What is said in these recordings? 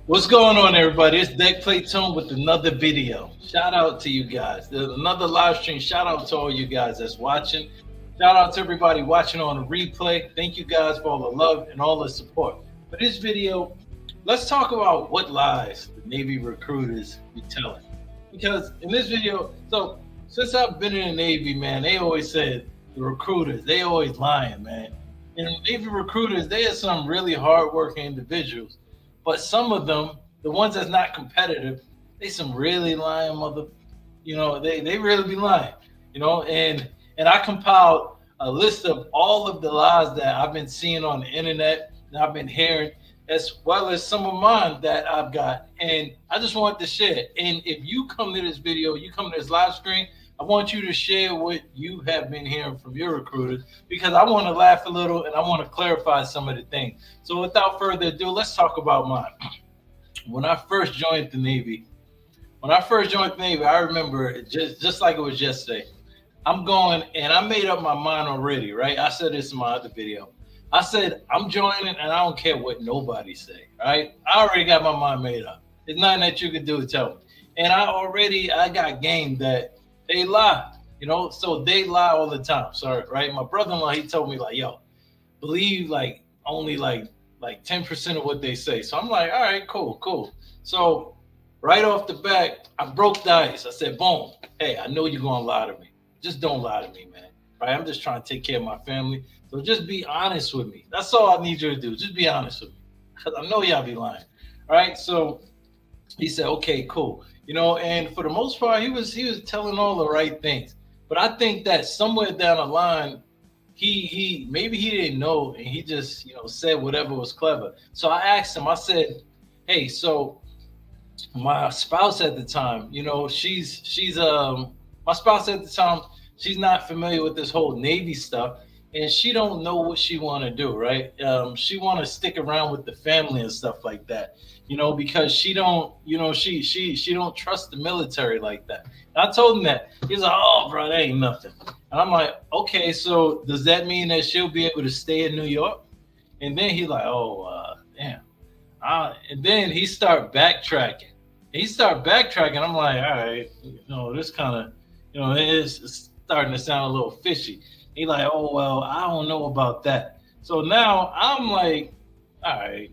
What's going on, everybody? It's Deckplate Tone with another video. Shout out to you guys. There's another live stream. Shout out to all you guys that's watching. Shout out to everybody watching on the replay. Thank you guys for all the love and all the support. For this video, let's talk about what lies the Navy recruiters be telling. Because in this video, so since I've been in the Navy, man, they always said the recruiters, they always lying, man. And Navy recruiters, they are some really hardworking individuals. But some of them, the ones that's not competitive, they some really lying they really be lying, and I compiled a list of all of the lies that I've been seeing on the internet and I've been hearing, as well as some of mine that I've got. And I just want to share. And if you come to this video, you come to this live stream, I want you to share what you have been hearing from your recruiters, because I want to laugh a little and I want to clarify some of the things. So without further ado, let's talk about mine. When I first joined the Navy, I remember it just like it was yesterday. I'm going and I made up my mind already, right? I said this in my other video. I said, I'm joining and I don't care what nobody say, right? I already got my mind made up. There's nothing that you can do to tell me. And I got game that they lie, so they lie all the time. Sorry, right? My brother-in-law, he told me, like, yo, believe only 10% of what they say. So I'm like, all right, cool. So right off the bat, I broke the ice. I said, boom, hey, I know you're gonna lie to me. Just don't lie to me, man. Right? I'm just trying to take care of my family. So just be honest with me. That's all I need you to do. Just be honest with me. Because I know y'all be lying. All right. So he said, okay, cool. And for the most part, he was telling all the right things. But I think that somewhere down the line, he maybe he didn't know, and he just said whatever was clever. So I asked him. I said, hey, so my spouse at the time, my spouse at the time, she's not familiar with this whole Navy stuff, and she don't know what she want to do, right? She want to stick around with the family and stuff like that, because she don't, she don't trust the military like that. And I told him that. He's like, oh, bro, that ain't nothing. And I'm like, okay, so does that mean that she'll be able to stay in New York? And then he's like, oh, damn. And then he start backtracking. I'm like, all right, this kind of, it's starting to sound a little fishy. He like, oh, well, I don't know about that. So now I'm like, all right,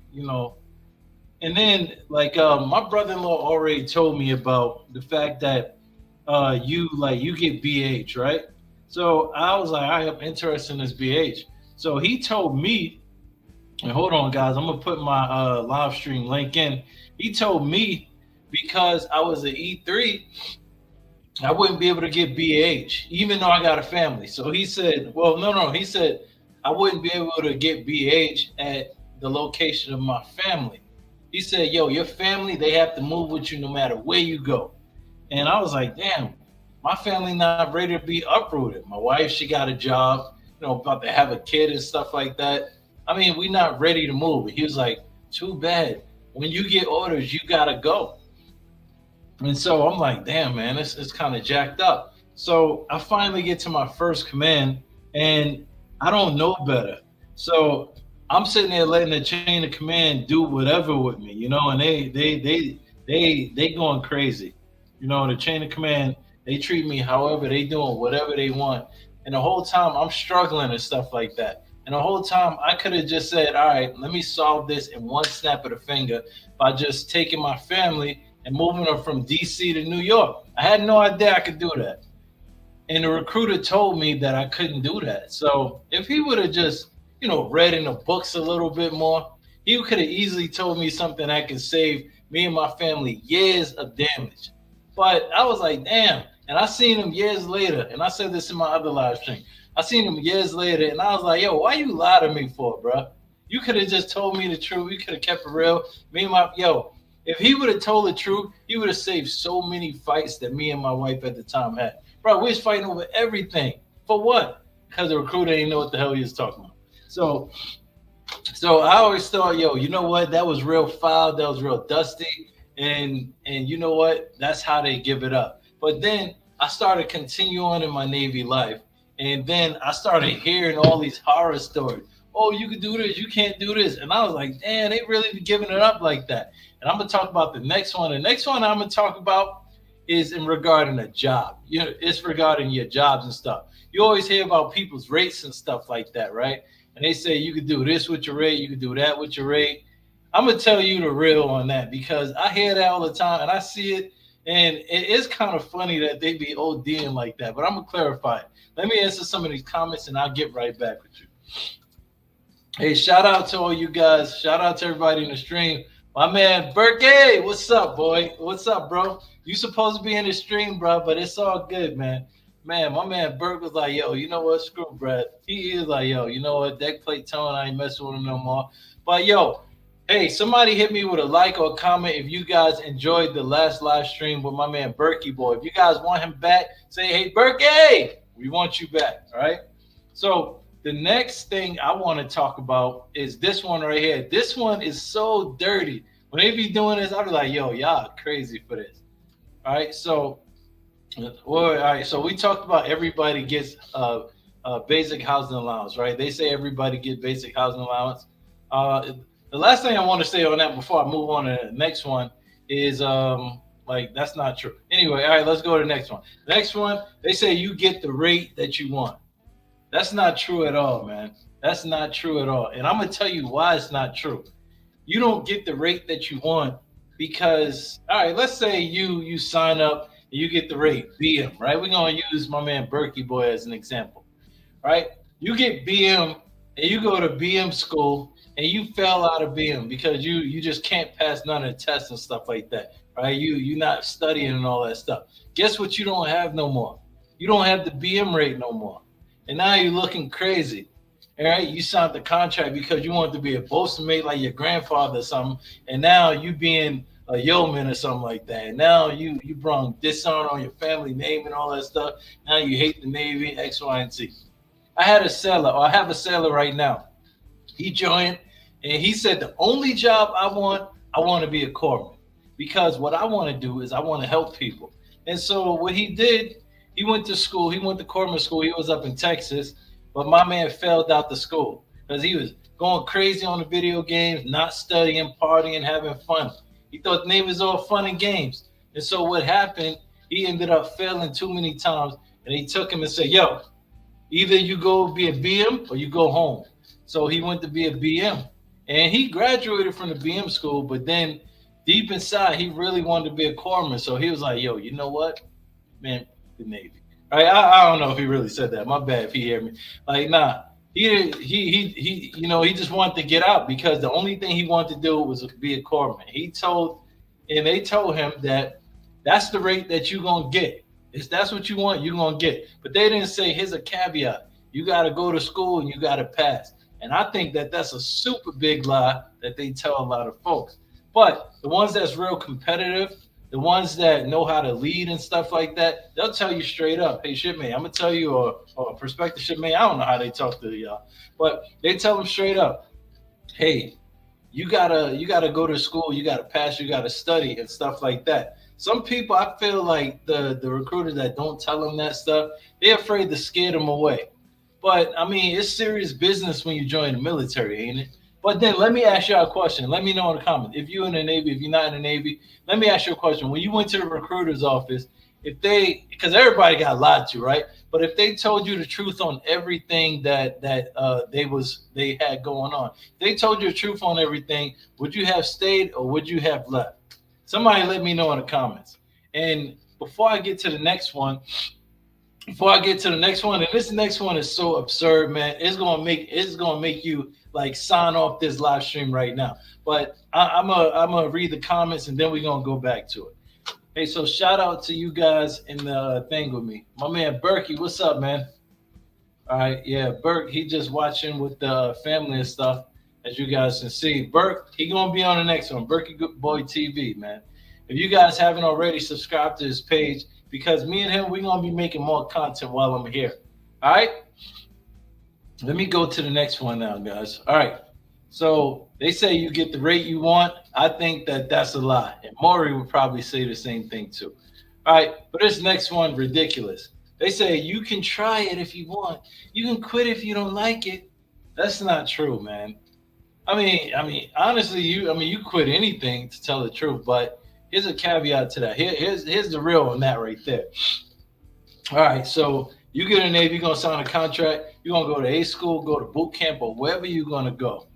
And then my brother-in-law already told me about the fact that you get BH, right? So I was like, I am interested in this BH. So he told me, and hold on, guys, I'm gonna put my live stream link in. He told me because I was an E3, I wouldn't be able to get BH, even though I got a family. So he said, well, no. He said, I wouldn't be able to get BH at the location of my family. He said, yo, your family, they have to move with you no matter where you go. And I was like, damn, my family not ready to be uprooted. My wife, she got a job, about to have a kid and stuff like that. I mean, we not ready to move. He was like, too bad. When you get orders, you got to go. And so I'm like, damn, man, it's kind of jacked up. So I finally get to my first command, and I don't know better. So I'm sitting there letting the chain of command do whatever with me, and they going crazy. The chain of command, they treat me however they doing whatever they want. And the whole time I'm struggling and stuff like that. And the whole time I could have just said, all right, let me solve this in one snap of the finger by just taking my family and moving them from DC to New York. I had no idea I could do that. And the recruiter told me that I couldn't do that. So if he would have just, read in the books a little bit more, he could have easily told me something that could save me and my family years of damage. But I was like, damn. And I seen him years later. And I said this in my other live stream. I seen him years later. And I was like, yo, why you lie to me for, bro? You could have just told me the truth. You could have kept it real. If he would have told the truth, he would have saved so many fights that me and my wife at the time had. Bro, we was fighting over everything. For what? Because the recruiter didn't know what the hell he was talking about. So I always thought, yo, you know what? That was real foul. That was real dusty. And you know what? That's how they give it up. But then I started continuing in my Navy life. And then I started hearing all these horror stories. Oh, you can do this. You can't do this. And I was like, damn, they really be giving it up like that. And I'm gonna talk about the next one. The next one I'm gonna talk about is in regarding a job. It's regarding your jobs and stuff. You always hear about people's rates and stuff like that, right? And they say you could do this with your rate, you could do that with your rate. I'm gonna tell you the real on that because I hear that all the time and I see it, and it is kind of funny that they be ODing like that. But I'm gonna clarify it. Let me answer some of these comments and I'll get right back with you. Hey, shout out to all you guys. Shout out to everybody in the stream. My man Berkey, what's up, boy? What's up, bro? You supposed to be in the stream, bro, but it's all good, man. Man, my man Burke was like, yo, you know what? Screw Brad. He is like, yo, you know what? Deckplate tone, I ain't messing with him no more. But yo, hey, somebody hit me with a like or a comment if you guys enjoyed the last live stream with my man Berkey, boy. If you guys want him back, say, hey, Berkey, we want you back, all right? So the next thing I want to talk about is this one right here. This one is so dirty. When they be doing this, I'll be like, yo, y'all crazy for this. All right, so we talked about everybody gets basic housing allowance, right? They say everybody gets basic housing allowance. The last thing I want to say on that before I move on to the next one is that's not true. Anyway, all right, let's go to the next one. Next one, they say you get the rate that you want. That's not true at all, man. That's not true at all. And I'm gonna tell you why it's not true. You don't get the rate that you want because, all right, let's say you sign up and you get the rate BM, right? We're gonna use my man Berkey boy as an example, right? You get BM and you go to BM school and you fell out of BM because you just can't pass none of the tests and stuff like that, right? You're not studying and all that stuff. Guess what? You don't have no more. You don't have the BM rate no more. And now you're looking crazy. All right, you signed the contract because you wanted to be a boasting mate like your grandfather or something, and now you being a yeoman or something like that. And now you brought dishonor on your family name and all that stuff. Now you hate the Navy, X, Y, and Z. I have a sailor right now. He joined, and he said the only job I want to be a corpsman because what I want to do is I want to help people. And so what he did, he went to school. He went to corpsman school. He was up in Texas. But my man failed out the school because he was going crazy on the video games, not studying, partying, having fun. He thought the Navy was all fun and games. And so what happened, he ended up failing too many times. And he took him and said, yo, either you go be a BM or you go home. So he went to be a BM. And he graduated from the BM school, but then deep inside, he really wanted to be a corpsman. So he was like, yo, you know what? Man, the Navy. Right? I don't know if he really said that. My bad if he heard me. Like, nah. He just wanted to get out because the only thing he wanted to do was be a corpsman. They told him that that's the rate that you're gonna get. If that's what you want, you're gonna get. But they didn't say here's a caveat. You gotta go to school and you gotta pass. And I think that that's a super big lie that they tell a lot of folks. But the ones that's real competitive, the ones that know how to lead and stuff like that, they'll tell you straight up, hey, shipmate, I'm going to tell you, or prospective shipmate, I don't know how they talk to y'all, but they tell them straight up, hey, you gotta go to school, you got to pass, you got to study and stuff like that. Some people, I feel like the recruiters that don't tell them that stuff, they're afraid to scare them away. But, I mean, it's serious business when you join the military, ain't it? But then let me ask y'all a question. Let me know in the comments. If you're in the Navy, if you're not in the Navy, let me ask you a question. When you went to the recruiter's office, because everybody got lied to, right? But if they told you the truth on everything that they had going on, if they told you the truth on everything, would you have stayed or would you have left? Somebody let me know in the comments. And before I get to the next one, and this next one is so absurd, man. It's gonna make you like sign off this live stream right now. But I'm gonna read the comments and then we're gonna go back to it. Hey, so shout out to you guys in the thing with me. My man Berkey, what's up, man? All right, yeah, Burke, he just watching with the family and stuff, as you guys can see. Burke, he gonna be on the next one, Berkey Good Boy TV, man. If you guys haven't already, subscribe to his page because me and him, we're gonna be making more content while I'm here. All right. Let me go to the next one now, guys. All right. So they say you get the rate you want. I think that that's a lie. And Maury would probably say the same thing too. All right. But this next one, ridiculous. They say you can try it if you want. You can quit if you don't like it. That's not true, man. Honestly, you quit anything to tell the truth. But here's a caveat to that. Here's the real on that right there. All right, so you get in the Navy, you're gonna sign a contract. You're gonna go to A school, go to boot camp, or wherever you're gonna go.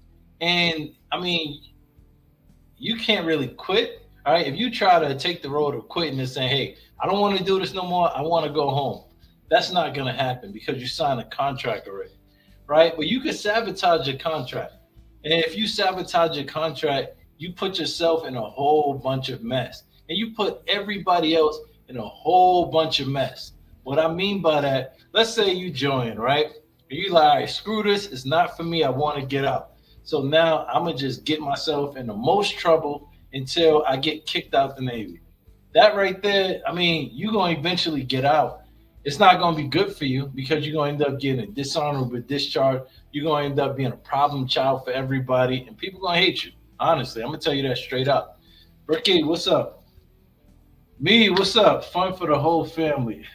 And you can't really quit. All right, if you try to take the road of quitting and saying, "Hey, I don't want to do this no more. I want to go home," that's not gonna happen because you signed a contract already, right? But you can sabotage your contract, and if you sabotage your contract, you put yourself in a whole bunch of mess, and you put everybody else in a whole bunch of mess. What I mean by that, let's say you join, right? And you like, all right, screw this, it's not for me. I want to get out. So now I'm gonna just get myself in the most trouble until I get kicked out the Navy. That right there, you're gonna eventually get out. It's not gonna be good for you because you're gonna end up getting a dishonorable discharge. You're gonna end up being a problem child for everybody, and people gonna hate you. Honestly, I'm gonna tell you that straight up. Ricky, what's up? Me, what's up? Fun for the whole family.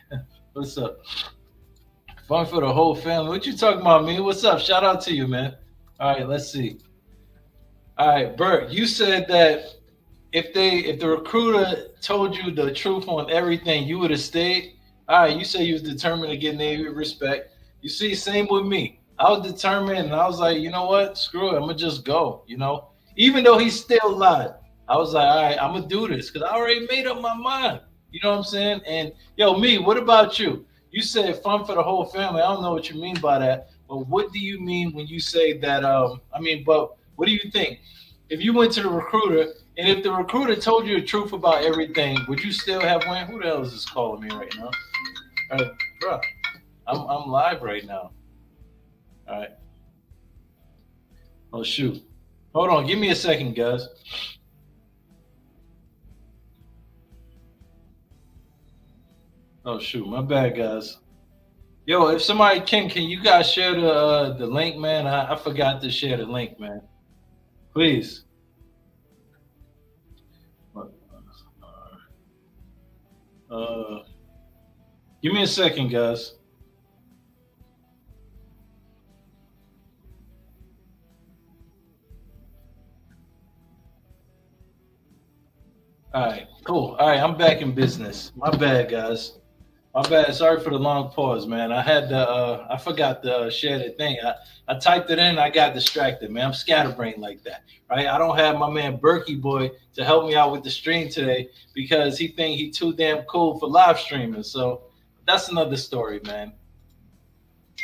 What's up? Fun for the whole family. What you talking about, me? What's up? Shout out to you, man. All right, let's see. All right, Bert, you said that if the recruiter told you the truth on everything, you would have stayed. All right, you say you was determined to get Navy respect. You see, same with me. I was determined, and I was like, you know what? Screw it. I'm gonna just go. Even though he still lied, I was like, all right, I'm gonna do this because I already made up my mind. You know what I'm saying? And yo, me, what about you? You said fun for the whole family. I don't know what you mean by that, but what do you mean when you say that? But what do you think? If you went to the recruiter and if the recruiter told you the truth about everything, would you still have went? Who the hell is this calling me right now? Bro, I'm live right now. All right. Oh shoot. Hold on. Give me a second, guys. Oh shoot, my bad, guys. Yo, if somebody can you guys share the link, man? I forgot to share the link, man. Please. Uh, Give me a second, guys. All right, cool. All right, I'm back in business. My bad, guys. My bad. Sorry for the long pause, man. I forgot to share the thing. I typed it in. I got distracted, man. I'm scatterbrained like that, right? I don't have my man Berkey boy to help me out with the stream today because he think he too damn cool for live streaming. So that's another story, man.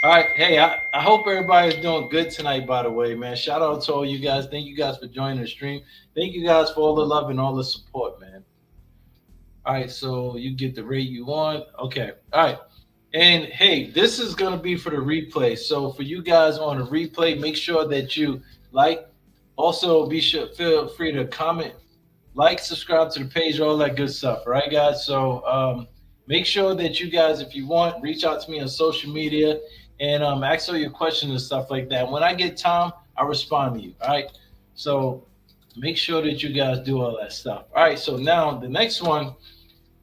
All right. Hey, I hope everybody's doing good tonight, by the way, man. Shout out to all you guys. Thank you guys for joining the stream. Thank you guys for all the love and all the support, man. All right, so you get the rate you want. Okay. All right. And hey, this is going to be for the replay. So for you guys on the replay, make sure that you like. Also, feel free to comment, like, subscribe to the page, all that good stuff. All right, guys. So make sure that you guys, if you want, reach out to me on social media and ask all your questions and stuff like that. When I get time, I respond to you. All right. So make sure that you guys do all that stuff. All right. So now the next one,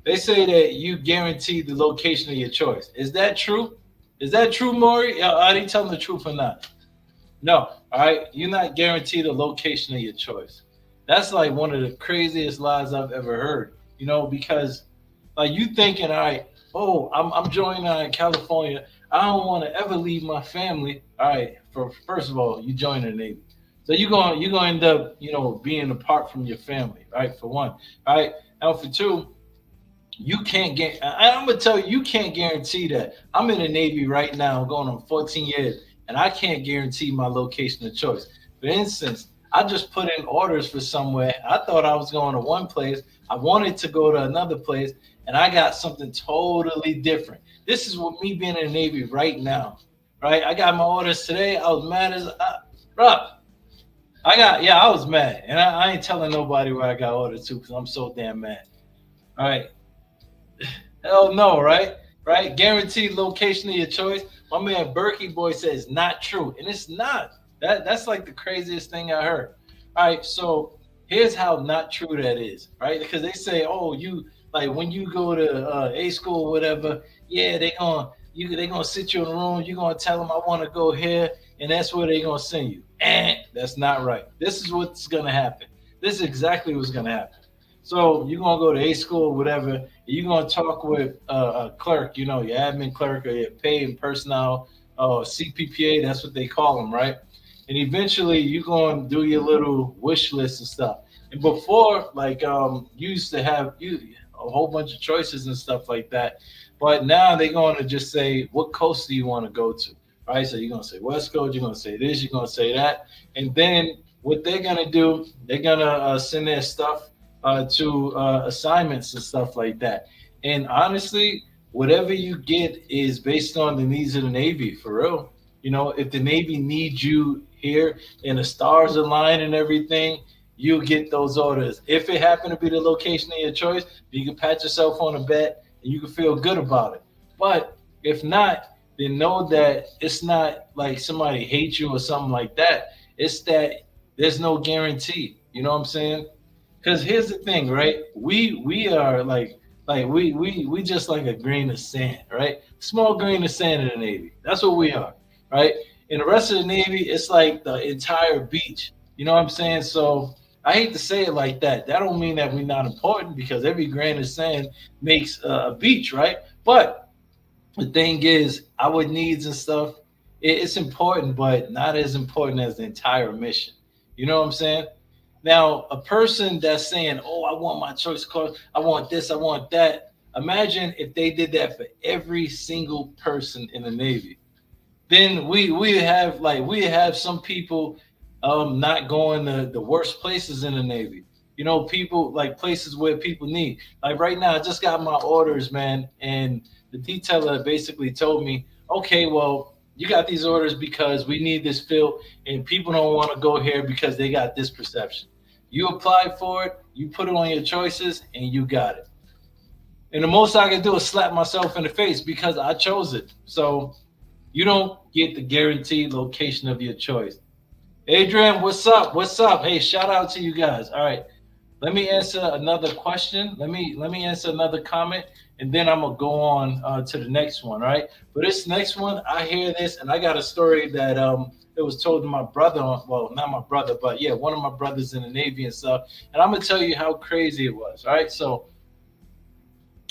they say that you guarantee the location of your choice. Is that true? Is that true, Maury? Are they telling the truth or not? No. All right. You're not guaranteed the location of your choice. That's like one of the craziest lies I've ever heard. Because like you thinking, all right, oh, I'm joining California. I don't want to ever leave my family. All right. First of all, you join the Navy. So you're gonna end up, being apart from your family, right? For one. All right. Now for two, you can't get. I'm gonna tell you, you can't guarantee that. I'm in the Navy right now, going on 14 years, and I can't guarantee my location of choice. For instance, I just put in orders for somewhere. I thought I was going to one place. I wanted to go to another place, and I got something totally different. This is with me being in the Navy right now, right? I got my orders today. I was mad as bro. I was mad, and I ain't telling nobody where I got ordered to because I'm so damn mad. All right. Hell no, right? Right? Guaranteed location of your choice. My man Berkey boy says not true, and it's not. That's like the craziest thing I heard. All right, so here's how not true that is, right? Because they say, oh, you like when you go to A school or whatever, yeah, they gonna sit you in a room. You're gonna tell them I want to go here, and that's where they gonna send you. That's not right. This is what's gonna happen. This is exactly what's gonna happen. So you're gonna go to A school, whatever. You're gonna talk with a clerk, your admin clerk or your pay and personnel, CPPA. That's what they call them, right? And eventually you're gonna do your little wish list and stuff. And before, like, you used to have a whole bunch of choices and stuff like that. But now they're going to just say, what coast do you want to go to? Right? So you're going to say West Coast, you're going to say this, you're going to say that. And then what they're going to do, they're going to send their stuff to assignments and stuff like that. And honestly, whatever you get is based on the needs of the Navy, for real. If the Navy needs you here and the stars align and everything, you get those orders. If it happened to be the location of your choice, you can pat yourself on the back and you can feel good about it. But if not, then know that it's not like somebody hates you or something like that. It's that there's no guarantee. You know what I'm saying? Because here's the thing, right? We are like we just like a grain of sand, right? Small grain of sand in the Navy. That's what we are, right? And the rest of the Navy, it's like the entire beach. You know what I'm saying? So I hate to say it like that. That don't mean that we're not important because every grain of sand makes a beach, right? But the thing is, our needs and stuff, it's important, but not as important as the entire mission. You know what I'm saying? Now, a person that's saying, "Oh, I want my choice course, I want this, I want that." Imagine if they did that for every single person in the Navy. Then we have some people not going to the worst places in the Navy. People like places where people need. Like right now, I just got my orders, man, and the detailer basically told me, okay, well, you got these orders because we need this filled, and people don't want to go here because they got this perception. You applied for it, you put it on your choices, and you got it. And the most I can do is slap myself in the face because I chose it. So you don't get the guaranteed location of your choice. Adrian, what's up? What's up? Hey, shout out to you guys. All right. Let me answer another question. Let me answer another comment, and then I'm gonna go on to the next one. All right. For this next one, I hear this, and I got a story that it was told to my brother. Well, not my brother, but yeah, one of my brothers in the Navy and stuff. And I'm gonna tell you how crazy it was. All right. So,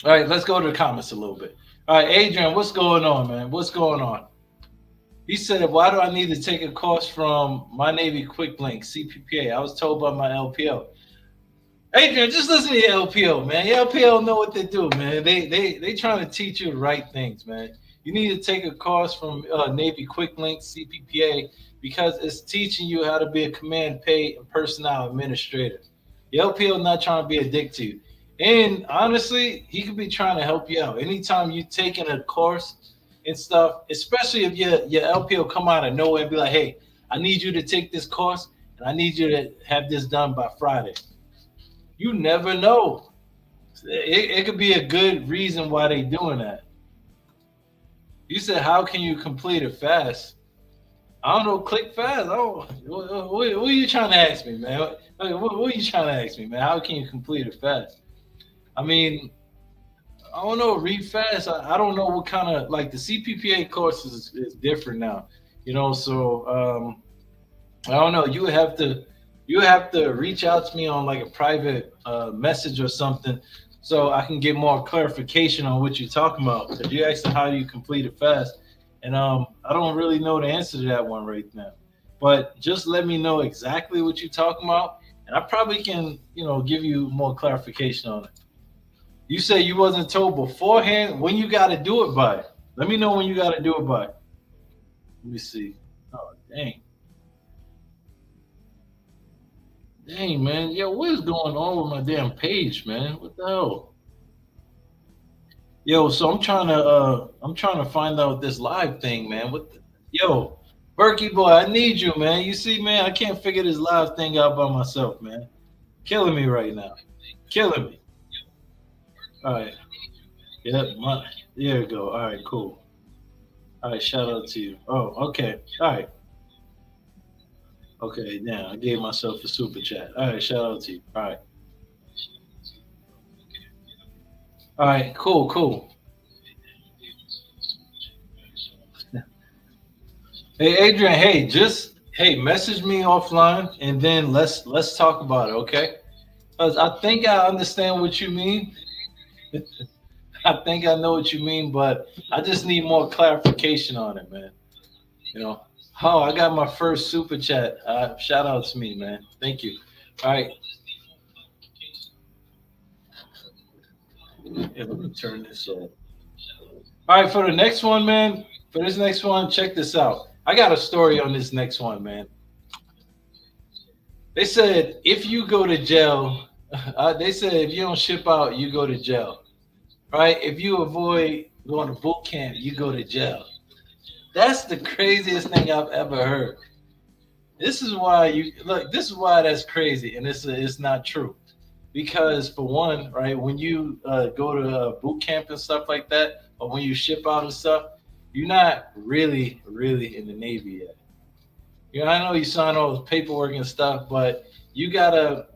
all right, let's go to the comments a little bit. All right, Adrian, what's going on, man? What's going on? He said, "Why do I need to take a course from my Navy Quick Link CPPA? I was told by my LPO." Adrian, just listen to your LPO, man. Your LPO know what they do, man. They trying to teach you the right things, man. You need to take a course from Navy Quick Link CPPA because it's teaching you how to be a command, pay, and personnel administrator. Your LPO not trying to be a dick to you. And honestly, he could be trying to help you out. Anytime you taking a course and stuff, especially if your LPO come out of nowhere and be like, "Hey, I need you to take this course and I need you to have this done by Friday." You never know. It could be a good reason why they doing that. You said, "How can you complete it fast?" I don't know. Click fast. Oh, what are you trying to ask me, man? What are you trying to ask me, man? How can you complete it fast? I mean, I don't know. Read fast. I don't know what kind of like the CPPA course is different now. So I don't know. You have to reach out to me on like a private message or something, so I can get more clarification on what you're talking about. Because you asked how do you complete it fast, and I don't really know the answer to that one right now. But just let me know exactly what you're talking about, and I probably can give you more clarification on it. You say you wasn't told beforehand when you got to do it by. Let me know when you got to do it by. Let me see. Oh, dang. Dang, man. Yo, what is going on with my damn page, man? What the hell? Yo, so I'm trying to find out this live thing, man. Yo, Berkey boy, I need you, man. You see, man, I can't figure this live thing out by myself, man. Killing me right now. Killing me. All right. Yep, there you go. All right, cool. All right, shout out to you. Oh, okay. All right. Okay, now I gave myself a super chat. All right, shout out to you. All right. All right, cool, cool. Hey, Adrian, hey, just Hey, message me offline, and then let's talk about it, okay? Because I think I understand what you mean. I think I know what you mean, but I just need more clarification on it, man. You know. Oh, I got my first super chat. Shout out to me, man. Thank you. All right. Yeah, let me turn this off. All right, for the next one, man. For this next one, check this out. I got a story on this next one, man. They said if you go to jail, they said if you don't ship out, you go to jail. Right? If you avoid going to boot camp, you go to jail. That's the craziest thing I've ever heard. This is why you look. This is why that's crazy, and it's not true. Because for one, right, when you go to boot camp and stuff like that, or when you ship out and stuff, you're not really in the Navy yet. You know, I know you sign all this paperwork and stuff, but you gotta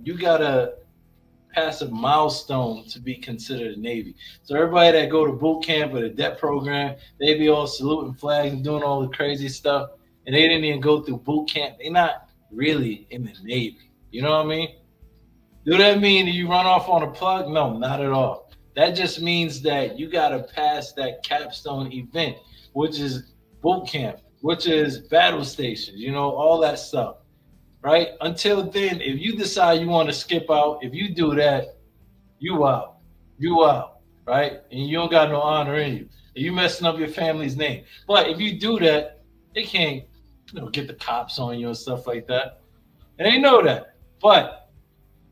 pass a milestone to be considered a Navy. So everybody that go to boot camp or the debt program, they be all saluting flags and doing all the crazy stuff, and they didn't even go through boot camp. They're not really in the Navy. You know what I mean? Do that mean you run off on a plug? No, not at all. That just means that you got to pass that capstone event, which is boot camp, which is battle stations, all that stuff, right? Until then, if you decide you want to skip out, if you do that, you out. You out, right? And you don't got no honor in you. You messing up your family's name. But if you do that, they can't, get the cops on you and stuff like that. And they know that. But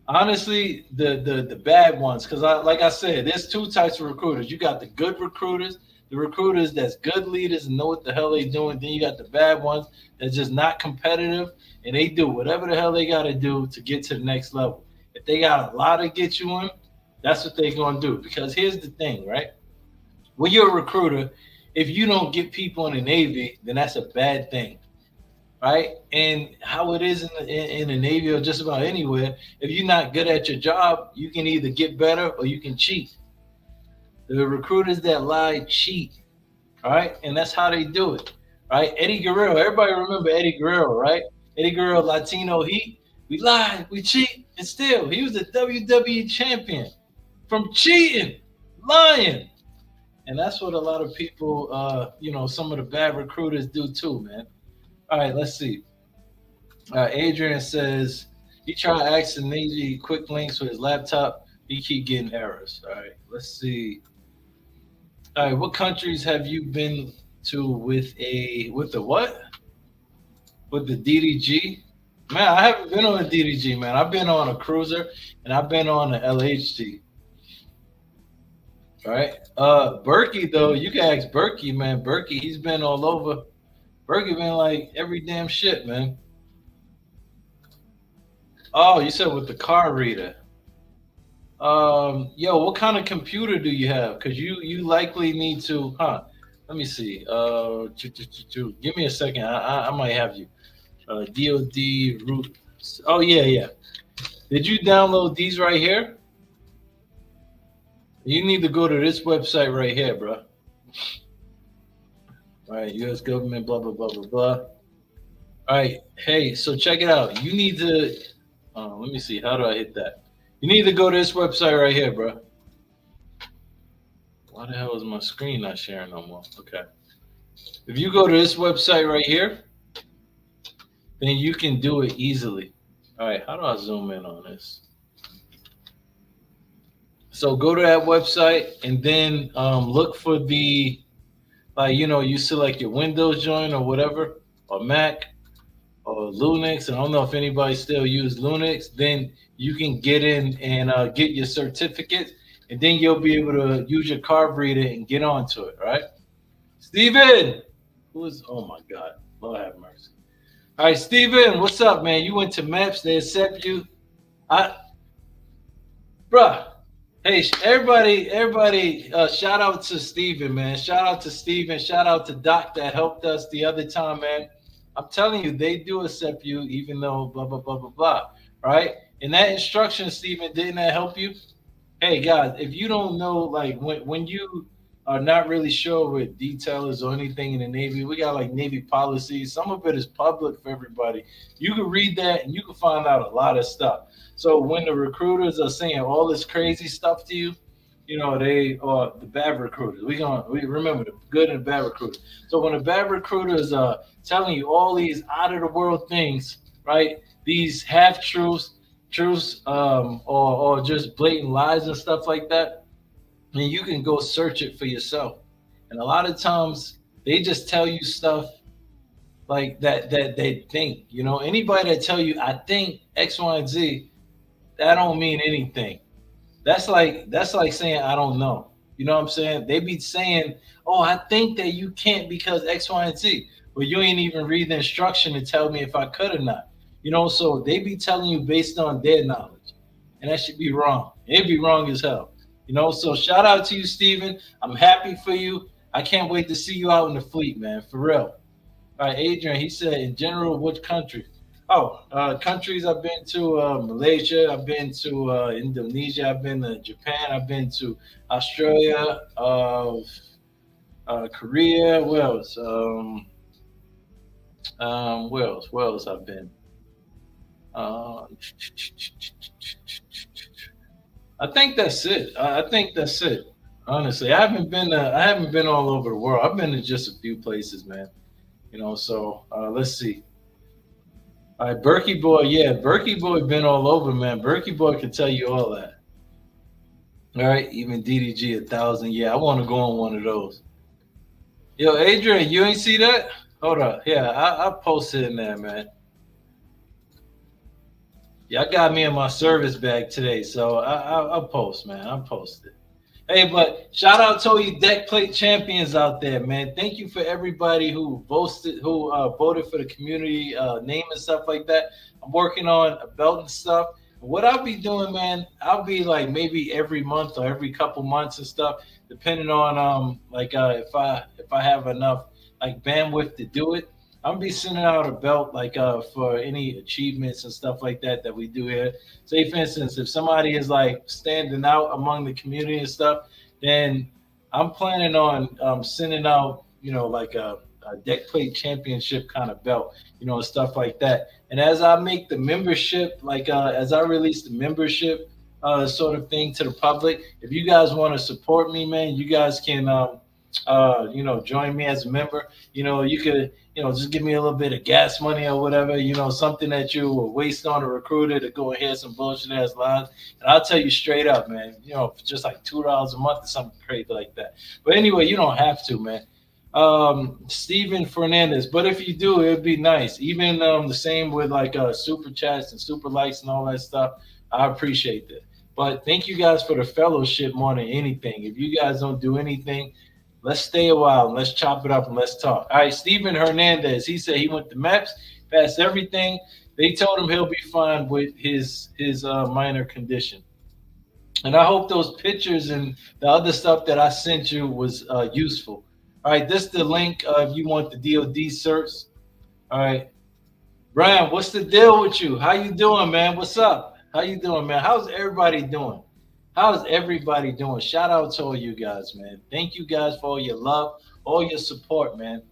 honestly, the bad ones, because like I said, there's two types of recruiters. You got the good recruiters, the recruiters that's good leaders and know what the hell they doing. Then you got the bad ones that's just not competitive and they do whatever the hell they got to do to get to the next level. If they got a lot to get you in, that's what they're gonna do. Because here's the thing, right? When you're a recruiter, if you don't get people in the Navy, then that's a bad thing, right? And how it is in the Navy or just about anywhere, if you're not good at your job, you can either get better or you can cheat. The recruiters that lie cheat, all right? And that's how they do it, right? Eddie Guerrero, everybody remember Eddie Guerrero, right? Eddie Guerrero, Latino Heat. We lie, we cheat, and still, he was the WWE champion from cheating, lying. And that's what a lot of people, some of the bad recruiters do too, man. All right, let's see. Adrian says he tried to ask the Navy quick links with his laptop. He keep getting errors. All right, let's see. All right, what countries have you been to with the what? With the DDG? Man, I haven't been on a DDG, man. I've been on a cruiser and I've been on an LHG. All right. Berkey though, you can ask Berkey, man. Berkey, he's been all over. Berkey been like every damn shit, man. Oh, you said with the card reader. Yo, what kind of computer do you have? Because you likely need to, huh? Let me see. Give me a second. I might have you. DOD root. Oh yeah. Did you download these right here? You need to go to this website right here, bro. All right, U.S. government, blah blah blah blah blah. All right, hey, so check it out. You need to. Let me see. How do I hit that? You need to go to this website right here, bro. Why the hell is my screen not sharing no more? Okay. If you go to this website right here, then you can do it easily. All right, how do I zoom in on this? So go to that website and then look for the, you select your Windows joint or whatever, or Mac or Linux. I don't know if anybody still use Linux. Then you can get in and get your certificate, and then you'll be able to use your card reader and get onto it, right? Steven, oh my God, Lord have mercy. All right, Steven, what's up, man? You went to MAPS, they accept you. Bruh. Hey, everybody, shout out to Steven, man. Shout out to Steven. Shout out to Doc that helped us the other time, man. I'm telling you, they do accept you, even though blah, blah, blah, blah, blah, right? And that instruction, Steven, didn't that help you? Hey, guys, if you don't know, like, when you are not really sure with detailers or anything in the Navy, we got like Navy policies. Some of it is public for everybody. You can read that and you can find out a lot of stuff. So when the recruiters are saying all this crazy stuff to you, they are the bad recruiters. We remember the good and the bad recruiters. So when the bad recruiters are telling you all these out of the world things, right? These half truths, or just blatant lies and stuff like that, and you can go search it for yourself. And a lot of times they just tell you stuff like that they think. Anybody that tell you I think X, Y, and Z, that don't mean anything. That's like saying I don't know. You know what I'm saying? They be saying, "Oh, I think that you can't because X, Y, and Z." But you ain't even read the instruction to tell me if I could or not. So they be telling you based on their knowledge, and that should be wrong. It'd be wrong as hell. So shout out to you, Steven. I'm happy for you. I can't wait to see you out in the fleet, man. For real. All right, Adrian. He said, in general, which country? Oh, countries I've been to: Malaysia, I've been to Indonesia, I've been to Japan, I've been to Australia, Korea. Where else? Where else I've been? Uh, I think that's it. I think that's it. Honestly, I haven't been all over the world. I've been to just a few places, man. So let's see. All right, Berkey boy, yeah, Berkey boy been all over, man. Berkey boy can tell you all that. All right, even DDG 1,000. Yeah, I want to go on one of those. Yo, Adrian, you ain't see that? Hold up. Yeah, I posted in there, man. Yeah, I got me in my service bag today, so I'll post, man. I'll post it. Hey, but shout out to all you Deckplate champions out there, man. Thank you for everybody who voted for the community name and stuff like that. I'm working on a belt and stuff. What I'll be doing, man, I'll be like maybe every month or every couple months and stuff, depending on if I have enough like bandwidth to do it. I'm gonna be sending out a belt like for any achievements and stuff like that we do here. Say for instance, if somebody is like standing out among the community and stuff, then I'm planning on sending out like a deck plate championship kind of belt, stuff like that. And as I make the membership, like as I release the membership sort of thing to the public, if you guys want to support me, man, you guys can join me as a member. You could, just give me a little bit of gas money or whatever, something that you will waste on a recruiter to go and hear some bullshit ass lies. And I'll tell you straight up, man, just like $2 a month or something crazy like that. But anyway, you don't have to, man. Steven Fernandez, but if you do, it'd be nice. Even the same with like super chats and super likes and all that stuff. I appreciate that. But thank you guys for the fellowship more than anything. If you guys don't do anything, let's stay a while and let's chop it up and let's talk. All right, Steven Hernandez, he said he went to MEPS, passed everything. They told him he'll be fine with his minor condition. And I hope those pictures and the other stuff that I sent you was useful. All right, this is the link if you want the DOD certs. All right, Brian, what's the deal with you? How you doing, man? What's up? How you doing, man? How's everybody doing? How's everybody doing? Shout out to all you guys, man. Thank you guys for all your love, all your support, man.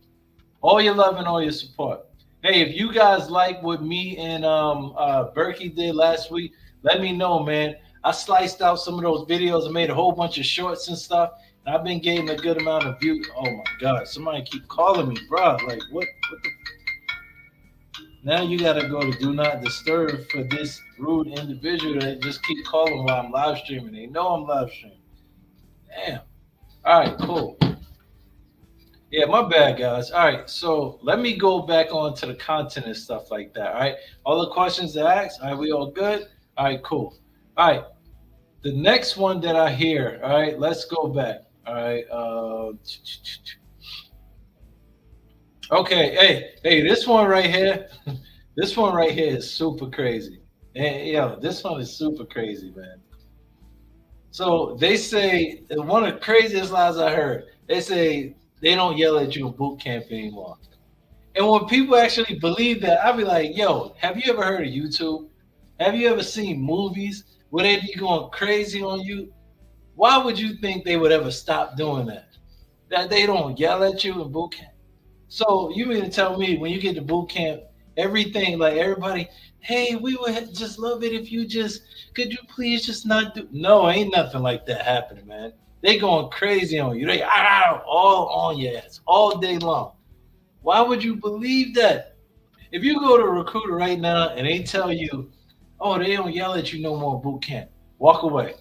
All your love and all your support. Hey, if you guys like what me and Berkey did last week, let me know, man. I sliced out some of those videos and made a whole bunch of shorts and stuff. And I've been getting a good amount of views. Oh my God, somebody keep calling me, bro. Like what the? Now you gotta go to do not disturb for this rude individual that just keep calling while I'm live streaming. They know I'm live streaming. Damn. All right, cool. Yeah, my bad, guys. All right, so let me go back onto the content and stuff like that. All right, all the questions to ask. All right, we all good? All right, cool. All right, the next one that I hear. All right, let's go back. All right. Okay, hey, this one right here. This one right here is super crazy. And this one is super crazy, man. So they say one of the craziest lies I heard. They say they don't yell at you in boot camp anymore. And when people actually believe that, I'll be like, yo, have you ever heard of YouTube? Have you ever seen movies where they be going crazy on you? Why would you think they would ever stop doing that? That they don't yell at you in boot camp. So you mean to tell me when you get to boot camp, everything like everybody, hey, we would just love it if you just could you please just not do no, ain't nothing like that happening, man. They going crazy on you. They all on your ass all day long. Why would you believe that? If you go to a recruiter right now and they tell you, oh, they don't yell at you no more boot camp, walk away.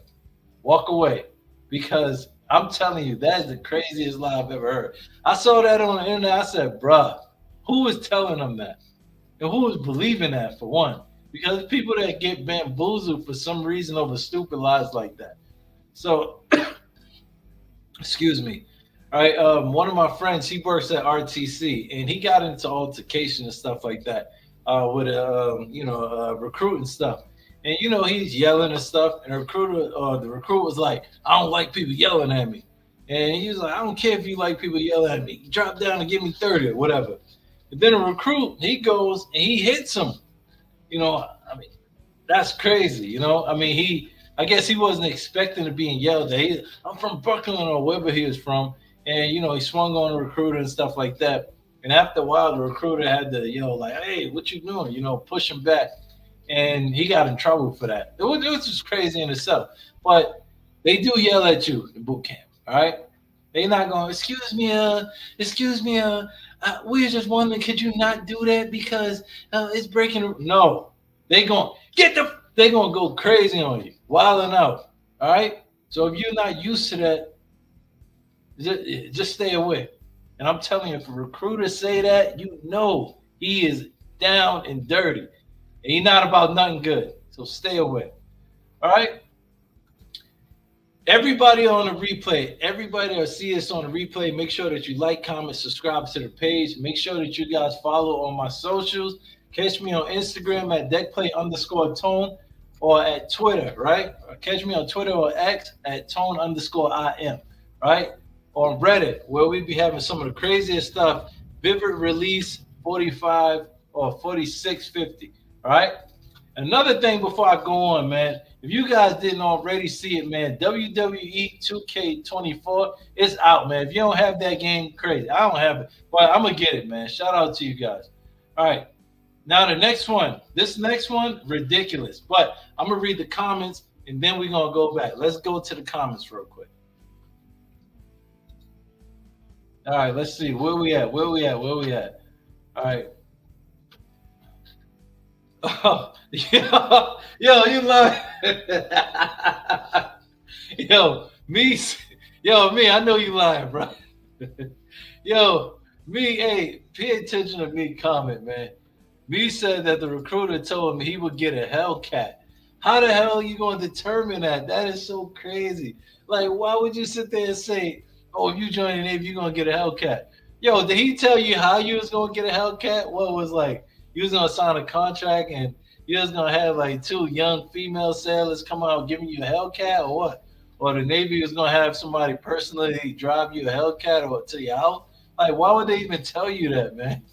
Walk away. Because I'm telling you, that is the craziest lie I've ever heard. I saw that on the internet. I said, bruh, who was telling them that? And who was believing that for one? Because people that get bamboozled for some reason over stupid lies like that. So, excuse me. All right, one of my friends, he works at RTC, and he got into altercation and stuff like that with recruiting stuff. And he's yelling and stuff, and the recruiter was like, "I don't like people yelling at me," and he was like, "I don't care if you like people yelling at me. Drop down and give me 30 or whatever." But then a recruit, he goes and he hits him. I mean, that's crazy. I guess he wasn't expecting to be yelled at. I'm from Brooklyn or wherever he was from, and he swung on the recruiter and stuff like that. And after a while, the recruiter had to yell like, "Hey, what you doing?" Push him back, and he got in trouble for that. It was just crazy in itself. But they do yell at you in boot camp. All right, they not going. Excuse me, we just wondering, could you not do that because it's breaking? No, they going They gonna go crazy on you, wilding out. All right. So if you're not used to that, just stay away. And I'm telling you, if a recruiter say that, he is down and dirty, and he's not about nothing good. So stay away. All right. Everybody on the replay, everybody that see us on the replay, make sure that you like, comment, subscribe to the page. Make sure that you guys follow on my socials. Catch me on Instagram at Deckplate_tone or at Twitter, right? Or catch me on Twitter or X at tone_IM, right? Or on Reddit, where we be having some of the craziest stuff. Vivid release 45 or 4650, all right? Another thing before I go on, man, if you guys didn't already see it, man, WWE 2K24 is out, man. If you don't have that game, crazy. I don't have it, but I'm going to get it, man. Shout out to you guys. All right. Now, this next one, ridiculous. But I'm going to read the comments, and then we're going to go back. Let's go to the comments real quick. All right, let's see. Where we at? All right. Oh, yo, you lying. Me, I know you lying, bro. Hey, pay attention to me comment, man. Me said that the recruiter told him he would get a Hellcat. How the hell are you going to determine that? That is so crazy. Like, why would you sit there and say, oh, if you join the Navy, you're going to get a Hellcat? Yo, did he tell you how you was going to get a Hellcat? What was like, you was going to sign a contract and you was going to have like 2 young female sailors come out giving you a Hellcat or what? Or the Navy was going to have somebody personally drive you a Hellcat or to your house? Like, why would they even tell you that, man?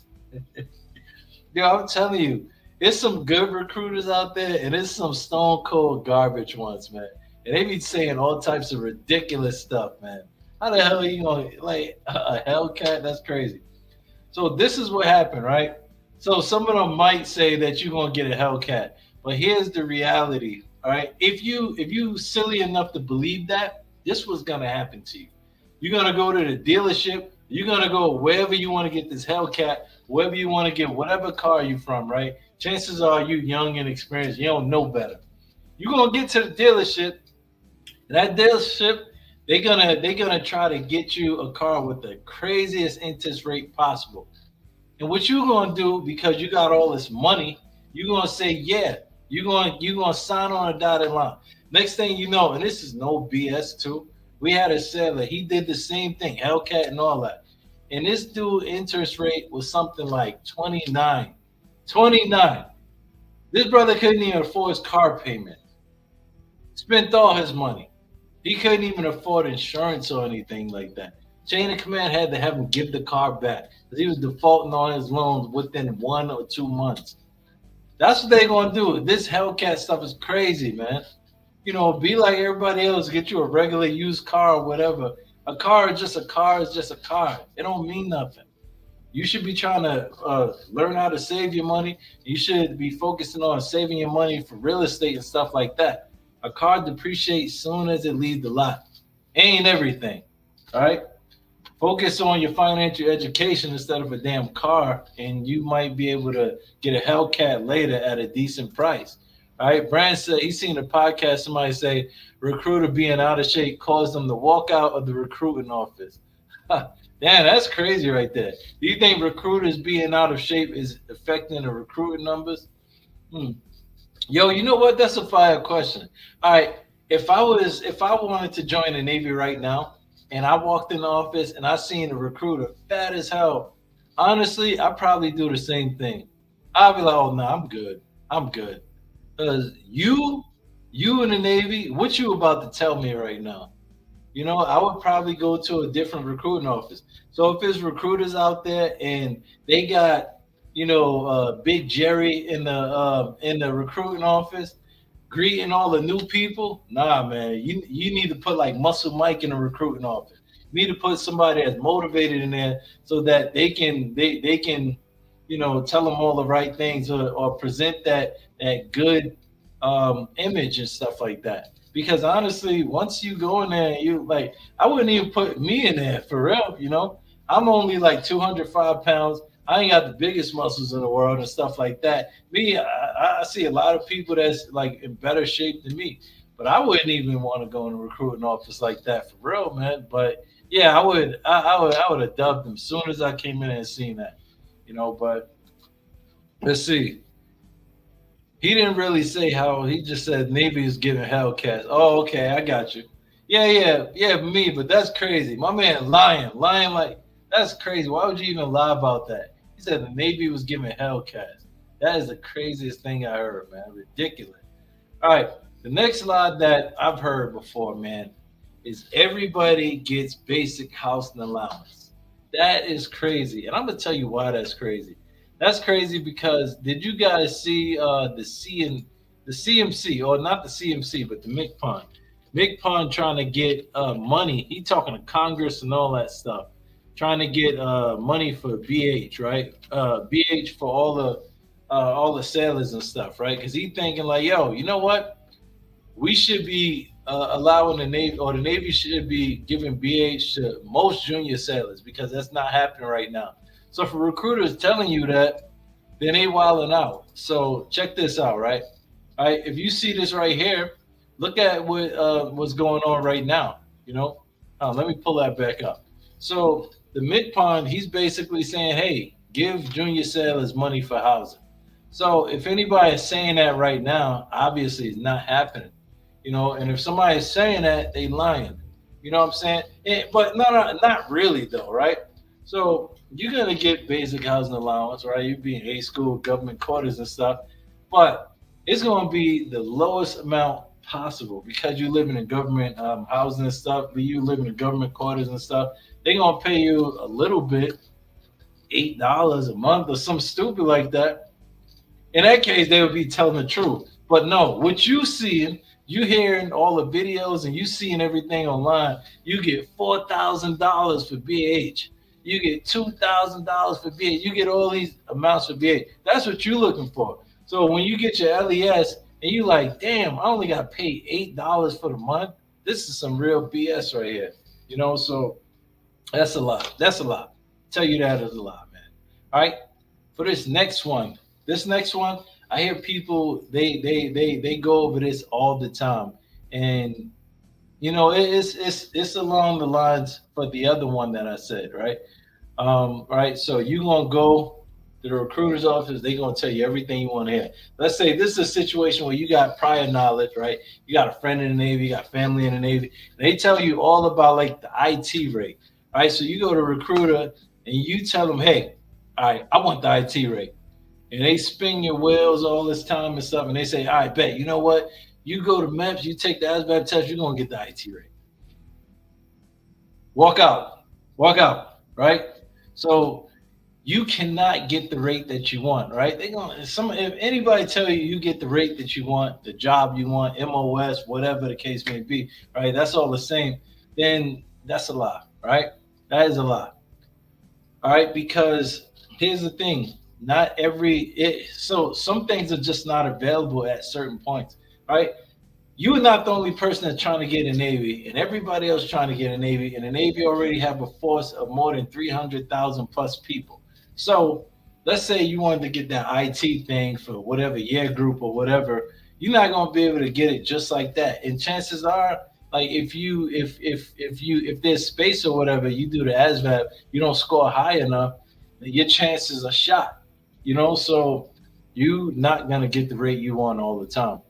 Yo, I'm telling you, there's some good recruiters out there, and there's some stone cold garbage ones, man. And they be saying all types of ridiculous stuff, man. How the hell are you gonna like a Hellcat? That's crazy. So this is what happened, right? So some of them might say that you're gonna get a Hellcat, but here's the reality, all right? If you silly enough to believe that, this was gonna happen to you. You're gonna go to the dealership. You're gonna go wherever you want to get this Hellcat, wherever you want to get whatever car you from, right? Chances are you young and experienced, you don't know better. You're gonna get to the dealership. That dealership, they're gonna try to get you a car with the craziest interest rate possible. And what you're gonna do, because you got all this money, you're gonna say, yeah, you're gonna sign on a dotted line. Next thing you know, and this is no BS too. We had a seller, he did the same thing, Hellcat and all that. And this dude interest rate was something like 29. 29. This brother couldn't even afford his car payment. Spent all his money. He couldn't even afford insurance or anything like that. Chain of command had to have him give the car back because he was defaulting on his loans within 1 or 2 months. That's what they're going to do. This Hellcat stuff is crazy, man. Be like everybody else, get you a regular used car or whatever. A car is just a car is just a car. It don't mean nothing. You should be trying to learn how to save your money. You should be focusing on saving your money for real estate and stuff like that. A car depreciates soon as it leaves the lot. Ain't everything. All right. Focus on your financial education instead of a damn car, and you might be able to get a Hellcat later at a decent price. All right. Brand said he's seen a podcast. Somebody say recruiter being out of shape caused them to walk out of the recruiting office. Damn, that's crazy right there. Do you think recruiters being out of shape is affecting the recruiting numbers? Hmm. Yo, you know what? That's a fire question. All right. If I wanted to join the Navy right now and I walked in the office and I seen a recruiter fat as hell, honestly, I probably do the same thing. I'll be like, oh no, I'm good. I'm good. Because you in the Navy, what you about to tell me right now? I would probably go to a different recruiting office. So if there's recruiters out there and they got, Big Jerry in the recruiting office greeting all the new people, nah, man, you need to put like Muscle Mike in the recruiting office. You need to put somebody that's motivated in there so that they can tell them all the right things or present that good image and stuff like that. Because honestly, once you go in there, you like, I wouldn't even put me in there for real. I'm only like 205 pounds. I ain't got the biggest muscles in the world and stuff like that. Me, I see a lot of people that's like in better shape than me, but I wouldn't even want to go in a recruiting office like that for real, man. But yeah, I would have dubbed them as soon as I came in and seen that, But let's see. He didn't really say how. He just said Navy is giving Hellcats. Oh, okay, I got you. Yeah, yeah, yeah, me. But that's crazy. My man lying like that's crazy. Why would you even lie about that? He said the Navy was giving Hellcats. That is the craziest thing I heard, man. Ridiculous. All right, the next lie that I've heard before, man, is everybody gets basic housing allowance. That is crazy, and I'm gonna tell you why that's crazy. That's crazy because did you guys see the CMC, or not the CMC but the McPon? McPon trying to get money. He talking to Congress and all that stuff, trying to get money for BH, right? BH for all the sailors and stuff, right? Because he thinking like, yo, you know what? We should be allowing the Navy, or the Navy should be giving BH to most junior sailors because that's not happening right now. So for recruiters telling you that, then they wilding out. So check this out, right? All right, if you see this right here, look at what's going on right now. Let me pull that back up. So the mid pond, he's basically saying, hey, give junior sailors money for housing. So if anybody is saying that right now, obviously it's not happening. And if somebody is saying that, they lying. You know what I'm saying? But not really though, right? So you're gonna get basic housing allowance, right? You be in A school, government quarters and stuff, but it's gonna be the lowest amount possible because you live in a government housing and stuff. But you live in the government quarters and stuff. They're gonna pay you a little bit, $8 a month or something stupid like that. In that case, they would be telling the truth. But no, what you seeing, you hearing all the videos and you seeing everything online, you get $4,000 for BH. You get $2,000 for BH. You get all these amounts for BH. That's what you're looking for. So when you get your LES and you like, damn, I only got paid $8 for the month. This is some real BS right here. So that's a lot. That's a lot. Tell you that is a lot, man. All right. For this next one, I hear people they go over this all the time, and it's along the lines for the other one that I said, right? Right. So you gonna go to the recruiter's office, they gonna tell you everything you want to hear. Let's say this is a situation where you got prior knowledge, right? You got a friend in the Navy, you got family in the Navy. They tell you all about like the IT rate. All right. So you go to a recruiter and you tell them, hey, all right, I want the IT rate. And they spin your wheels all this time and stuff, and they say, all right, bet, you know what? You go to MEPS, you take the ASVAB test, you're gonna get the IT rate. Walk out, right? So you cannot get the rate that you want, right? If anybody tell you you get the rate that you want, the job you want, MOS, whatever the case may be, right? That's all the same. Then That's a lie, right? That is a lie. All right, because here's the thing: not so some things are just not available at certain points, right? You're not the only person that's trying to get a Navy, and everybody else trying to get a Navy, and the Navy already have a force of more than 300,000 plus people. So let's say you wanted to get that IT thing for whatever year group or whatever, you're not going to be able to get it just like that. And chances are, like if there's space or whatever, you do the ASVAB, you don't score high enough, your chances are shot. So you not gonna get the rate you want all the time.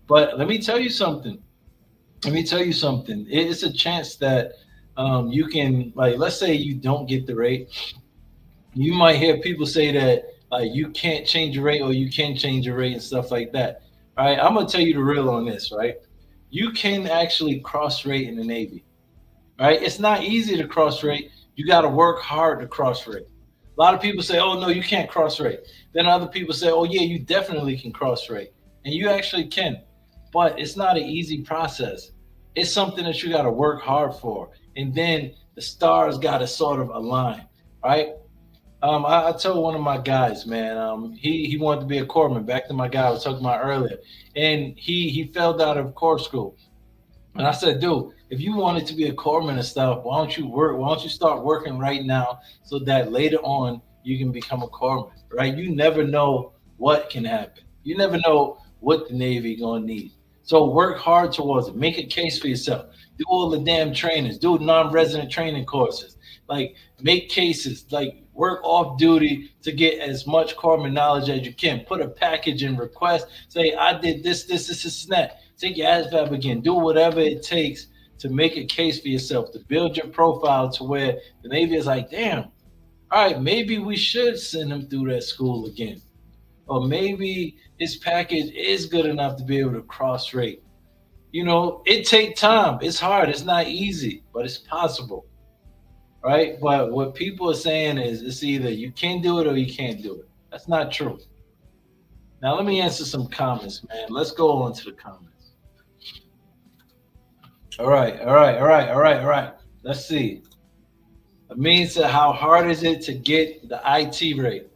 But let me tell you something. Let me tell you something. It's a chance that you can, like, let's say you don't get the rate. You might hear people say that like you can't change your rate or you can change your rate and stuff like that. All right, I'm gonna tell you the real on this, right? You can actually cross rate in the Navy, right? It's not easy to cross rate. You got to work hard to cross rate. A lot of people say, "Oh no, you can't cross rate." Then other people say, "Oh yeah, you definitely can cross rate," and you actually can, but it's not an easy process. It's something that you got to work hard for, and then the stars got to sort of align, right? I told one of my guys, man, he wanted to be a corpsman. Back to my guy I was talking about earlier, and he failed out of corps school. And I said, dude, if you wanted to be a corpsman and stuff, why don't you work? Why don't you start working right now so that later on you can become a corpsman, right? You never know what can happen. You never know what the Navy gonna need. So work hard towards it. Make a case for yourself. Do all the damn trainings. Do non-resident training courses. Like make cases. Like work off duty to get as much corpsman knowledge as you can. Put a package in request. Say I did this, and that. Take your ASVAB again. Do whatever it takes to make a case for yourself, to build your profile to where the Navy is like, damn, all right, maybe we should send him through that school again. Or maybe his package is good enough to be able to cross rate. It takes time. It's hard. It's not easy, but it's possible. Right? But what people are saying is it's either you can do it or you can't do it. That's not true. Now let me answer some comments, man. Let's go on to the comments. All right, all right, all right, all right, all right. Let's see. It means that how hard is it to get the IT rate?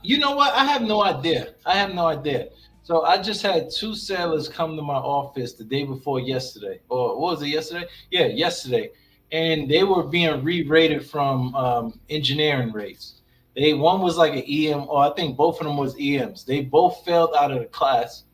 You know what? I have no idea. I have no idea. So I just had two sailors come to my office the day before yesterday, or what was it yesterday? Yeah, yesterday, and they were being re-rated from engineering rates. One was like an EM, or I think both of them was EMs. They both failed out of the class,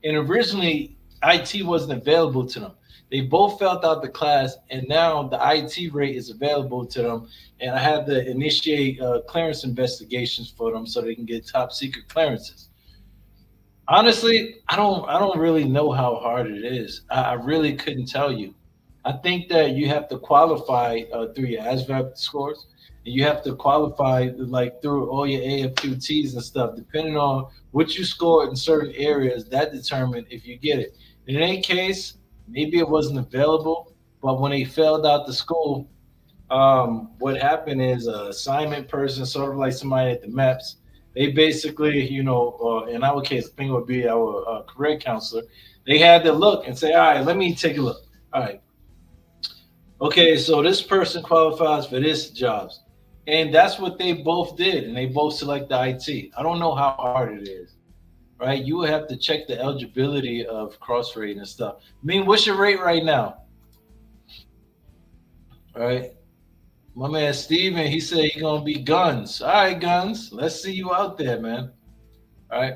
and originally IT wasn't available to them. They both failed out the class, and now the IT rate is available to them. And I had to initiate clearance investigations for them so they can get top secret clearances. Honestly, I don't really know how hard it is. I really couldn't tell you. I think that you have to qualify through your ASVAB scores, and you have to qualify like through all your AFQTs and stuff. Depending on what you scored in certain areas, that determined if you get it. In any case, maybe it wasn't available, but when they failed out the school, what happened is a assignment person, sort of like somebody at the MEPS, they basically, in our case, the thing would be our career counselor. They had to look and say, all right, let me take a look. All right. Okay, so this person qualifies for this jobs. And that's what they both did. And they both select the IT. I don't know how hard it is, right? You would have to check the eligibility of cross rate and stuff. I mean, what's your rate right now? All right. My man Steven, he said he's gonna be guns. All right, guns. Let's see you out there, man. All right.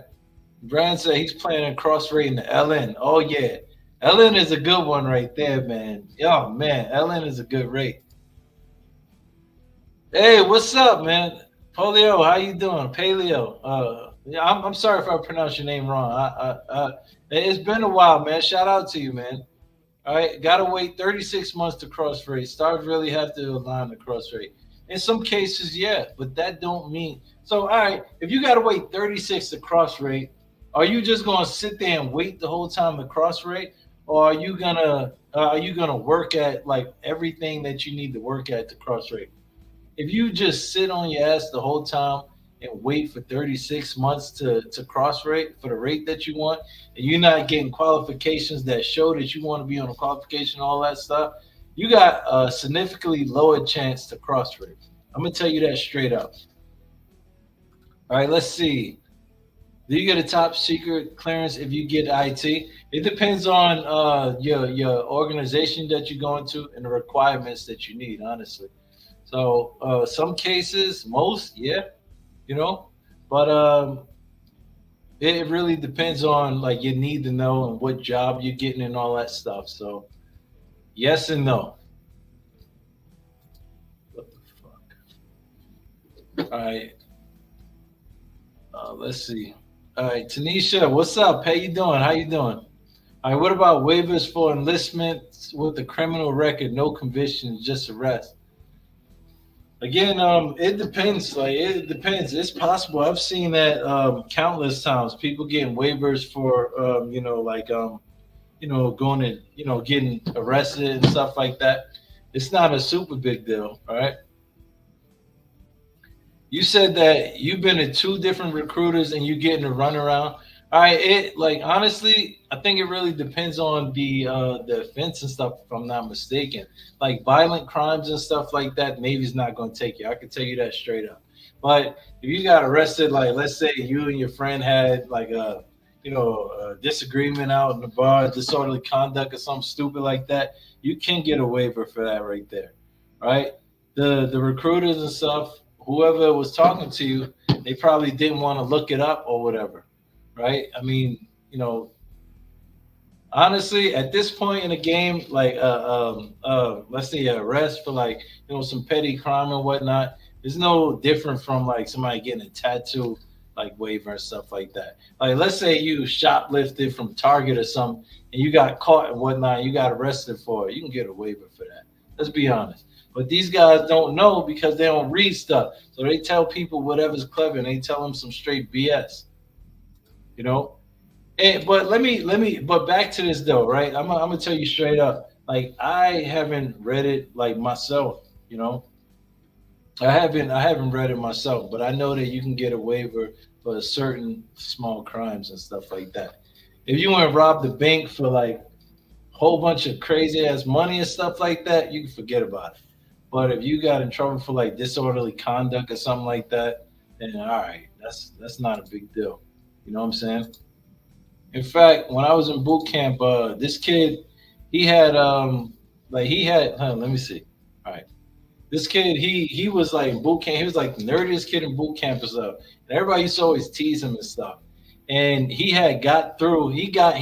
Brand said he's planning cross rating the LN. Oh yeah. LN is a good one right there, man. Oh man, LN is a good rate. Hey, what's up, man? Polio, how you doing? Paleo. Yeah, I'm sorry if I pronounced your name wrong. It's been a while, man. Shout out to you, man. All right, gotta wait 36 months to cross rate. Stars really have to align the cross rate. In some cases, yeah, but that don't mean so. All right, if you gotta wait 36 to cross rate, are you just gonna sit there and wait the whole time to cross rate, or are you gonna work at like everything that you need to work at to cross rate? If you just sit on your ass the whole time and wait for 36 months to cross rate for the rate that you want, and you're not getting qualifications that show that you want to be on a qualification, all that stuff, you got a significantly lower chance to cross rate. I'm gonna tell you that straight up. All right, let's see. Do you get a top secret clearance if you get IT? It depends on your organization that you're going to and the requirements that you need, honestly. So some cases, most, yeah, you know, but it really depends on like you need to know and what job you're getting and all that stuff. So yes and no. What the fuck? All right, let's see. All right, Tanisha, what's up? How you doing? How you doing? All right, what about waivers for enlistment with a criminal record, no convictions, just arrest? Again, it depends. Like it depends. It's possible. I've seen that countless times. People getting waivers for, going and getting arrested and stuff like that. It's not a super big deal. All right. You said that you've been to two different recruiters and you getting a runaround. All right, it like honestly, I think it really depends on the offense and stuff. If I'm not mistaken, like violent crimes and stuff like that, Navy's not going to take you. I can tell you that straight up. But if you got arrested, like let's say you and your friend had like a disagreement out in the bar, disorderly conduct or something stupid like that, you can get a waiver for that right there, right? The recruiters and stuff, whoever was talking to you, they probably didn't want to look it up or whatever, right? I mean, honestly, at this point in the game, like let's say arrest for like some petty crime and whatnot, is no different from like somebody getting a tattoo like waiver and stuff like that. Like let's say you shoplifted from Target or something and you got caught and whatnot, you got arrested for it, you can get a waiver for that. Let's be honest. But these guys don't know because they don't read stuff. So they tell people whatever's clever and they tell them some straight BS, you know? But but back to this though, right? I'm gonna tell you straight up. Like I haven't read it like myself, you know. I haven't read it myself, but I know that you can get a waiver for certain small crimes and stuff like that. If you want to rob the bank for like a whole bunch of crazy ass money and stuff like that, you can forget about it. But if you got in trouble for like disorderly conduct or something like that, then all right, that's not a big deal. You know what I'm saying? In fact, when I was in boot camp, this kid, he had let me see. All right. This kid, he was like in boot camp. He was like the nerdiest kid in boot camp and stuff. And everybody used to always tease him and stuff. And he had got through. He got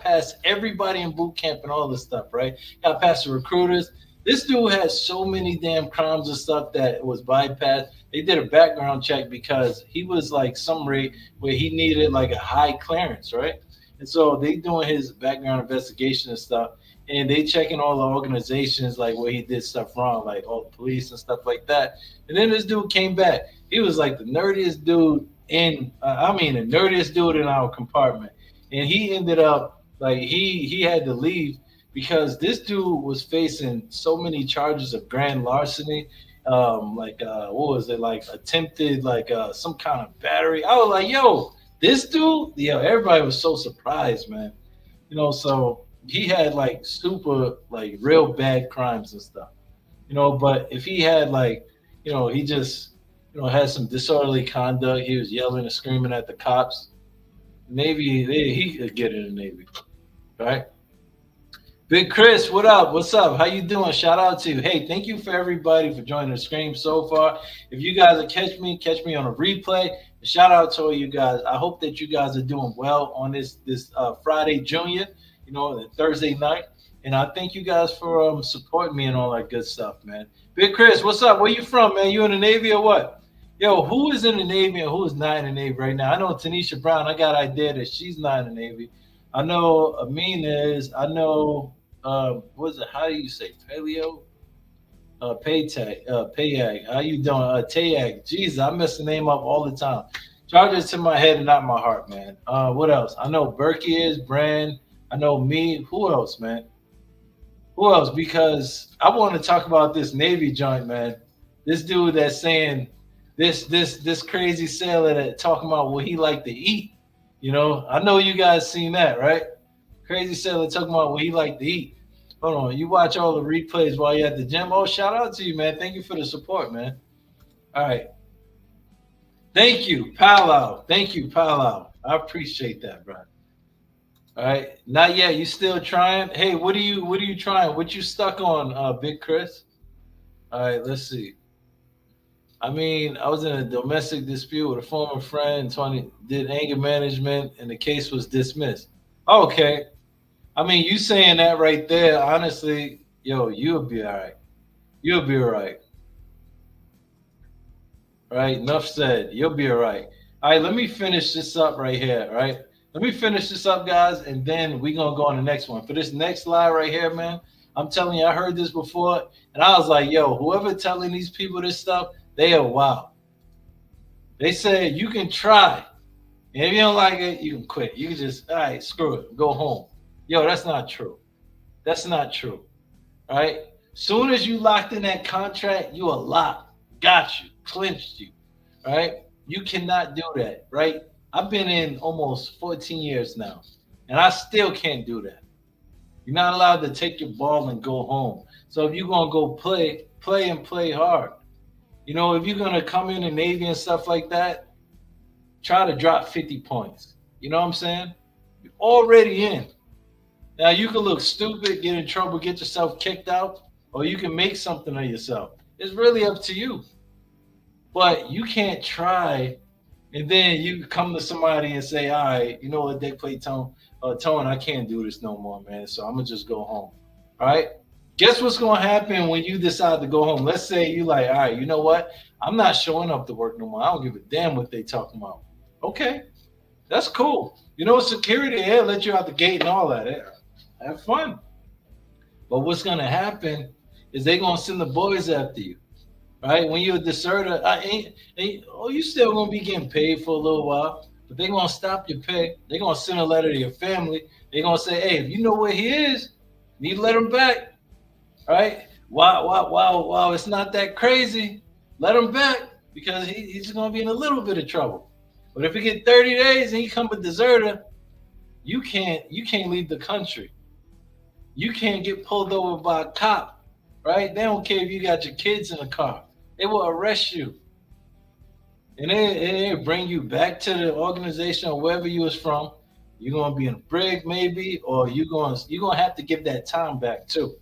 past everybody in boot camp and all this stuff, right? Got past the recruiters. This dude had so many damn crimes and stuff that was bypassed. They did a background check because he was like some rate where he needed like a high clearance, right? And so they doing his background investigation and stuff, and they checking all the organizations like where he did stuff wrong, like all the police and stuff like that. And then this dude came back. He was like the nerdiest dude the nerdiest dude in our compartment, and he ended up like he had to leave because this dude was facing so many charges of grand larceny, what was it, like attempted like some kind of battery. I was like, yo, this dude, everybody was so surprised, man. So he had like super like real bad crimes and stuff. But if he had like, he just had some disorderly conduct, he was yelling and screaming at the cops. Maybe he could get in the Navy, right? Big Chris, what up? What's up? How you doing? Shout out to you. Hey, thank you for everybody for joining the stream so far. If you guys are catch me on a replay. Shout out to all you guys. I hope that you guys are doing well on this Friday Junior, the Thursday night. And I thank you guys for supporting me and all that good stuff, man. Big Chris, what's up? Where you from, man? You in the Navy or what? Yo, who is in the Navy and who is not in the Navy right now? I know Tanisha Brown. I got an idea that she's not in the Navy. I know Amina is. I know what is it? How do you say paleo? Payag. How you doing? Tayag. Jesus, I mess the name up all the time. Charge it to my head and not my heart, man. What else? I know Berkey is, Brand. I know me. Who else, man? Who else? Because I want to talk about this Navy joint, man. This dude that's saying this crazy sailor that talking about what he like to eat. I know you guys seen that, right? Crazy sailor talking about what he like to eat. Hold on. You watch all the replays while you're at the gym. Oh, shout out to you, man. Thank you for the support, man. All right. Thank you, pal out. Thank you, pal out. I appreciate that, bro. All right. Not yet. You still trying? Hey, what are you trying? What you stuck on, Big Chris? All right, let's see. I mean, I was in a domestic dispute with a former friend. 20 did anger management, and the case was dismissed. Okay. I mean, you saying that right there, honestly, yo, you'll be all right. You'll be all right. Right? Enough said. You'll be all right. All right, let me finish this up right here. All right. Let me finish this up, guys, and then we're gonna go on the next one. For this next slide right here, man, I'm telling you, I heard this before, and I was like, yo, whoever telling these people this stuff, they are wild. They said you can try. And if you don't like it, you can quit. You can just, all right, screw it, go home. Yo, that's not true. That's not true. All right. Soon as you locked in that contract, you are locked. Got you, clinched you. All right. You cannot do that. Right. I've been in almost 14 years now, and I still can't do that. You're not allowed to take your ball and go home. So if you're gonna go play, play and play hard. You know, if you're gonna come in the Navy and stuff like that, try to drop 50 points. You know what I'm saying? You're already in. Now you can look stupid, get in trouble, get yourself kicked out, or you can make something of yourself. It's really up to you. But you can't try and then you come to somebody and say, all right, you know what, Deckplate Tone, I can't do this no more, man. So I'm gonna just go home. All right. Guess what's gonna happen when you decide to go home? Let's say you like, all right, you know what? I'm not showing up to work no more. I don't give a damn what they talking about. Okay, that's cool. You know, security, yeah, let you out the gate and all that. Yeah, have fun. But what's gonna happen is they gonna send the boys after you, right? When you're a deserter, you still gonna be getting paid for a little while, but they gonna stop your pay. They gonna send a letter to your family. They gonna say, hey, if you know where he is, you need to let him back, right? Wow, it's not that crazy. Let him back because he's gonna be in a little bit of trouble. But if he get 30 days and he come a deserter, you can't leave the country. You can't get pulled over by a cop, right? They don't care if you got your kids in the car. They will arrest you. And they bring you back to the organization or wherever you was from. You're gonna be in a brig maybe, or you're gonna have to give that time back too.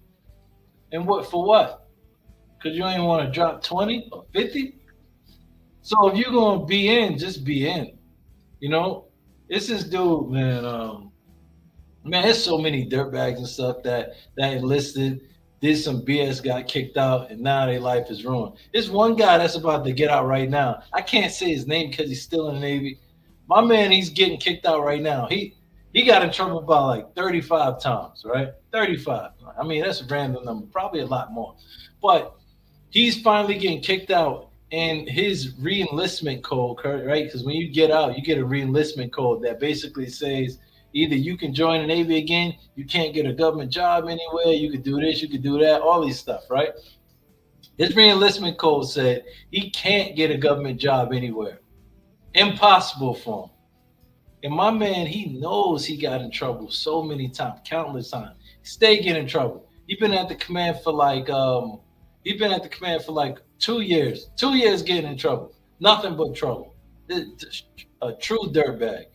And what for what? Because you ain't want to drop 20 or 50. So if you're gonna be in, just be in. You know, it's this dude, man. Man, there's so many dirtbags and stuff that enlisted, did some BS, got kicked out, and now their life is ruined. There's one guy that's about to get out right now. I can't say his name because he's still in the Navy. My man, he's getting kicked out right now. He got in trouble about like 35 times, right? 35. I mean, that's a random number, probably a lot more. But he's finally getting kicked out, and his re-enlistment code, right? Because when you get out, you get a re-enlistment code that basically says either you can join the Navy again, you can't get a government job anywhere, you could do this, you could do that, all these stuff, right? His re-enlistment code said he can't get a government job anywhere. Impossible for him. And my man, he knows he got in trouble so many times, countless times. Stay getting in trouble. He's been at the command for like 2 years. 2 years getting in trouble. Nothing but trouble. A true dirtbag.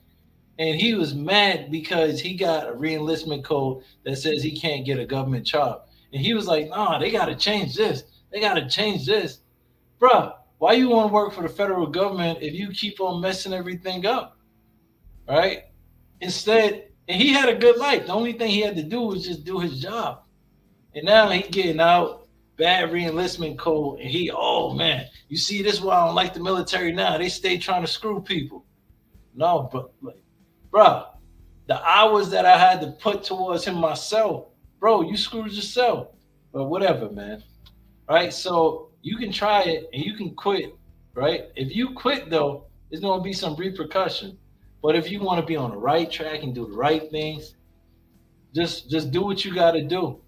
And he was mad because he got a re-enlistment code that says he can't get a government job. And he was like, nah, they got to change this. They got to change this. Bruh, why you want to work for the federal government if you keep on messing everything up? Right? Instead, and he had a good life. The only thing he had to do was just do his job. And now he getting out, bad re-enlistment code, and oh man, you see, this is why I don't like the military now. They stay trying to screw people. No, but like, bro, the hours that I had to put towards him myself, bro, you screwed yourself. But whatever, man. Right? So you can try it and you can quit, right? If you quit though, there's gonna be some repercussion. But if you want to be on the right track and do the right things, just do what you gotta do.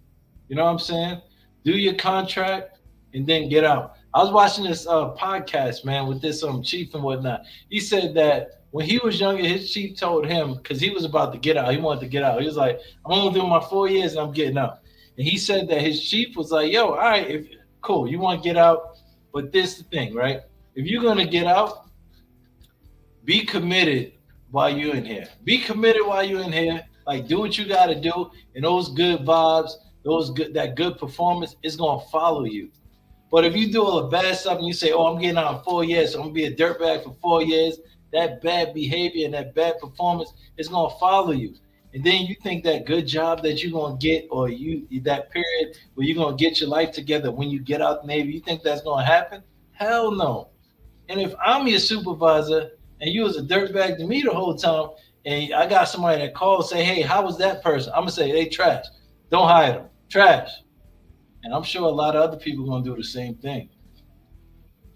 You know what I'm saying? Do your contract and then get out. I was watching this podcast, man, with this chief and whatnot. He said that when he was younger, his chief told him, because he was about to get out, he wanted to get out. He was like, I'm only doing my 4 years and I'm getting out. And he said that his chief was like, "Yo, all right, if cool, you want to get out, but this the thing, right? If you're gonna get out, be committed while you're in here. Be committed while you're in here. Like do what you got to do, and those good vibes, those good that good performance is gonna follow you. But if you do all the bad stuff and you say, "Oh, I'm getting out in 4 years, so I'm gonna be a dirtbag for 4 years," that bad behavior and that bad performance is gonna follow you. And then you think that good job that you're gonna get, or you that period where you're gonna get your life together when you get out the Navy, you think that's gonna happen? Hell no. And if I'm your supervisor and you was a dirtbag to me the whole time, and I got somebody that calls say, "Hey, how was that person?" I'm gonna say they trash. Don't hire them. Trash. And I'm sure a lot of other people are gonna do the same thing.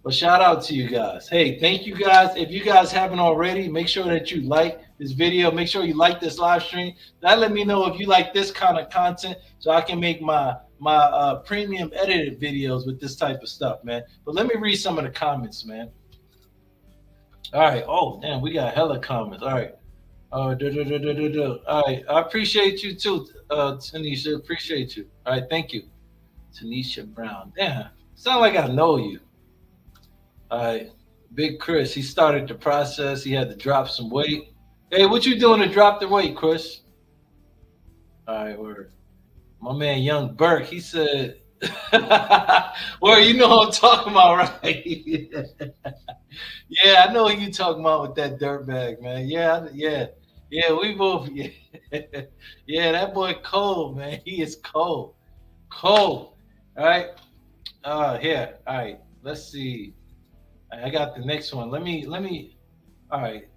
But shout out to you guys. Hey, thank you guys. If you guys haven't already, make sure that you like this video. Make sure you like this live stream. That let me know if you like this kind of content, so I can make my premium edited videos with this type of stuff, man. But let me read some of the comments, man. All right. Oh, damn, we got hella comments. All right. All right. I appreciate you too, Tanisha. Appreciate you. All right. Thank you, Tanisha Brown. Damn. Sound like I know you. All right. Big Chris. He started the process. He had to drop some weight. Hey, what you doing to drop the weight, Chris? All right. Word. My man, Young Burke. He said, "Well, you know what I'm talking about, right?" Yeah, I know who you talking about with that dirtbag, man. Yeah. We both. Yeah, yeah. That boy cold, man. He is cold, cold. All right. Here. All right. Let's see. I got the next one. Let me. All right.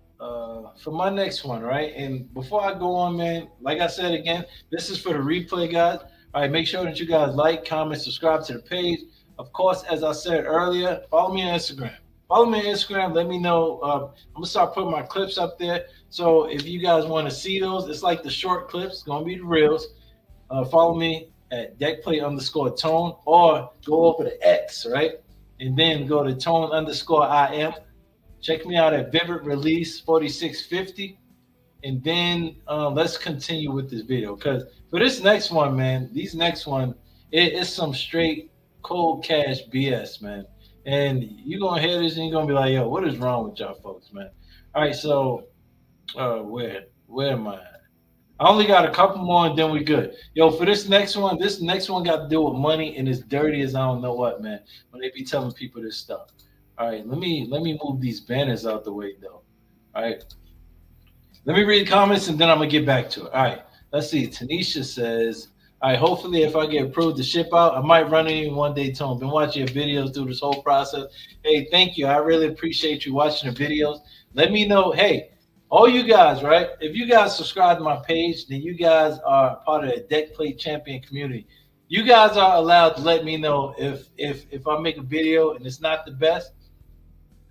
For my next one, right? And before I go on, man, like I said again, this is for the replay, guys. All right, make sure that you guys like, comment, subscribe to the page. Of course, as I said earlier, follow me on Instagram. Follow me on Instagram. Let me know. I'm gonna start putting my clips up there. So if you guys want to see those, it's like the short clips. It's gonna be the reels. Follow me at Deckplate_tone, or go over to X, right? And then go to tone_IM. Check me out at Vivid Release 4650. And then let's continue with this video, because for this next one, man, these next one, it's some straight cold cash BS, man. And you're gonna hear this and you're gonna be like, "Yo, what is wrong with y'all folks, man?" All right, so where am I at? I only got a couple more and then we good. Yo, for this next one got to do with money, and it's dirty as I don't know what, man. When they be telling people this stuff. All right, let me move these banners out the way though. All right. Let me read the comments and then I'm gonna get back to it. All right, let's see. Tanisha says, "All right, hopefully if I get approved to ship out, I might run into you one day, Tone. Been watching your videos through this whole process." Hey, thank you. I really appreciate you watching the videos. Let me know. Hey, all you guys, right? If you guys subscribe to my page, then you guys are part of the Deckplate Champion community. You guys are allowed to let me know if I make a video and it's not the best.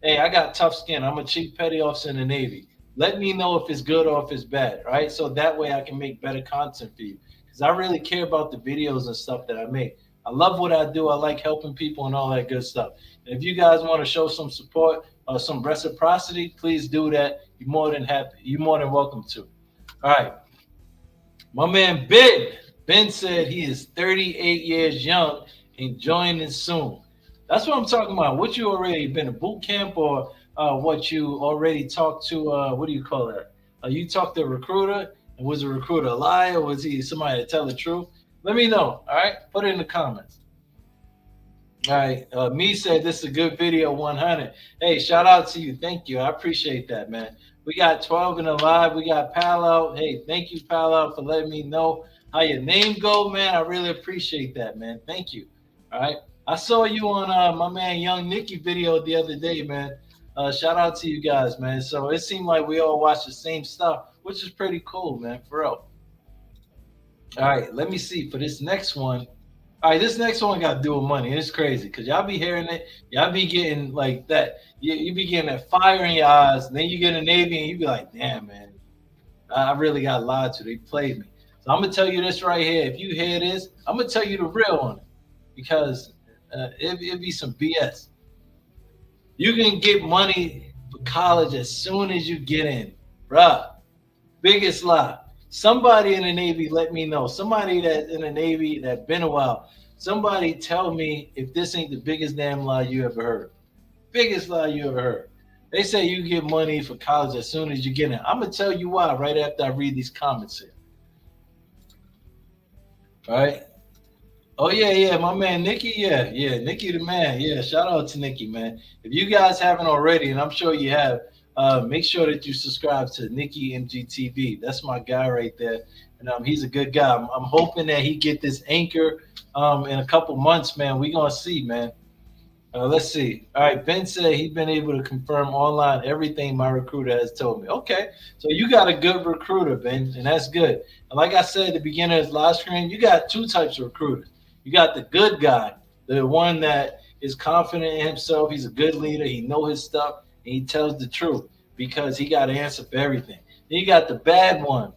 Hey, I got tough skin. I'm a chief petty officer in the Navy. Let me know if it's good or if it's bad, right? So that way I can make better content for you. Because I really care about the videos and stuff that I make. I love what I do. I like helping people and all that good stuff. And if you guys want to show some support or some reciprocity, please do that. You're more than happy. You're more than welcome to. All right. My man Ben said he is 38 years young and joining soon. That's what I'm talking about. What you already been to boot camp, or what you already talked to, what do you call that? You talked to a recruiter, and was the recruiter a liar, or was he somebody to tell the truth? Let me know, all right? Put it in the comments. All right, me said this is a good video, 100. Hey, shout out to you. Thank you. I appreciate that, man. We got 12 in the live. We got Pal Out. Hey, thank you, Pal Out, for letting me know how your name go, man. I really appreciate that, man. Thank you. All right. I saw you on my man Young Nicky video the other day, man. Shout out to you guys, man. So it seemed like we all watch the same stuff, which is pretty cool, man, for real. All right, let me see for this next one. All right, this next one got to do with money. It's crazy because y'all be hearing it. Y'all be getting like that. You be getting that fire in your eyes. And then you get in the Navy and you be like, "Damn, man, I really got lied to. They played me." So I'm going to tell you this right here. If you hear this, I'm going to tell you the real on it, because it'd be some BS. You can get money for college as soon as you get in. Bruh, biggest lie. Somebody in the Navy, let me know. Somebody that in the Navy that been a while. Somebody tell me if this ain't the biggest damn lie you ever heard. Biggest lie you ever heard. They say you get money for college as soon as you get in. I'm gonna tell you why right after I read these comments here. All right. Oh yeah, yeah, my man Nikki, yeah, yeah, Nikki the man, yeah. Shout out to Nikki, man. If you guys haven't already, and I'm sure you have, make sure that you subscribe to Nikki MGTV. That's my guy right there, and he's a good guy. I'm hoping that he get this anchor in a couple months, man. We gonna see, man. Let's see. All right, Ben said he's been able to confirm online everything my recruiter has told me. Okay, so you got a good recruiter, Ben, and that's good. And like I said at the beginning of this live stream, you got two types of recruiters. You got the good guy, the one that is confident in himself. He's a good leader. He know his stuff, and he tells the truth because he got an answer for everything. Then you got the bad one,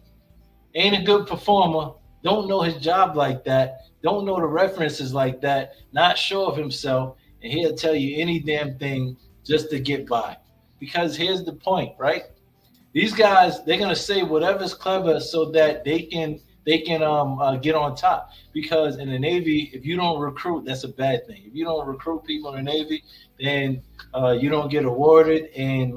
ain't a good performer, don't know his job like that, don't know the references like that, not sure of himself, and he'll tell you any damn thing just to get by. Because here's the point, right? These guys, they're gonna say whatever's clever so that they can get on top. Because in the Navy, if you don't recruit, that's a bad thing. If you don't recruit people in the Navy, then you don't get awarded, and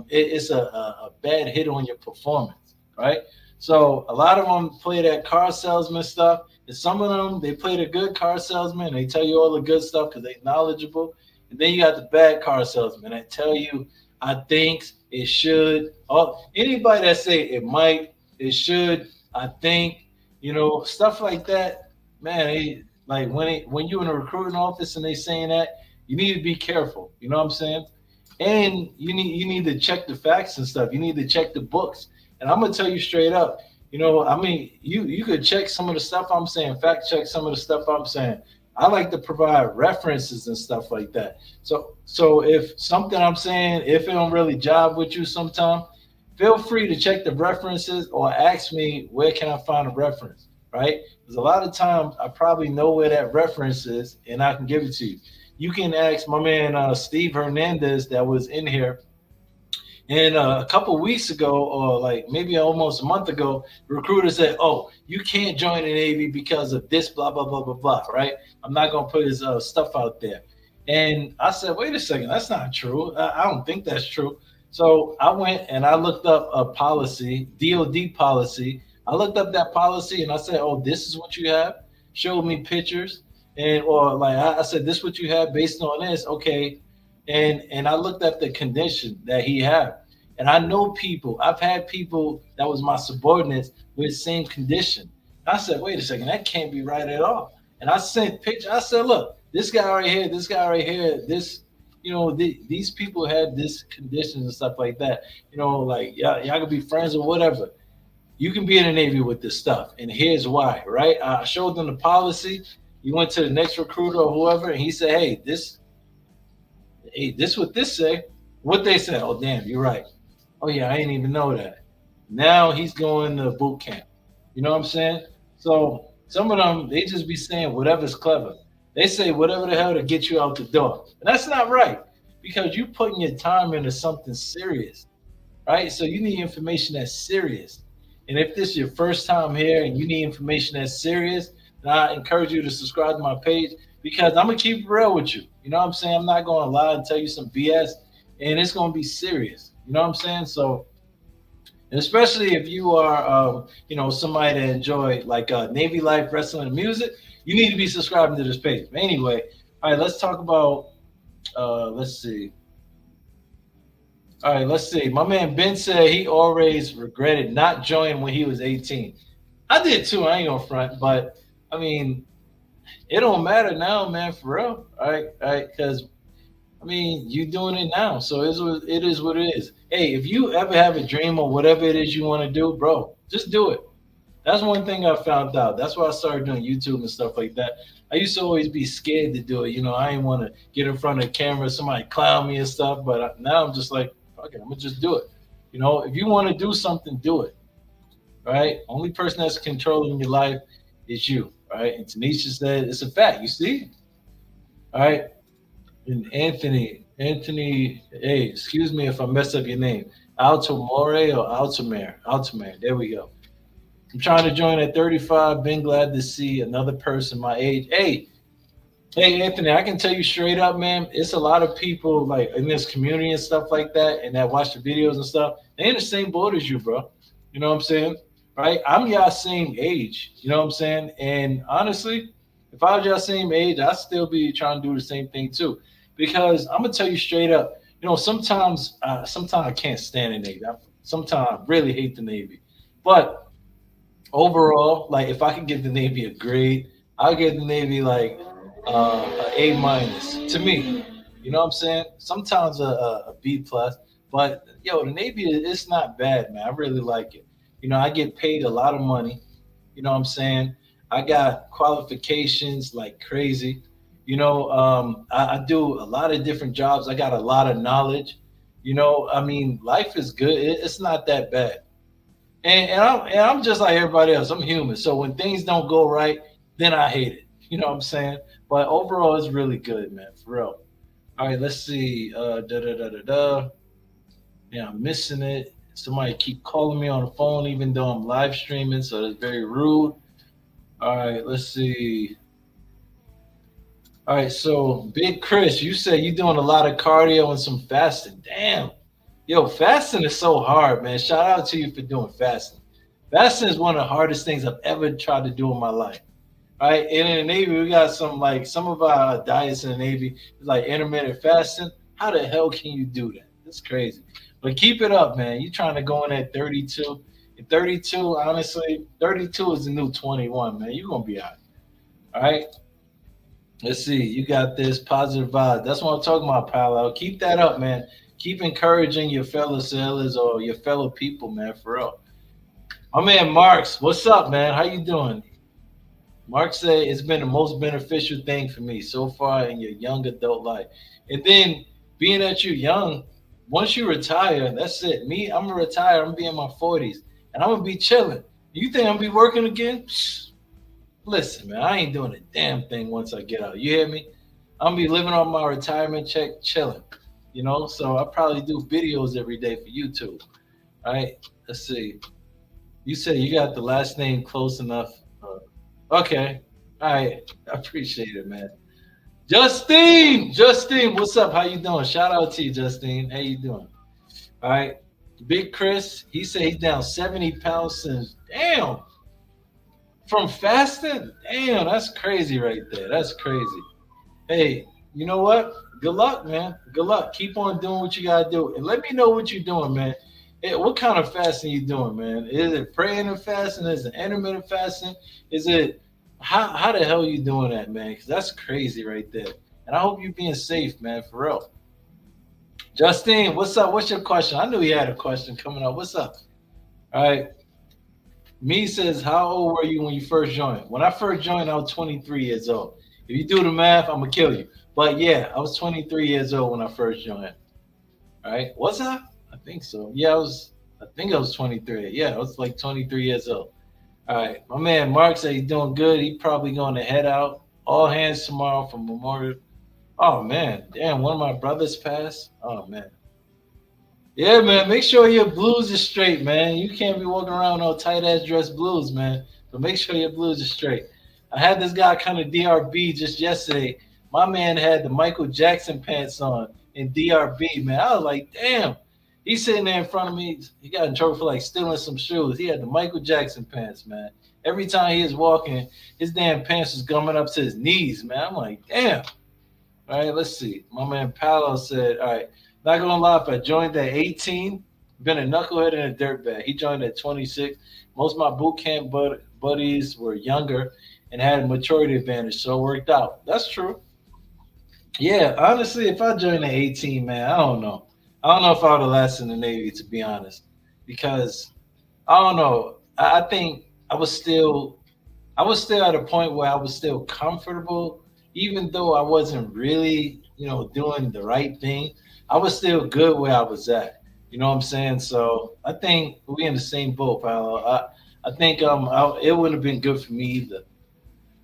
it's a bad hit on your performance, right? So a lot of them play that car salesman stuff. And some of them they play the good car salesman. They tell you all the good stuff because they're knowledgeable. And then you got the bad car salesman that tell you, I think it should. Oh, anybody that say it might, it should, I think, stuff like that, man. Like when you're in a recruiting office and they saying that, you need to be careful. You know what I'm saying? And you need to check the facts and stuff. You need to check the books. And I'm gonna tell you straight up. I mean, you could check some of the stuff I'm saying, fact check some of the stuff I'm saying. I like to provide references and stuff like that. So if something I'm saying, if it don't really jive with you sometime, feel free to check the references or ask me where can I find a reference, right? Because a lot of times I probably know where that reference is and I can give it to you. You can ask my man Steve Hernandez that was in here. And a couple weeks ago, or like maybe almost a month ago, the recruiter said, "Oh, you can't join the Navy because of this, blah blah blah blah blah." Right? I'm not gonna put his stuff out there. And I said, "Wait a second, that's not true. I don't think that's true." So I went and I looked up a policy, DoD policy. I looked up that policy and I said, "Oh, this is what you have." Showed me pictures, and or like I said, "This is what you have based on this." Okay, and I looked at the condition that he had. And I know people, I've had people that was my subordinates with the same condition. I said, wait a second, that can't be right at all. And I sent pictures. I said, look, this guy right here, this guy right here, this, these people had this conditions and stuff like that. Like y'all could be friends or whatever. You can be in the Navy with this stuff. And here's why, right? I showed them the policy. You went to the next recruiter or whoever, and he said, this what this say. What they said, oh damn, you're right. Oh yeah, I didn't even know that. Now he's going to boot camp. You know what I'm saying? So some of them, they just be saying whatever's clever. They say whatever the hell to get you out the door. And that's not right because you're putting your time into something serious, right? So you need information that's serious. And if this is your first time here and you need information that's serious, then I encourage you to subscribe to my page because I'm going to keep it real with you. You know what I'm saying? I'm not going to lie and tell you some BS, and it's going to be serious. You know what I'm saying? So, and especially if you are, somebody that enjoy like Navy life, wrestling, and music, you need to be subscribing to this page. But anyway, all right, let's talk about, let's see. All right, let's see. My man Ben said he always regretted not joining when he was 18. I did too. I ain't gonna front, but I mean, it don't matter now, man, for real. All right, because I mean, you doing it now, so it is what it is. Hey, if you ever have a dream or whatever it is you want to do, bro, just do it. That's one thing I found out. That's why I started doing YouTube and stuff like that. I used to always be scared to do it. I didn't want to get in front of the camera, somebody clown me and stuff. But now I'm just like, okay, I'm gonna just do it. If you want to do something, do it. Right? Only person that's controlling your life is you. Right? And Tanisha said it's a fact. You see? All right. And Anthony, hey, excuse me if I messed up your name. Altomore or Altamare? There we go. I'm trying to join at 35. Been glad to see another person my age. Hey, Anthony, I can tell you straight up, man. It's a lot of people like in this community and stuff like that, and that watch the videos and stuff. They in the same boat as you, bro. You know what I'm saying? Right? I'm y'all same age. You know what I'm saying? And honestly, if I was y'all same age, I'd still be trying to do the same thing too. Because I'm gonna tell you straight up. You know, sometimes I can't stand the Navy. Sometimes I really hate the Navy, but overall, like if I could give the Navy a grade, I'll give the Navy like a minus to me. You know what I'm saying? Sometimes a B plus, but yo, the Navy it's not bad, man. I really like it. You know, I get paid a lot of money. You know what I'm saying? I got qualifications like crazy. You know, I do a lot of different jobs. I got a lot of knowledge. You know, I mean, life is good. It's not that bad. And I'm just like everybody else. I'm human. So when things don't go right, then I hate it. You know what I'm saying? But overall, it's really good, man. For real. All right, let's see. Da da da da da. Yeah, I'm missing it. Somebody keep calling me on the phone, even though I'm live streaming, so that's very rude. All right, let's see. All right, so Big Chris, you said you're doing a lot of cardio and some fasting. Damn. Yo, fasting is so hard, man. Shout out to you for doing fasting. Fasting is one of the hardest things I've ever tried to do in my life. Right? And in the Navy, we got some of our diets in the Navy is like intermittent fasting. How the hell can you do that? That's crazy. But keep it up, man. You trying to go in at 32. At 32, honestly, 32 is the new 21, man. You're gonna be all right. All right. Let's see. You got this positive vibe. That's what I'm talking about, Paolo. Keep that up, man. Keep encouraging your fellow sailors or your fellow people, man, for real. My man Marks, what's up, man? How you doing? Mark said it's been the most beneficial thing for me so far in your young adult life. And then being that you're young, once you retire, that's it. Me, I'm gonna retire. I'm gonna be in my 40s, and I'm gonna be chilling. You think I'm gonna be working again? Psh, listen, man, I ain't doing a damn thing once I get out. You hear me? I'm gonna be living on my retirement check, chilling. You know, so I probably do videos every day for YouTube. All right, let's see. You said you got the last name close enough. Okay, all right, I appreciate it, man. Justine, what's up? How you doing? Shout out to you, Justine. How you doing? All right, Big Chris. He said he's down 70 pounds since. Damn, from fasting. Damn, that's crazy right there. That's crazy. Hey, you know what? Good luck, man. Good luck. Keep on doing what you gotta do, and let me know what you're doing, man. Hey, what kind of fasting you doing, man? Is it praying and fasting? Is it intermittent fasting? Is it how the hell you doing that, man? Because that's crazy right there. And I hope you're being safe, man, for real. Justine, what's up? What's your question? I knew you had a question coming up. What's up? All right. Me says, how old were you when you first joined? When I first joined, I was 23 years old. If you do the math, I'm gonna kill you. But yeah, I was 23 years old when I first joined. All right, was I? I think so. Yeah, I was. I think I was 23. Yeah, I was like 23 years old. All right, my man Mark said he's doing good. He probably going to head out. All hands tomorrow for Memorial. Oh man, damn! One of my brothers passed. Oh man. Yeah, man. Make sure your blues is straight, man. You can't be walking around with all tight ass dress blues, man. So make sure your blues is straight. I had this guy kind of DRB just yesterday. My man had the Michael Jackson pants on in DRB, man. I was like, damn. He's sitting there in front of me. He got in trouble for like stealing some shoes. He had the Michael Jackson pants, man. Every time he was walking, his damn pants was coming up to his knees, man. I'm like, damn. All right, let's see. My man Paolo said, all right, not gonna lie, if I joined at 18, been a knucklehead and a dirtbag. He joined at 26. Most of my boot camp buddies were younger and had a maturity advantage, so it worked out. That's true. Yeah, honestly, if I joined at 18, man, I don't know. I don't know if I would have lasted in the Navy, to be honest, because I don't know. I think I was still at a point where I was still comfortable, even though I wasn't really, doing the right thing. I was still good where I was at. You know what I'm saying? So I think we in the same boat, Paolo. I think it wouldn't have been good for me either.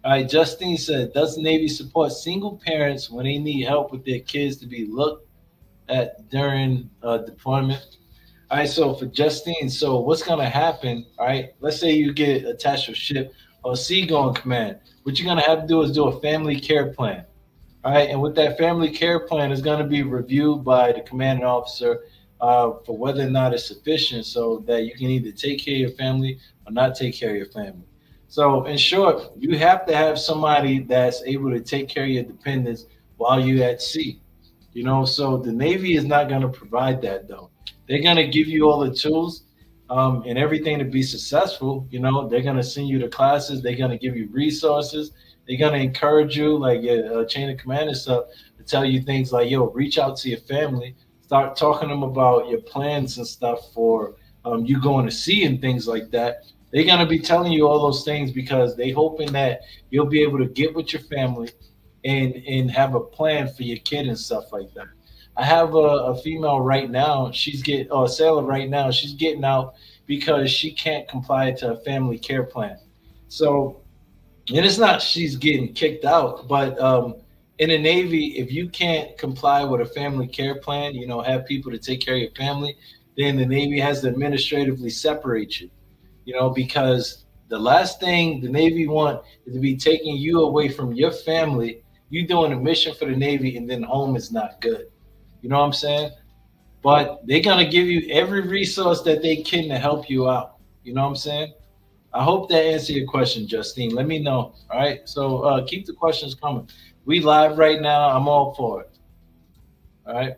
All right, Justine said, does the Navy support single parents when they need help with their kids to be looked at during deployment? All right, so for Justine, so what's gonna happen? All right, let's say you get attached to a ship or seagoing command. What you're gonna have to do is do a family care plan. All right, and with that family care plan is gonna be reviewed by the commanding officer for whether or not it's sufficient, so that you can either take care of your family or not take care of your family. So, in short, you have to have somebody that's able to take care of your dependents while you're at sea. So the Navy is not going to provide that though. They're going to give you all the tools and everything to be successful. They're going to send you to classes. They're going to give you resources. They're going to encourage you, like your chain of command and stuff, to tell you things like, yo, reach out to your family, start talking to them about your plans and stuff for you going to sea and things like that. They're going to be telling you all those things because they hoping that you'll be able to get with your family and have a plan for your kid and stuff like that. I have a female right now. A sailor right now. She's getting out because she can't comply to a family care plan. So, and it's not she's getting kicked out, but in the Navy, if you can't comply with a family care plan, have people to take care of your family, then the Navy has to administratively separate you. Because the last thing the Navy want is to be taking you away from your family. You doing a mission for the Navy, and then home is not good. You know what I'm saying? But they're gonna give you every resource that they can to help you out. You know what I'm saying? I hope that answered your question, Justine. Let me know. All right. So keep the questions coming. We live right now. I'm all for it. All right.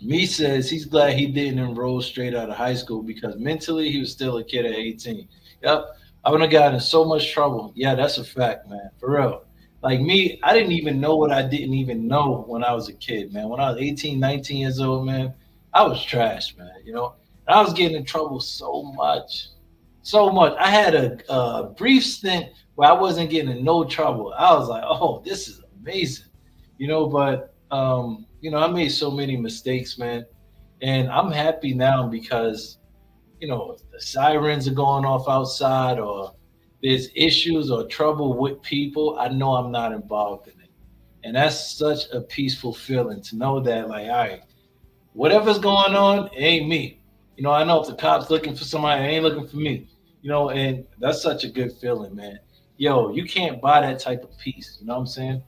Me says he's glad he didn't enroll straight out of high school because mentally he was still a kid at 18. Yep. I would have gotten in so much trouble. Yeah, that's a fact, man. For real. Like me, I didn't even know what I didn't even know when I was a kid, man. When I was 18, 19 years old, man, I was trash, man. And I was getting in trouble so much. So much. I had a brief stint where I wasn't getting in no trouble. I was like, oh, this is amazing. But I made so many mistakes, man. And I'm happy now because, if the sirens are going off outside or there's issues or trouble with people, I know I'm not involved in it. And that's such a peaceful feeling to know that, like, all right, whatever's going on, it ain't me. I know if the cops looking for somebody, they ain't looking for me. And that's such a good feeling, man. Yo, you can't buy that type of peace. You know what I'm saying?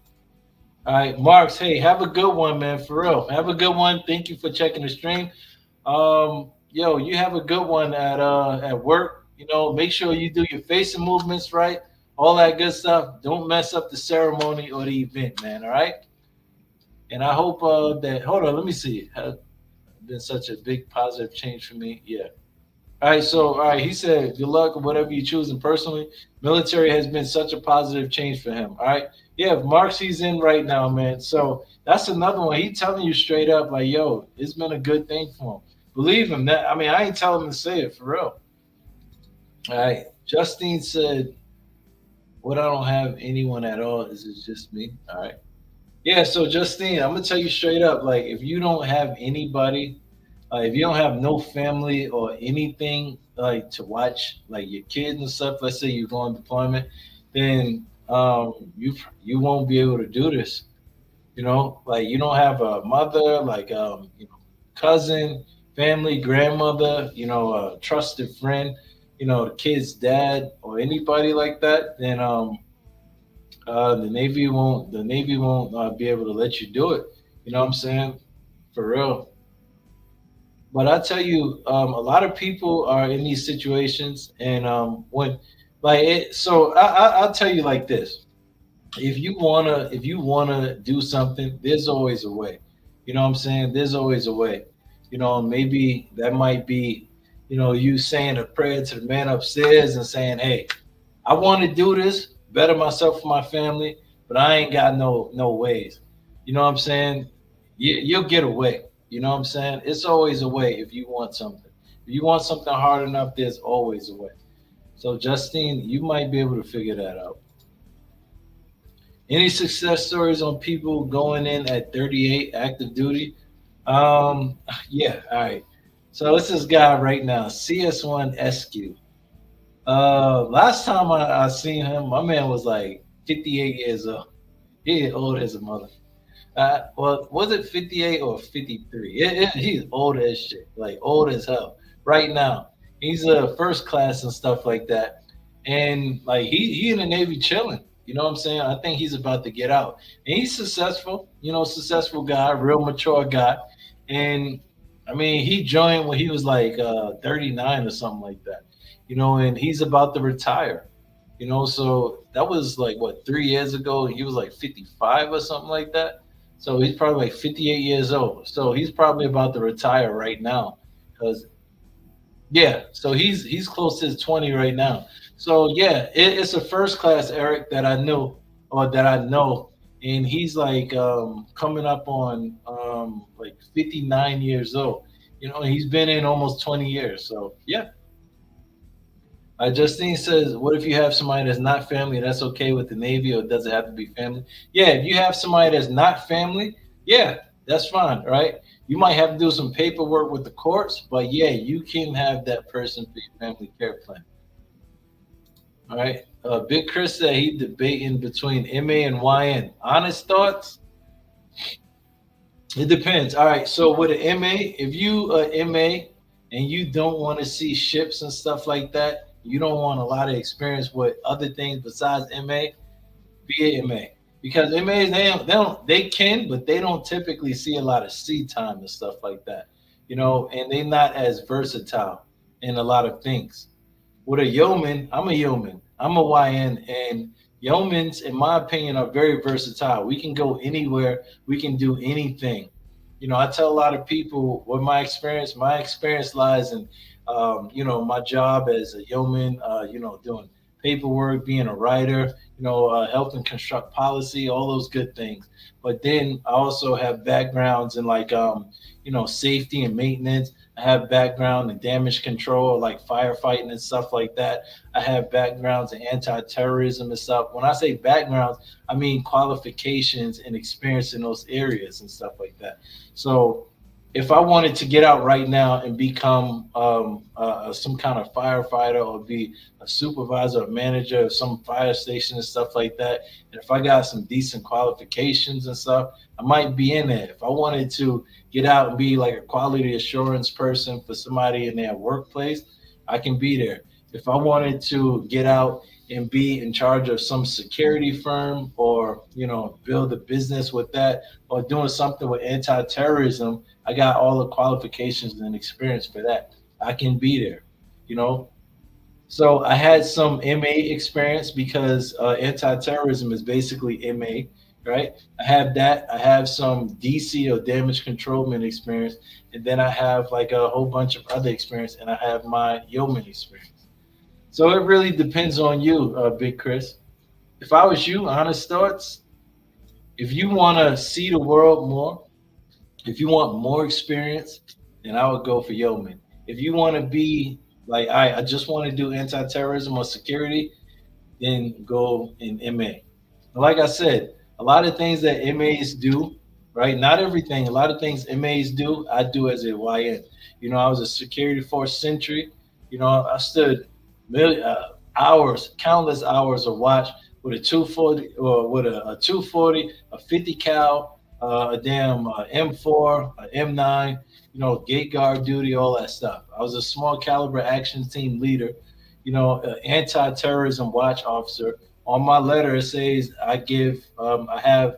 All right, Marks. Hey, have a good one, man. For real, have a good one. Thank you for checking the stream. Yo, you have a good one at work. Make sure you do your facing movements right, all that good stuff. Don't mess up the ceremony or the event, man. All right. And I hope that. Hold on, let me see. Has been such a big positive change for me. Yeah. All right, so all right, he said, "Good luck with whatever you choose." And personally, military has been such a positive change for him. All right, yeah, Marks, he's in right now, man. So that's another one. He telling you straight up, like, "Yo, it's been a good thing for him." Believe him. That I mean, I ain't telling him to say it for real. All right, Justine said, "What I don't have anyone at all is it just me?" All right, yeah. So Justine, I'm gonna tell you straight up, like, if you don't have anybody if you don't have no family or anything like to watch, like your kids and stuff, let's say you go on deployment, then you won't be able to do this. Like you don't have a mother, like cousin, family, grandmother, a trusted friend, the kid's dad or anybody like that, then the Navy won't be able to let you do it. You know what I'm saying? For real. But I tell you, a lot of people are in these situations, and when like it, so I'll tell you like this: if you wanna do something, there's always a way. You know what I'm saying? There's always a way. Maybe that might be, you saying a prayer to the man upstairs and saying, "Hey, I want to do this, better myself for my family, but I ain't got no ways." You know what I'm saying? You'll get away. You know what I'm saying? It's always a way if you want something. If you want something hard enough, there's always a way. So Justine, you might be able to figure that out. Any success stories on people going in at 38 active duty? Yeah, all right. So it's this guy right now, CS1 SQ. Last time I seen him, my man was like 58 years old. He old as a mother. Well, was it 58 or 53? He's old as shit, like old as hell. Right now, he's a first class and stuff like that, and like he in the Navy chilling. You know what I'm saying? I think he's about to get out, and he's successful. You know, successful guy, real mature guy, and I mean, he joined when he was like 39 or something like that. You know, and he's about to retire. You know, so that was like what 3 years ago, and he was like 55 or something like that. So he's probably like 58 years old. So he's probably about to retire right now. Because yeah, so he's close to his 20 right now. So yeah, it's a first class Eric that I knew or that I know, and he's like coming up on like 59 years old. You know, he's been in almost 20 years. So yeah. Justine says, "What if you have somebody that's not family? That's okay with the Navy, or does it have to be family?" Yeah, if you have somebody that's not family, yeah, that's fine, right? You might have to do some paperwork with the courts, but yeah, you can have that person for your family care plan. All right. Big Chris said he debating between MA and YN. Honest thoughts? It depends. All right. So with an MA, if you MA and you don't want to see ships and stuff like that, you don't want a lot of experience with other things besides MA, be an MA. Because MAs they can, but they don't typically see a lot of sea time and stuff like that. You know, and they're not as versatile in a lot of things. With a yeoman, I'm a yeoman. I'm a YN, and yeomans, in my opinion, are very versatile. We can go anywhere. We can do anything. You know, I tell a lot of people what my experience. My experience lies in, you know, my job as a yeoman. You know, doing paperwork, being a writer. You know, helping construct policy, all those good things. But then I also have backgrounds in like, you know, safety and maintenance. I have background in damage control, like firefighting and stuff like that. I have backgrounds in anti-terrorism and stuff. When I say backgrounds, I mean qualifications and experience in those areas and stuff like that. So if I wanted to get out right now and become some kind of firefighter or be a supervisor or manager of some fire station and stuff like that, and if I got some decent qualifications and stuff, I might be in there. If I wanted to get out and be like a quality assurance person for somebody in their workplace, I can be there. If I wanted to get out and be in charge of some security firm or, you know, build a business with that or doing something with anti-terrorism, I got all the qualifications and experience for that. I can be there, you know. So I had some MA experience because anti-terrorism is basically MA, right? I have that. I have some DC or damage controlment experience, and then I have like a whole bunch of other experience, and I have my yeoman experience. So it really depends on you, Big Chris. If I was you, honest thoughts, if you want to see the world more, if you want more experience, then I would go for yeoman. If you want to be like I just want to do anti-terrorism or security, then go in MA. Like I said, a lot of things that MAs do, right? Not everything. A lot of things MAs do, I do as a YN. You know, I was a security force sentry. You know, I stood hours, countless hours of watch with a 240 or with a 240, a 50 cal, a damn M4, a M9, you know, gate guard duty, all that stuff. I was a small caliber action team leader, you know, anti-terrorism watch officer. On my letter, it says I have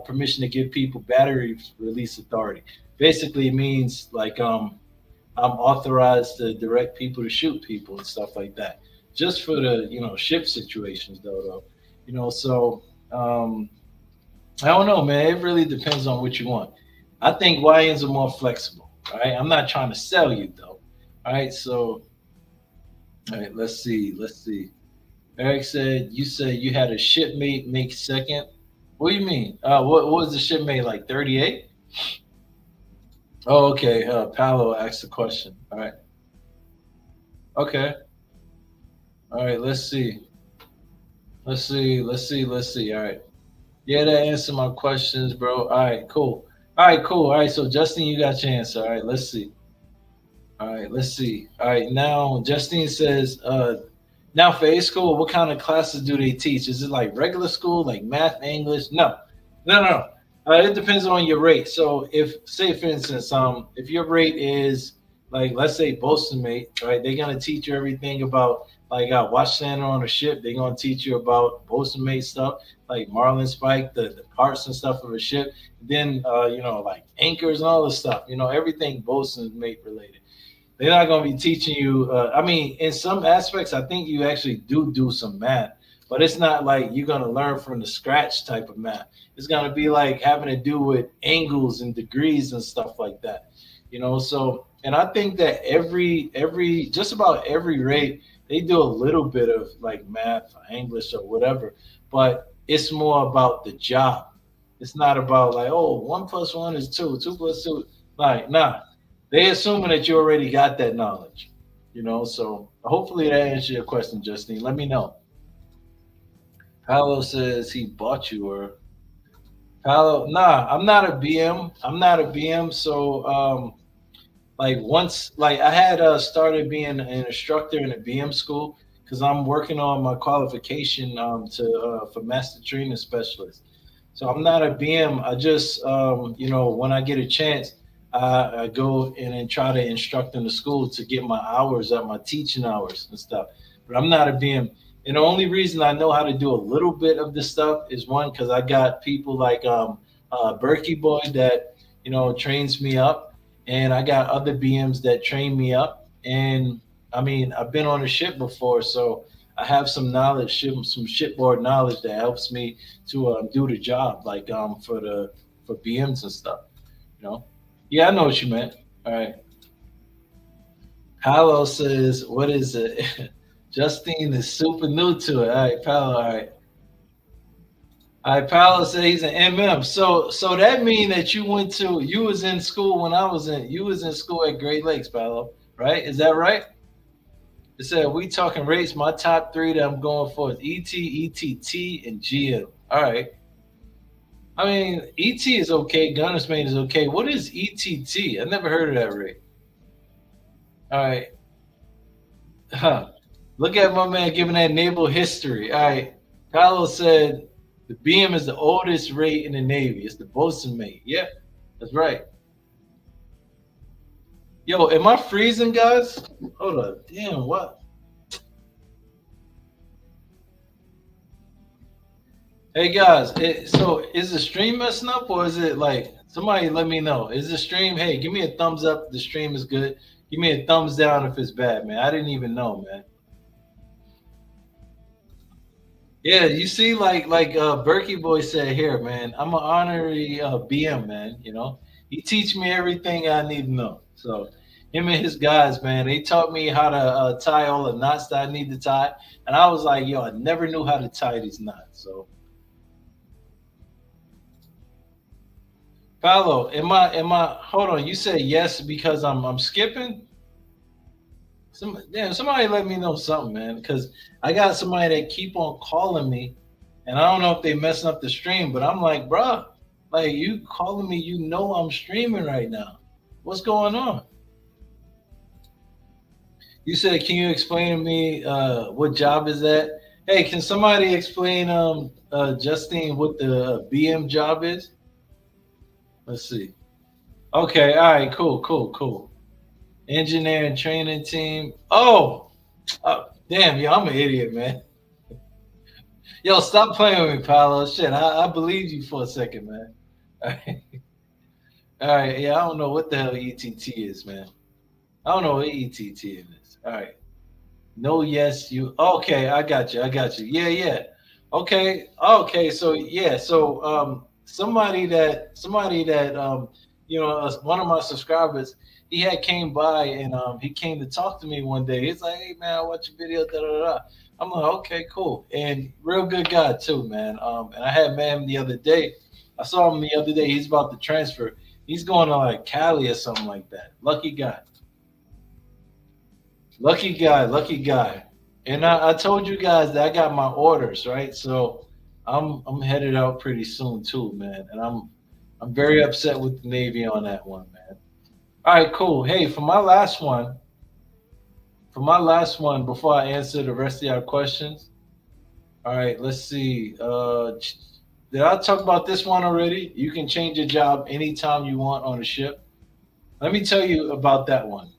permission to give people battery release authority. Basically, it means like I'm authorized to direct people to shoot people and stuff like that. Just for the, you know, ship situations though. You know, so I don't know, man. It really depends on what you want. I think YNs are more flexible. All right. I'm not trying to sell you though. All right. So all right, let's see. Let's see. Eric said you said you had a shipmate make second. What do you mean? What was the shipmate like 38? Oh, okay. Paolo asked the question. All right. Okay. All right. Let's see. Let's see. Let's see. Let's see. All right. Yeah, that answered my questions, bro. All right. Cool. All right. Cool. All right. So Justin, you got your answer. All right. Let's see. All right. Let's see. All right. Now Justine says, now for A school, what kind of classes do they teach? Is it like regular school, like math, English? No. No. No. It depends on your rate. So if, say for instance, if your rate is like, let's say Boston mate, right? They're gonna teach you everything about like watch center on a ship. They're gonna teach you about Boston mate stuff, like Marlin Spike, the parts and stuff of a ship. Then like anchors and all this stuff. Everything Boston mate related. They're not going to be teaching you. I mean, in some aspects, I think you actually do some math, but it's not like you're going to learn from the scratch type of math. It's going to be like having to do with angles and degrees and stuff like that. So and I think that every just about every rate they do a little bit of like math, or English, or whatever, but it's more about the job. It's not about like, oh, 1 plus 1 is two, 2 plus 2. Like, nah, they assuming that you already got that knowledge. So hopefully that answers your question, Justine. Let me know. Paolo says he bought you, or Paolo. Nah, I'm not a BM. I'm not a BM. So like once, like I had started being an instructor in a BM school because I'm working on my qualification to for master training specialist. So I'm not a BM. I just when I get a chance, I go in and try to instruct in the school to get my hours up, my teaching hours and stuff. But I'm not a BM. And the only reason I know how to do a little bit of this stuff is one, because I got people like Berkey Boy that trains me up, and I got other BMs that train me up. And I mean, I've been on a ship before, so I have some knowledge, some shipboard knowledge that helps me to do the job, like for BMs and stuff. You know. Yeah, I know what you meant. All right. Paolo says, "What is it?" Justine is super new to it. All right, Paolo. All right. All right, Paolo says he's an MM. So that mean that you was in school when you was in school at Great Lakes, Paolo, right? Is that right? It said we talking rates. My top three that I'm going for is ET, ETT, and GM. All right. I mean, ET is okay. Gunner's mate is okay. What is ETT? I never heard of that rate. All right. Huh. Look at my man giving that naval history. All right. Paolo said the BM is the oldest rate in the Navy. It's the bosun mate. Yep, that's right. Yo, am I freezing, guys? Hold up. Damn, what? Hey, guys. So is the stream messing up, or is it like somebody let me know? Is the stream? Hey, give me a thumbs up. If the stream is good. Give me a thumbs down if it's bad, man. I didn't even know, man. Yeah, you see, like Berkey Boy said here, man. I'm an honorary BM, man. He teach me everything I need to know. So him and his guys, man, they taught me how to tie all the knots that I need to tie, and I was like, yo, I never knew how to tie these knots. So, Paolo, am I? Hold on, you said yes because I'm skipping. Damn, somebody let me know something, man, because I got somebody that keep on calling me, and I don't know if they messing up the stream, but I'm like, bruh, like you calling me, I'm streaming right now. What's going on? You said, can you explain to me what job is that? Hey, can somebody explain, Justine, what the BM job is? Let's see. Okay, all right, cool. Engineering training team. Damn, yo, I'm an idiot, man. Yo, stop playing with me, Paolo. Shit, I believed you for a second, man. All right. All right, yeah, I don't know what the hell ETT is, man. I don't know what ETT is. All right. No, yes, you. Okay, I got you. I got you. Yeah, yeah. Okay. So yeah. So somebody that one of my subscribers, he had came by and he came to talk to me one day. He's like, "Hey man, I watch your video." Da da da. I'm like, "Okay, cool." And real good guy too, man. And I had met him the other day. I saw him the other day. He's about to transfer. He's going to like Cali or something like that. Lucky guy. Lucky guy. And I told you guys that I got my orders, right? So I'm headed out pretty soon too, man. And I'm very upset with the Navy on that one, man. All right, cool. Hey, for my last one, before I answer the rest of your questions, all right, let's see. Did I talk about this one already? You can change your job anytime you want on a ship. Let me tell you about that one.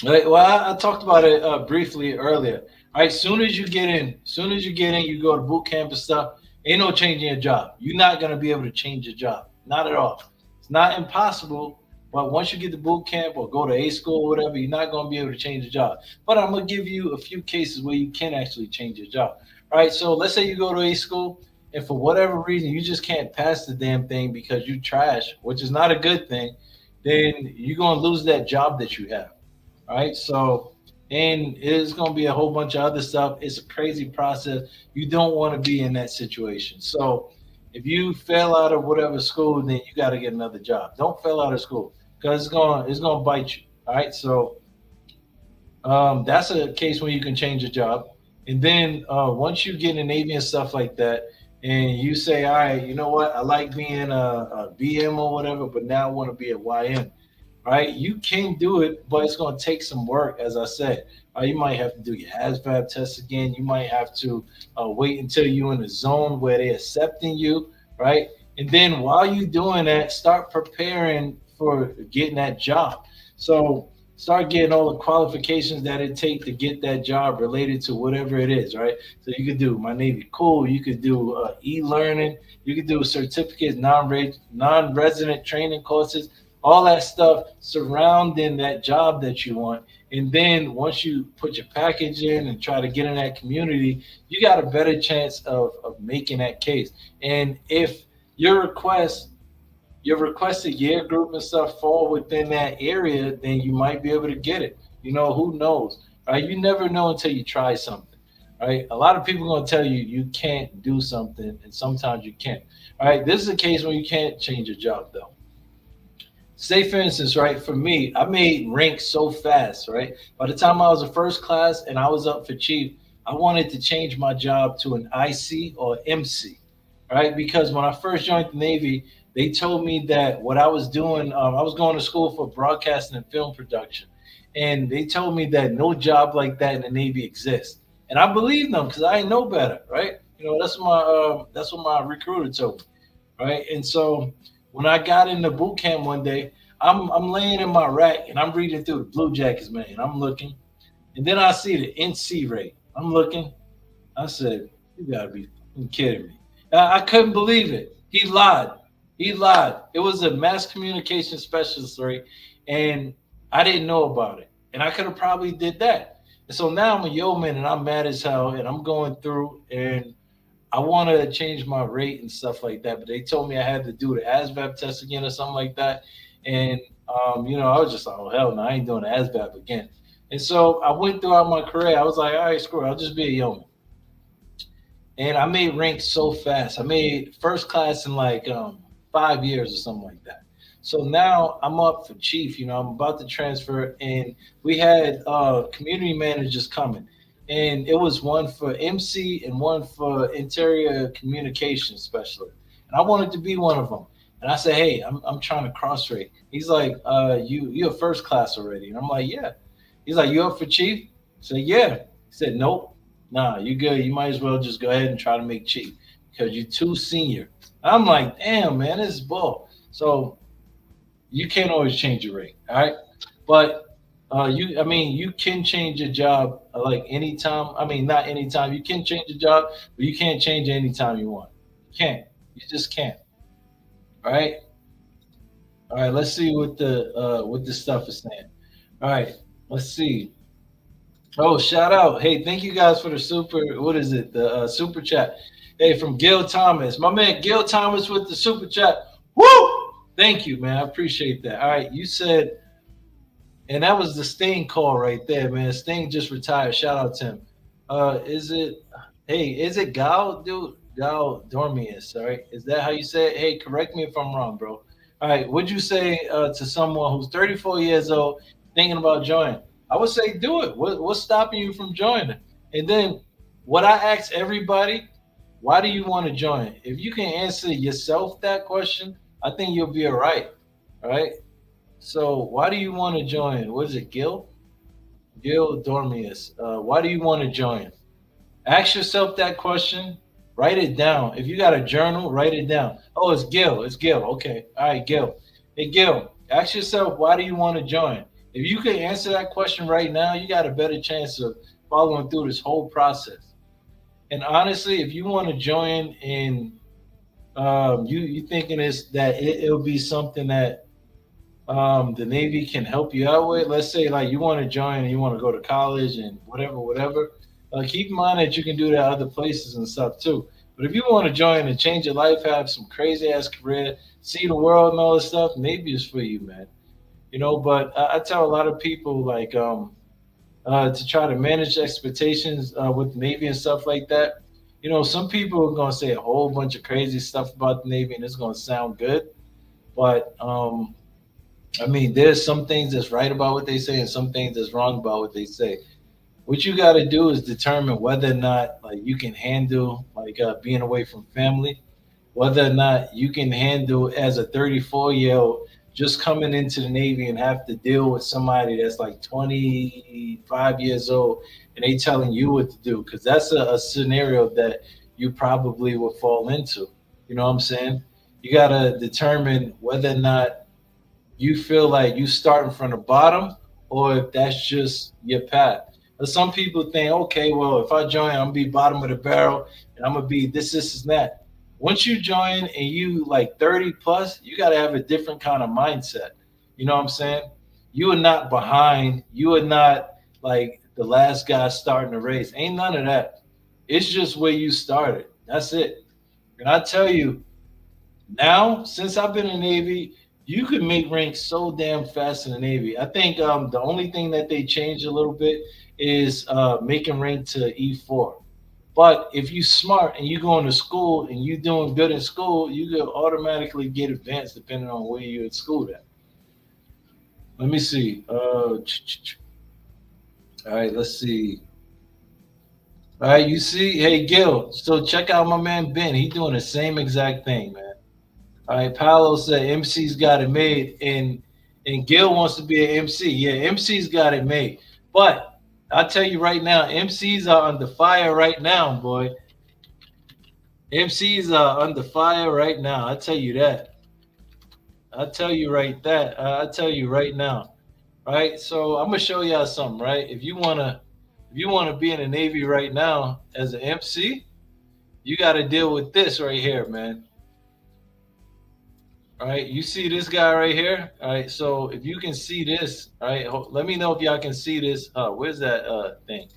Right, well, I talked about it briefly earlier. All right, soon as you get in, you go to boot camp and stuff. Ain't no changing your job. You're not gonna be able to change your job, not at all. It's not impossible, but once you get to boot camp or go to A school or whatever, you're not gonna be able to change your job. But I'm gonna give you a few cases where you can actually change your job. All right, so let's say you go to A school, and for whatever reason you just can't pass the damn thing because you trash, which is not a good thing. Then you're gonna lose that job that you have. All right. So, and it's going to be a whole bunch of other stuff. It's a crazy process. You don't want to be in that situation. So, if you fail out of whatever school, then you got to get another job. Don't fail out of school because it's going to bite you. All right. So, that's a case when you can change your job. And then once you get in the Navy and stuff like that, and you say, all right, you know what? I like being a BM or whatever, but now I want to be a YN, right? You can do it, but it's going to take some work, as I said. You might have to do your ASVAB test again. You might have to wait until you're in a zone where they're accepting you, right? And then while you're doing that, start preparing for getting that job. So start getting all the qualifications that it take to get that job related to whatever it is, right? So you could do My Navy Cool, you could do e-learning, you could do certificates, non-resident training courses, all that stuff surrounding that job that you want. And then once you put your package in and try to get in that community, you got a better chance of making that case. And if your request your requested year group and stuff fall within that area, then you might be able to get it. Who knows? Right? You never know until you try something. Right? A lot of people are gonna tell you you can't do something, and sometimes you can't. All right. This is a case when you can't change your job though. Say for instance, right, for me, I made rank so fast, right? By the time I was a first class and I was up for chief, I wanted to change my job to an IC or MC, right? Because when I first joined the Navy, they told me that what I was doing, I was going to school for broadcasting and film production, and they told me that no job like that in the Navy exists, and I believed them because I didn't know better, right? That's what my recruiter told me, right? And so when I got into boot camp one day, I'm laying in my rack and I'm reading through the Blue Jackets, man. And I'm looking, and then I see the NC rate. I'm looking. I said, "You gotta be kidding me!" I couldn't believe it. He lied. He lied. It was a mass communication specialist rate, and I didn't know about it. And I could have probably did that. And so now I'm a yeoman, and I'm mad as hell, and I'm going through and I want to change my rate and stuff like that, but they told me I had to do the ASVAB test again or something like that. And I was just like, oh hell no, I ain't doing the ASVAB again. And so I went throughout my career. I was like, all right, screw it, I'll just be a yeoman. And I made rank so fast. I made first class in like 5 years or something like that. So now I'm up for chief. I'm about to transfer, and we had community managers coming, and it was one for MC and one for interior communication specialist. And I wanted to be one of them. And I said, hey, I'm trying to cross rate. He's like, you're first class already. And I'm like, yeah. He's like, you up for chief? I said, yeah. He said, nope. Nah, you good. You might as well just go ahead and try to make chief because you're too senior. I'm like, damn, man, this is bull. So you can't always change your rate, all right? But you can change your job like anytime. I mean, not anytime. You can change your job, but you can't change it anytime you want. You can't. You just can't. All right. All right. Let's see what the stuff is saying. All right. Let's see. Oh, shout out. Hey, thank you guys for the super. What is it? The super chat. Hey, from Gil Thomas. My man Gil Thomas with the super chat. Woo! Thank you, man. I appreciate that. All right. You said, and that was the Sting call right there, man. Sting just retired. Shout out to him. Is it Gal, dude? Gal Dormius, all right? Is that how you say it? Hey, correct me if I'm wrong, bro. All right. Would you say to someone who's 34 years old thinking about joining? I would say do it. What's stopping you from joining? And then what I ask everybody, why do you want to join? If you can answer yourself that question, I think you'll be all right. All right. So why do you want to join? What is it, Gil? Gil Dormius. Why do you want to join? Ask yourself that question, Write it down. If you got a journal, write it down. Oh, it's Gil. It's Gil. Okay. All right, Gil. Hey, Gil, ask yourself, why do you want to join? If you can answer that question right now, you got a better chance of following through this whole process. And honestly, if you want to join in, you thinking is that it'll be something that the Navy can help you out with. Let's say like you want to join and you want to go to college and whatever, whatever. Keep in mind that you can do that other places and stuff too. But if you want to join and change your life, have some crazy ass career, see the world and all this stuff, Navy is for you, man. But I tell a lot of people like to try to manage expectations with the Navy and stuff like that. Some people are gonna say a whole bunch of crazy stuff about the Navy and it's gonna sound good, but I mean, there's some things that's right about what they say and some things that's wrong about what they say. What you got to do is determine whether or not like you can handle like being away from family, whether or not you can handle as a 34-year-old just coming into the Navy and have to deal with somebody that's like 25 years old and they telling you what to do, because that's a scenario that you probably will fall into. You know what I'm saying? You got to determine whether or not you feel like you starting from the bottom or if that's just your path. But some people think, okay, well, if I join, I'm gonna be bottom of the barrel and I'm gonna be this, and that. Once you join and you like 30 plus, you gotta have a different kind of mindset. You know what I'm saying? You are not behind, you are not like the last guy starting the race. Ain't none of that. It's just where you started. That's it. And I tell you, now, since I've been in the Navy, you could make rank so damn fast in the Navy. I think the only thing that they changed a little bit is making rank to E4. But if you smart and you going to school and you doing good in school, you could automatically get advanced depending on where you're at school at. Let me see. All right, let's see. All right, you see, hey Gil. So check out my man Ben. He doing the same exact thing, man. All right, Paolo said MC's got it made, and Gil wants to be an MC. Yeah, MC's got it made. But I'll tell you right now, MCs are under fire right now, boy. MCs are under fire right now. I tell you that. I tell you right that. I tell you right now. Right. So I'm gonna show y'all something. Right. If you wanna be in the Navy right now as an MC, you got to deal with this right here, man. All right, you see this guy right here. All right, so if you can see this, all right, let me know if y'all can see this. Where's that thing?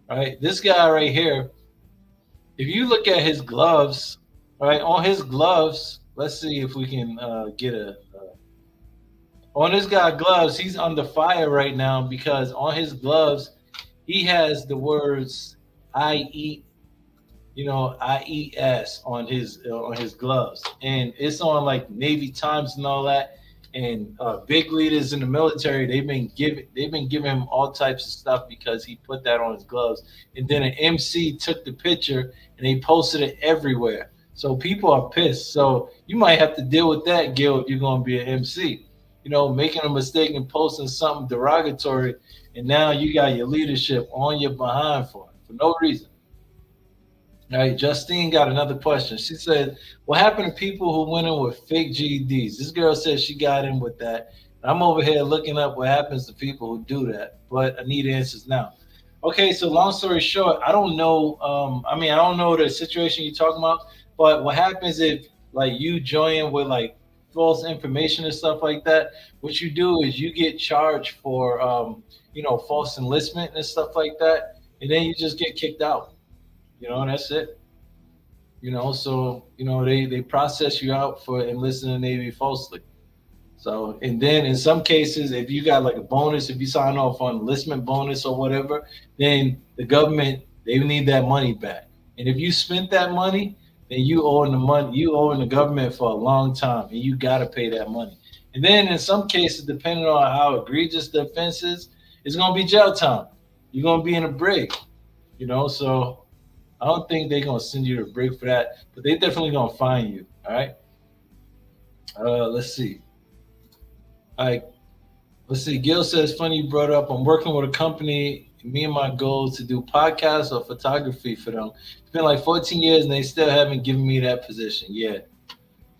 All right, this guy right here. If you look at his gloves, all right, on his gloves, let's see if we can get on this guy gloves. He's under fire right now because on his gloves he has the words "I eat," I eat ass on his gloves, and it's on like Navy Times and all that. And big leaders in the military, they've been giving him all types of stuff because he put that on his gloves. And then an MC took the picture and they posted it everywhere. So people are pissed. So you might have to deal with that, Gil, if you're going to be an MC. Making a mistake and posting something derogatory, and now you got your leadership on your behind for no reason. All right, Justine got another question. She said, "What happened to people who went in with fake GEDs?" This girl says she got in with that. I'm over here looking up what happens to people who do that, but I need answers now. Okay, so long story short, I don't know. I don't know the situation you're talking about, but what happens if like you join with like false information and stuff like that? What you do is you get charged for false enlistment and stuff like that, and then you just get kicked out. That's it. So they process you out for enlisting in the Navy falsely. So, and then in some cases, if you got like a bonus, if you sign off on enlistment bonus or whatever, then the government, they need that money back. And if you spent that money, then you owe the government for a long time, and you got to pay that money. And then in some cases, depending on how egregious the offense is, it's going to be jail time. You're going to be in a brig, so I don't think they're gonna send you to break for that, but they definitely gonna fine you. All right. Let's see. All right. Let's see. Gil says, "Funny you brought up. I'm working with a company me and my goal to do podcasts or photography for them. It's been like 14 years and they still haven't given me that position. Yeah.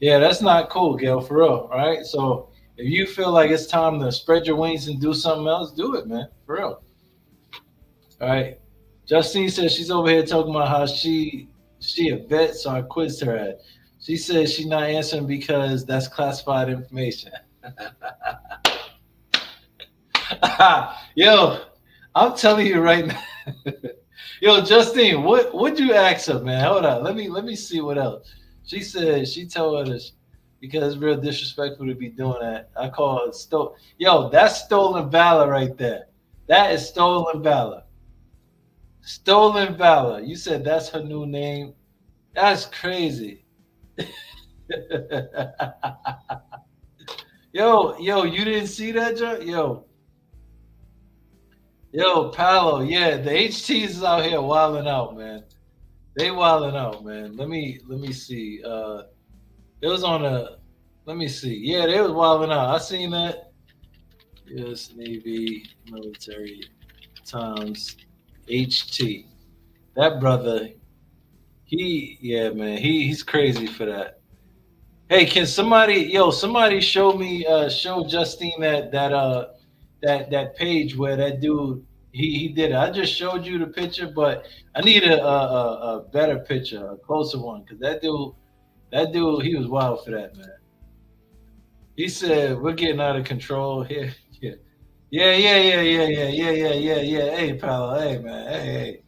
Yeah, that's not cool, Gail, for real. All right. So if you feel like it's time to spread your wings and do something else, do it, man. For real. All right. Justine says she's over here talking about how she a vet, so I quizzed her at. She says she's not answering because that's classified information. Yo, I'm telling you right now. Yo, Justine, what'd you ask her, man? Hold on. Let me see what else. She said she told us because it's real disrespectful to be doing that. I call it Yo, that's stolen valor right there. That is stolen valor. Stolen valor. You said that's her new name. That's crazy. yo, you didn't see that, Joe? Yo, Palo, yeah, the HTs is out here wilding out, man. They wilding out, man. Let me see. It was on a. Let me see. Yeah, they was wilding out. I seen that. U.S. Navy military times HT. That brother, yeah, man, he's crazy for that. Hey, can somebody show me, show Justine that page where that dude he did it. I just showed you the picture, but I need a better picture, a closer one, because that dude he was wild for that, man. He said we're getting out of control here. Yeah, yeah. Hey, pal, hey, man, hey.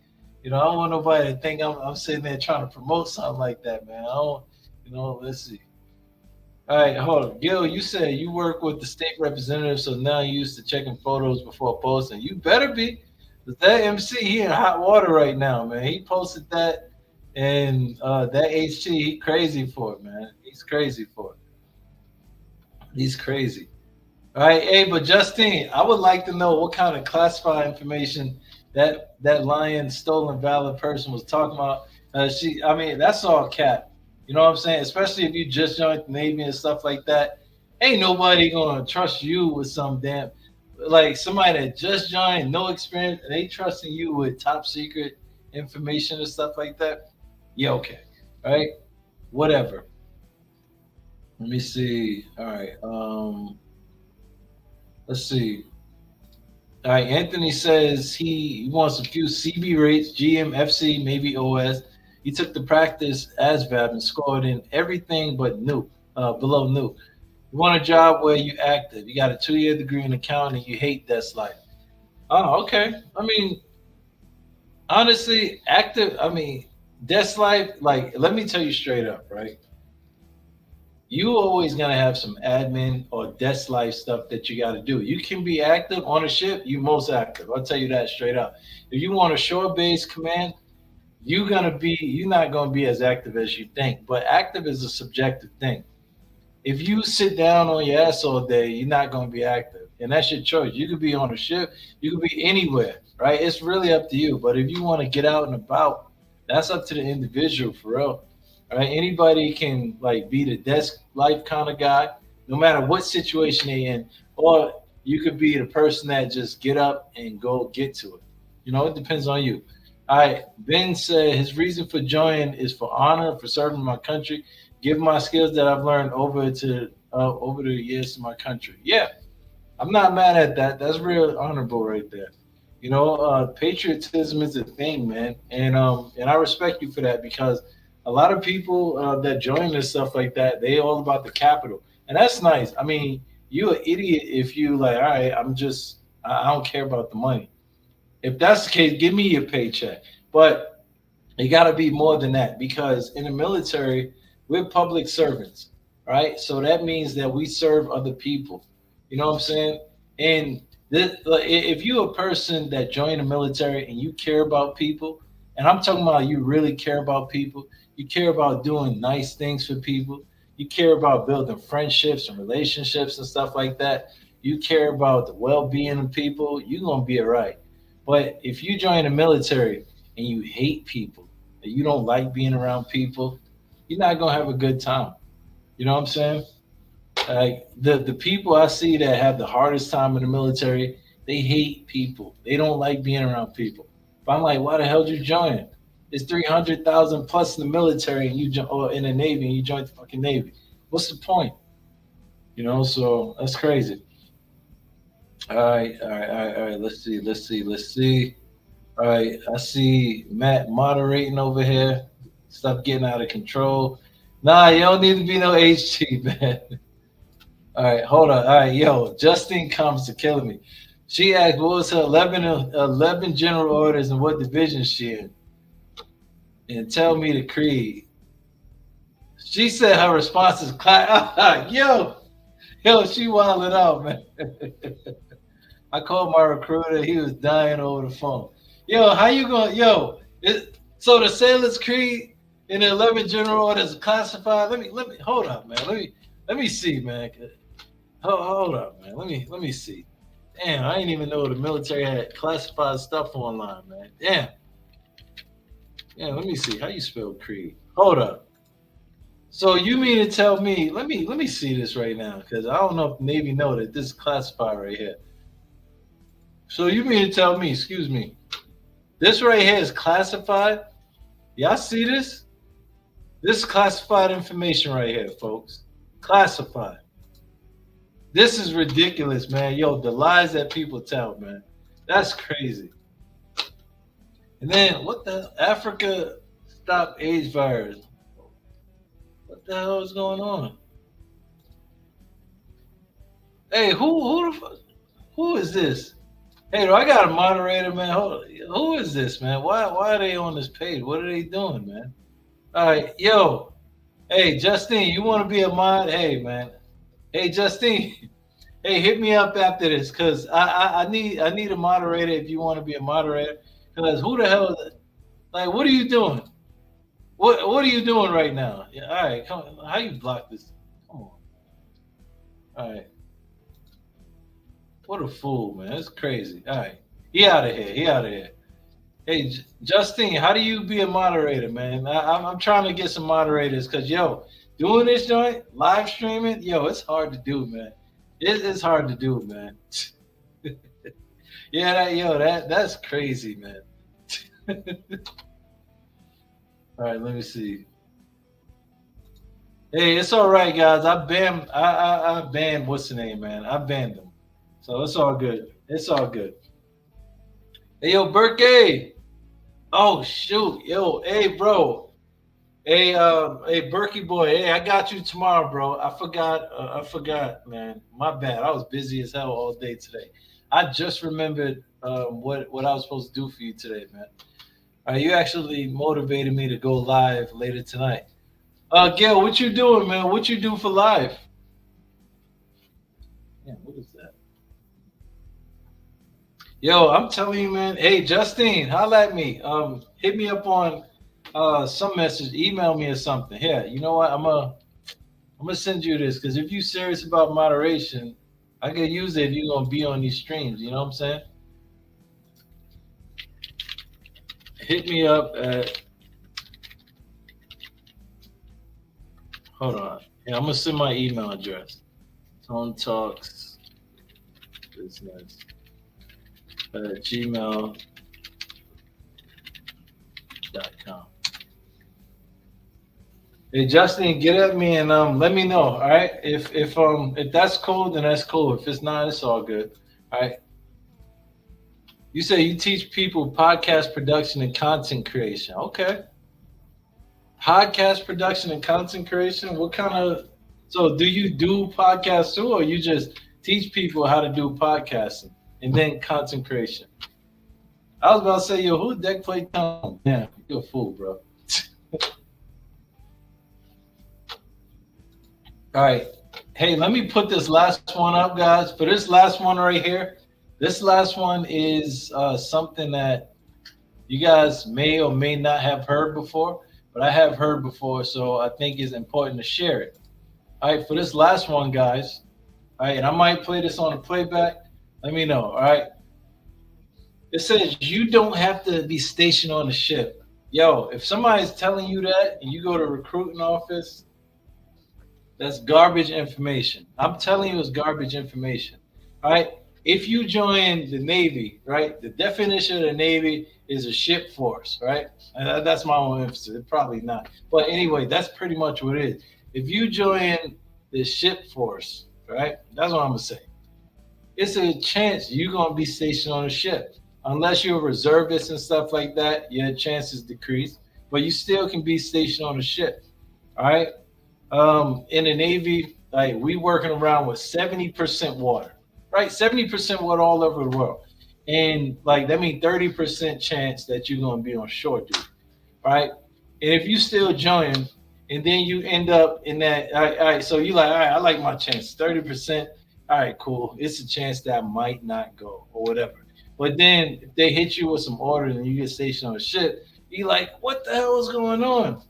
I don't want nobody to think I'm sitting there trying to promote something like that, man. I don't, let's see. All right, hold on. Gil, you said you work with the state representative, so now you used to checking photos before posting. You better be. 'Cause that MC, he in hot water right now, man. He posted that, and that HT, he crazy for it, man. He's crazy for it. He's crazy. All right, hey, but Justine, I would like to know what kind of classified information that lion stolen valid person was talking about. I mean, that's all cap. You know what I'm saying? Especially if you just joined the Navy and stuff like that. Ain't nobody gonna trust you with some damn like somebody that just joined, no experience, and they trusting you with top secret information and stuff like that. Yeah, okay, all right, whatever. Let me see. All right, let's see. All right, Anthony says he wants a few CB rates, GM, FC, maybe OS. He took the practice ASVAB and scored in everything but new, below new. You want a job where you active. You got a 2-year degree in accounting. You hate desk life. Oh, okay. I mean, honestly, active. I mean, desk life. Like, let me tell you straight up, right? You always gonna have some admin or desk life stuff that you got to do. You can be active on a ship. You most active. I'll tell you that straight up. If you want a shore base command, you're not gonna be as active as you think. But active is a subjective thing. If you sit down on your ass all day, you're not gonna be active, and that's your choice. You could be on a ship. You could be anywhere, right? It's really up to you. But if you want to get out and about, that's up to the individual for real. Right? Anybody can like be the desk life kind of guy, no matter what situation they in, or you could be the person that just get up and go get to it. It depends on you. All right. Ben said his reason for joining is for honor, for serving my country, give my skills that I've learned over the years to my country. Yeah, I'm not mad at that. That's real honorable right there. Patriotism is a thing, man, and I respect you for that because a lot of people that join and stuff like that, they all about the capital, and that's nice. I mean, you an idiot if you like. All right, I don't care about the money. If that's the case, give me your paycheck. But you got to be more than that because in the military, we're public servants, right? So that means that we serve other people. You know what I'm saying? And like, if you're a person that joined the military and you care about people, and I'm talking about you really care about people, you care about doing nice things for people, you care about building friendships and relationships and stuff like that, you care about the well-being of people, you're gonna be all right. But if you join the military and you hate people, and you don't like being around people, you're not gonna have a good time. You know what I'm saying? Like the people I see that have the hardest time in the military, They hate people. They don't like being around people. But I'm like, why the hell did you join? It's 300,000 plus in the military and or in the Navy and you joined the fucking Navy. What's the point? So that's crazy. All right. Let's see. All right, I see Matt moderating over here. Stuff getting out of control. Nah, you don't need to be no HG, man. All right, hold on. All right, yo, Justine comes to killing me. She asked, what was her 11 general orders and what division she in? And tell me the creed. She said her response is, yo, she wilded out, man. I called my recruiter. He was dying over the phone. Yo, how you going? So the Sailor's Creed in the 11 general orders classified. Let me hold up, man. Let me see, man. Hold up, man. Let me see. Damn, I didn't even know the military had classified stuff online, man. Damn. Yeah, let me see. How you spell creed? Hold up. So you mean to tell me? Let me see this right now, because I don't know if the Navy know that this is classified right here. So you mean to tell me? Excuse me. This right here is classified. Y'all see this? This is classified information right here, folks. Classified. This is ridiculous, man. Yo, the lies that people tell, man. That's crazy. And then what the Africa stop AIDS virus? What the hell is going on? Hey, who is this? Hey, I got a moderator, man. Who is this, man? Why are they on this page? What are they doing, man? All right, yo. Hey, Justine, you want to be a mod? Hey, man. Hey, Justine. Hey, hit me up after this, cause I need a moderator if you want to be a moderator. Cause who the hell? Like, what are you doing? What are you doing right now? Yeah, all right, come on. How you block this? Come on. All right. What a fool, man. That's crazy. All right. He out of here. Hey, Justine, how do you be a moderator, man? I'm trying to get some moderators because, yo, doing this joint, live streaming, yo, it's hard to do, man. It's hard to do, man. Yeah, that's crazy, man. All right, let me see. Hey, it's all right, guys. I banned what's the name, man? I banned them. So it's all good. It's all good. Hey, yo, Berkey. Oh shoot, yo, hey, bro. Hey, Berkey boy. Hey, I got you tomorrow, bro. I forgot, man. My bad. I was busy as hell all day today. I just remembered what I was supposed to do for you today, man. You actually motivated me to go live later tonight. Gail, what you doing, man? What you do for live? Yeah, what is that? Yo, I'm telling you, man. Hey, Justine, holla at me. Hit me up on some message, email me or something. Here, you know what? I'm gonna send you this because if you're serious about moderation, I could use it if you're gonna be on these streams. You know what I'm saying? Hit me up at. Hold on. Yeah, I'm gonna send my email address. Tone Talks Business at gmail.com. Hey, Justin, get at me and let me know. All right. If that's cool, then that's cool. If it's not, it's all good. All right. You say you teach people podcast production and content creation. Okay. Podcast production and content creation. What kind of? So, do you do podcasts too, or you just teach people how to do podcasting and then content creation? I was about to say, yo, who Deckplate come? Yeah, you're a fool, bro. All right. Hey, let me put this last one up, guys. For this last one right here, this last one is something that you guys may or may not have heard before, but I have heard before, so I think it's important to share it. All right, for this last one, guys. All right, and I might play this on a playback. Let me know. All right. It says you don't have to be stationed on the ship. Yo, if somebody's telling you that and you go to a recruiting office, that's garbage information. I'm telling you, it's garbage information. All right. If you join the Navy, right, the definition of the Navy is a ship force, right? And that's my own emphasis. Probably not. But anyway, that's pretty much what it is. If you join the ship force, right, that's what I'm going to say. It's a chance you're going to be stationed on a ship. Unless you're a reservist and stuff like that, your chances decrease. But you still can be stationed on a ship. All right. In the Navy, like we working around with 70% water, right? 70% water all over the world. And like that means 30% chance that you're gonna be on shore duty, right? And if you still join and then you end up in that, all right, so you like, all right, I like my chance, 30%. All right, cool. It's a chance that I might not go or whatever. But then if they hit you with some orders and you get stationed on a ship, you like, what the hell is going on?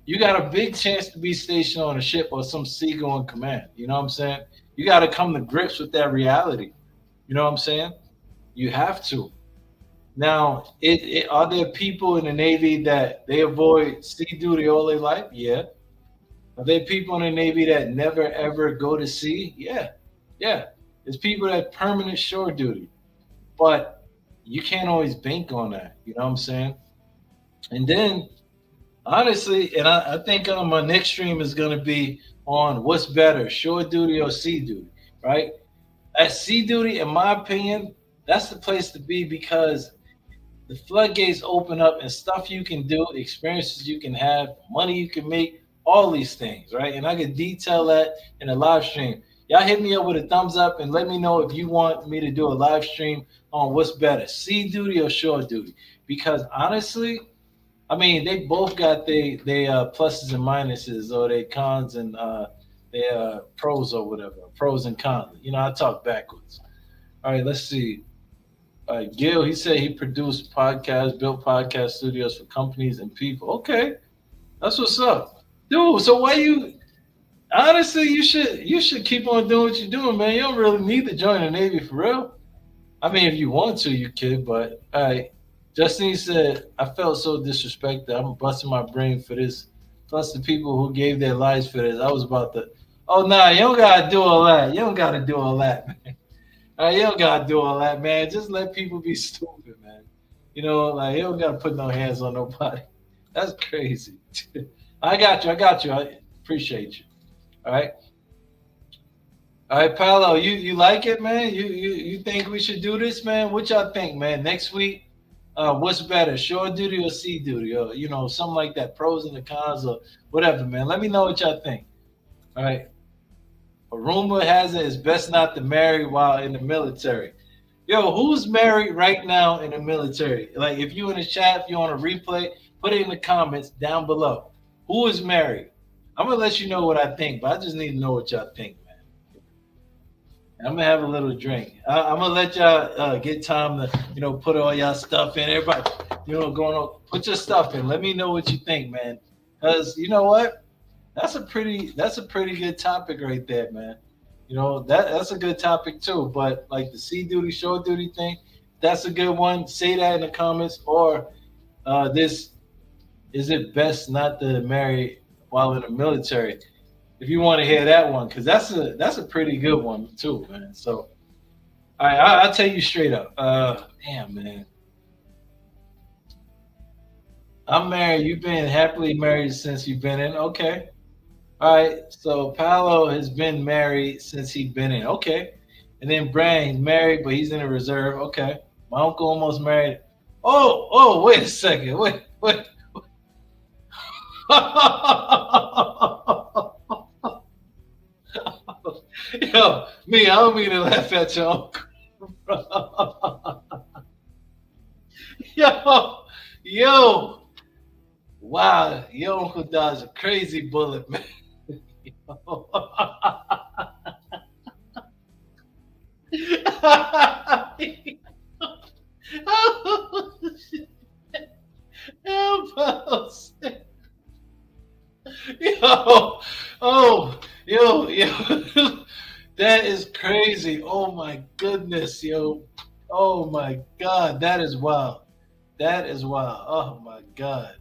You got a big chance to be stationed on a ship or some seagoing command. You know what I'm saying? You got to come to grips with that reality. You know what I'm saying? You have to. Now, are there people in the Navy that they avoid sea duty all their life? Yeah. Are there people in the Navy that never ever go to sea? Yeah. Yeah. There's people that permanent shore duty, but you can't always bank on that. You know what I'm saying? And then honestly, and I think my next stream is going to be on what's better, shore duty or sea duty, right? At sea duty, in my opinion, that's the place to be because the floodgates open up and stuff you can do, experiences you can have, money you can make, all these things, right? And I can detail that in a live stream. Y'all hit me up with a thumbs up and let me know if you want me to do a live stream on what's better, sea duty or shore duty. Because honestly, I mean, they both got they pluses and minuses, or they cons and they pros or whatever, pros and cons. You know, I talk backwards. All right, let's see. Gil, he said he produced podcasts, built podcast studios for companies and people. Okay, that's what's up, dude. So why you? Honestly, you should keep on doing what you're doing, man. You don't really need to join the Navy for real. I mean, if you want to, you could, but all right. Justine said, I felt so disrespected. I'm busting my brain for this. Plus, the people who gave their lives for this. I was about to, oh, nah, you don't got to do all that. You don't got to do all that, man. All right, you don't got to do all that, man. Just let people be stupid, man. You know, like, you don't got to put no hands on nobody. That's crazy. I got you. I got you. I appreciate you. All right. All right, Paolo, you like it, man? You think we should do this, man? What y'all think, man? Next week, what's better, shore duty or sea duty, or something like that, pros and the cons, or whatever, man. Let me know what y'all think. All right. A rumor has it it's best not to marry while in the military. Yo, who's married right now in the military? Like, if you in the chat, if you on a replay, put it in the comments down below. Who is married? I'm gonna let you know what I think, but I just need to know what y'all think, man. I'm gonna have a little drink. I'm gonna let y'all get time to, put all y'all stuff in. Everybody, going on, put your stuff in. Let me know what you think, man. Cause you know what? That's a pretty good topic right there, man. That's a good topic too. But like the sea duty, shore duty thing, that's a good one. Say that in the comments. Or this is it best not to marry while in the military? If you want to hear that one, because that's a pretty good one too, man. So I'll tell you straight up. Damn, man. I'm married. You've been happily married since you've been in. Okay. All right. So Paolo has been married since he's been in. Okay. And then Brian, he's married, but he's in a reserve. Okay. My uncle almost married. Oh, wait a second. Wait. Yo, me, I don't mean to laugh at your uncle. yo, wow, your uncle dodged a crazy bullet, man. Yo, yo. That is crazy. Oh my goodness, yo. Oh my God, that is wild. That is wild. Oh my God.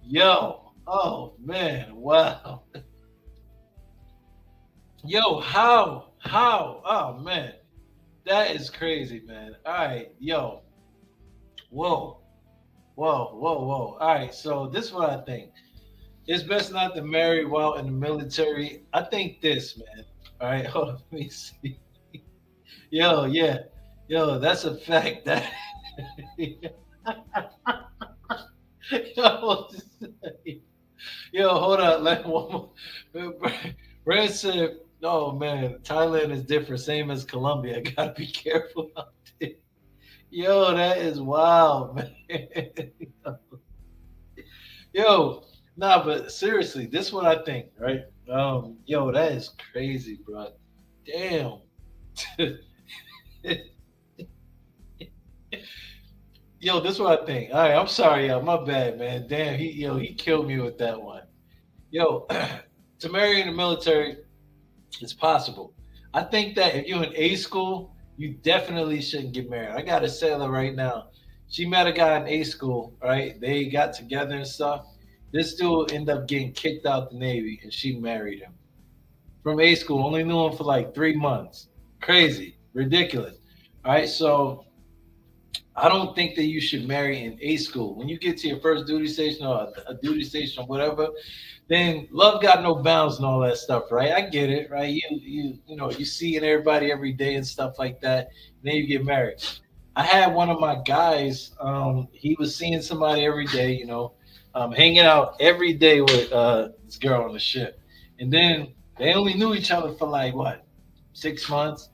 Yo. Oh man. Wow. Yo, how? Oh man. That is crazy, man. All right, yo, whoa, whoa. All right, so this is what I think. It's best not to marry while in the military. I think this, man. All right, hold on, let me see. Yo, yeah, yo, that's a fact. That yo, yo, hold on, like one more. Brad said, "Oh man, Thailand is different, same as Colombia. Gotta be careful out there." Yo, that is wild, man. Yo, nah, but seriously, this is what I think, right? Yo, that is crazy, bro. Damn. Yo, this is what I think. All right, I'm sorry, yo, my bad, man. Damn, he killed me with that one. Yo, to marry in the military, it's possible. I think that if you're in A school, you definitely shouldn't get married. I got a sailor right now. She met a guy in A school, right? They got together and stuff. This dude ended up getting kicked out the Navy, and she married him from A school. Only knew him for like 3 months. Crazy, ridiculous. All right, so I don't think that you should marry in A school. When you get to your first duty station or a duty station or whatever, then love got no bounds and all that stuff, right? I get it, right? You seeing everybody every day and stuff like that. And then you get married. I had one of my guys. He was seeing somebody every day, hanging out every day with this girl on the ship, and then they only knew each other for like what, 6 months.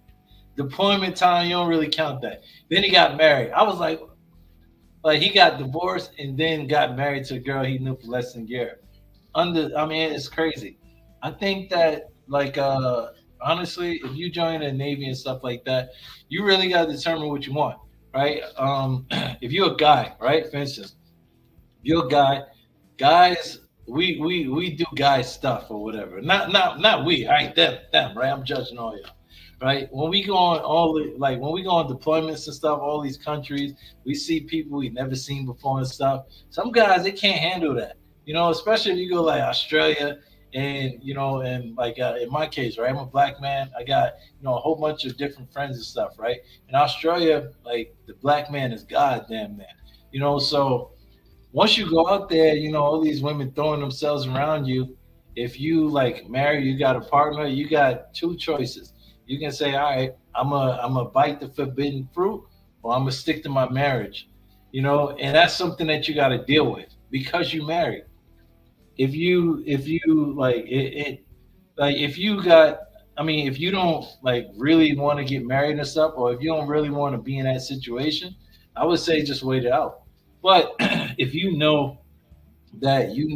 Deployment time, you don't really count that. Then he got married. I was like he got divorced and then got married to a girl he knew for less than a year. I mean, it's crazy. I think that like honestly, if you join the Navy and stuff like that, you really gotta determine what you want, right? If you're a guy, right? For instance, if you're a guy, guys, we do guy stuff or whatever. Not we, all right, them, right? I'm judging all y'all, right? When we go on when we go on deployments and stuff, all these countries, we see people we never seen before and stuff. Some guys they can't handle that, especially if you go like Australia and and like in my case, right? I'm a black man. I got a whole bunch of different friends and stuff, right? In Australia, like the black man is goddamn man, so once you go out there, all these women throwing themselves around you. If you like marry, you got a partner, you got two choices. You can say, all right, I'm a bite the forbidden fruit, or I'm gonna stick to my marriage, and that's something that you got to deal with because you married. If you like it like if you got I mean, if you don't like really want to get married and stuff, or if you don't really want to be in that situation, I would say just wait it out. But if you know that you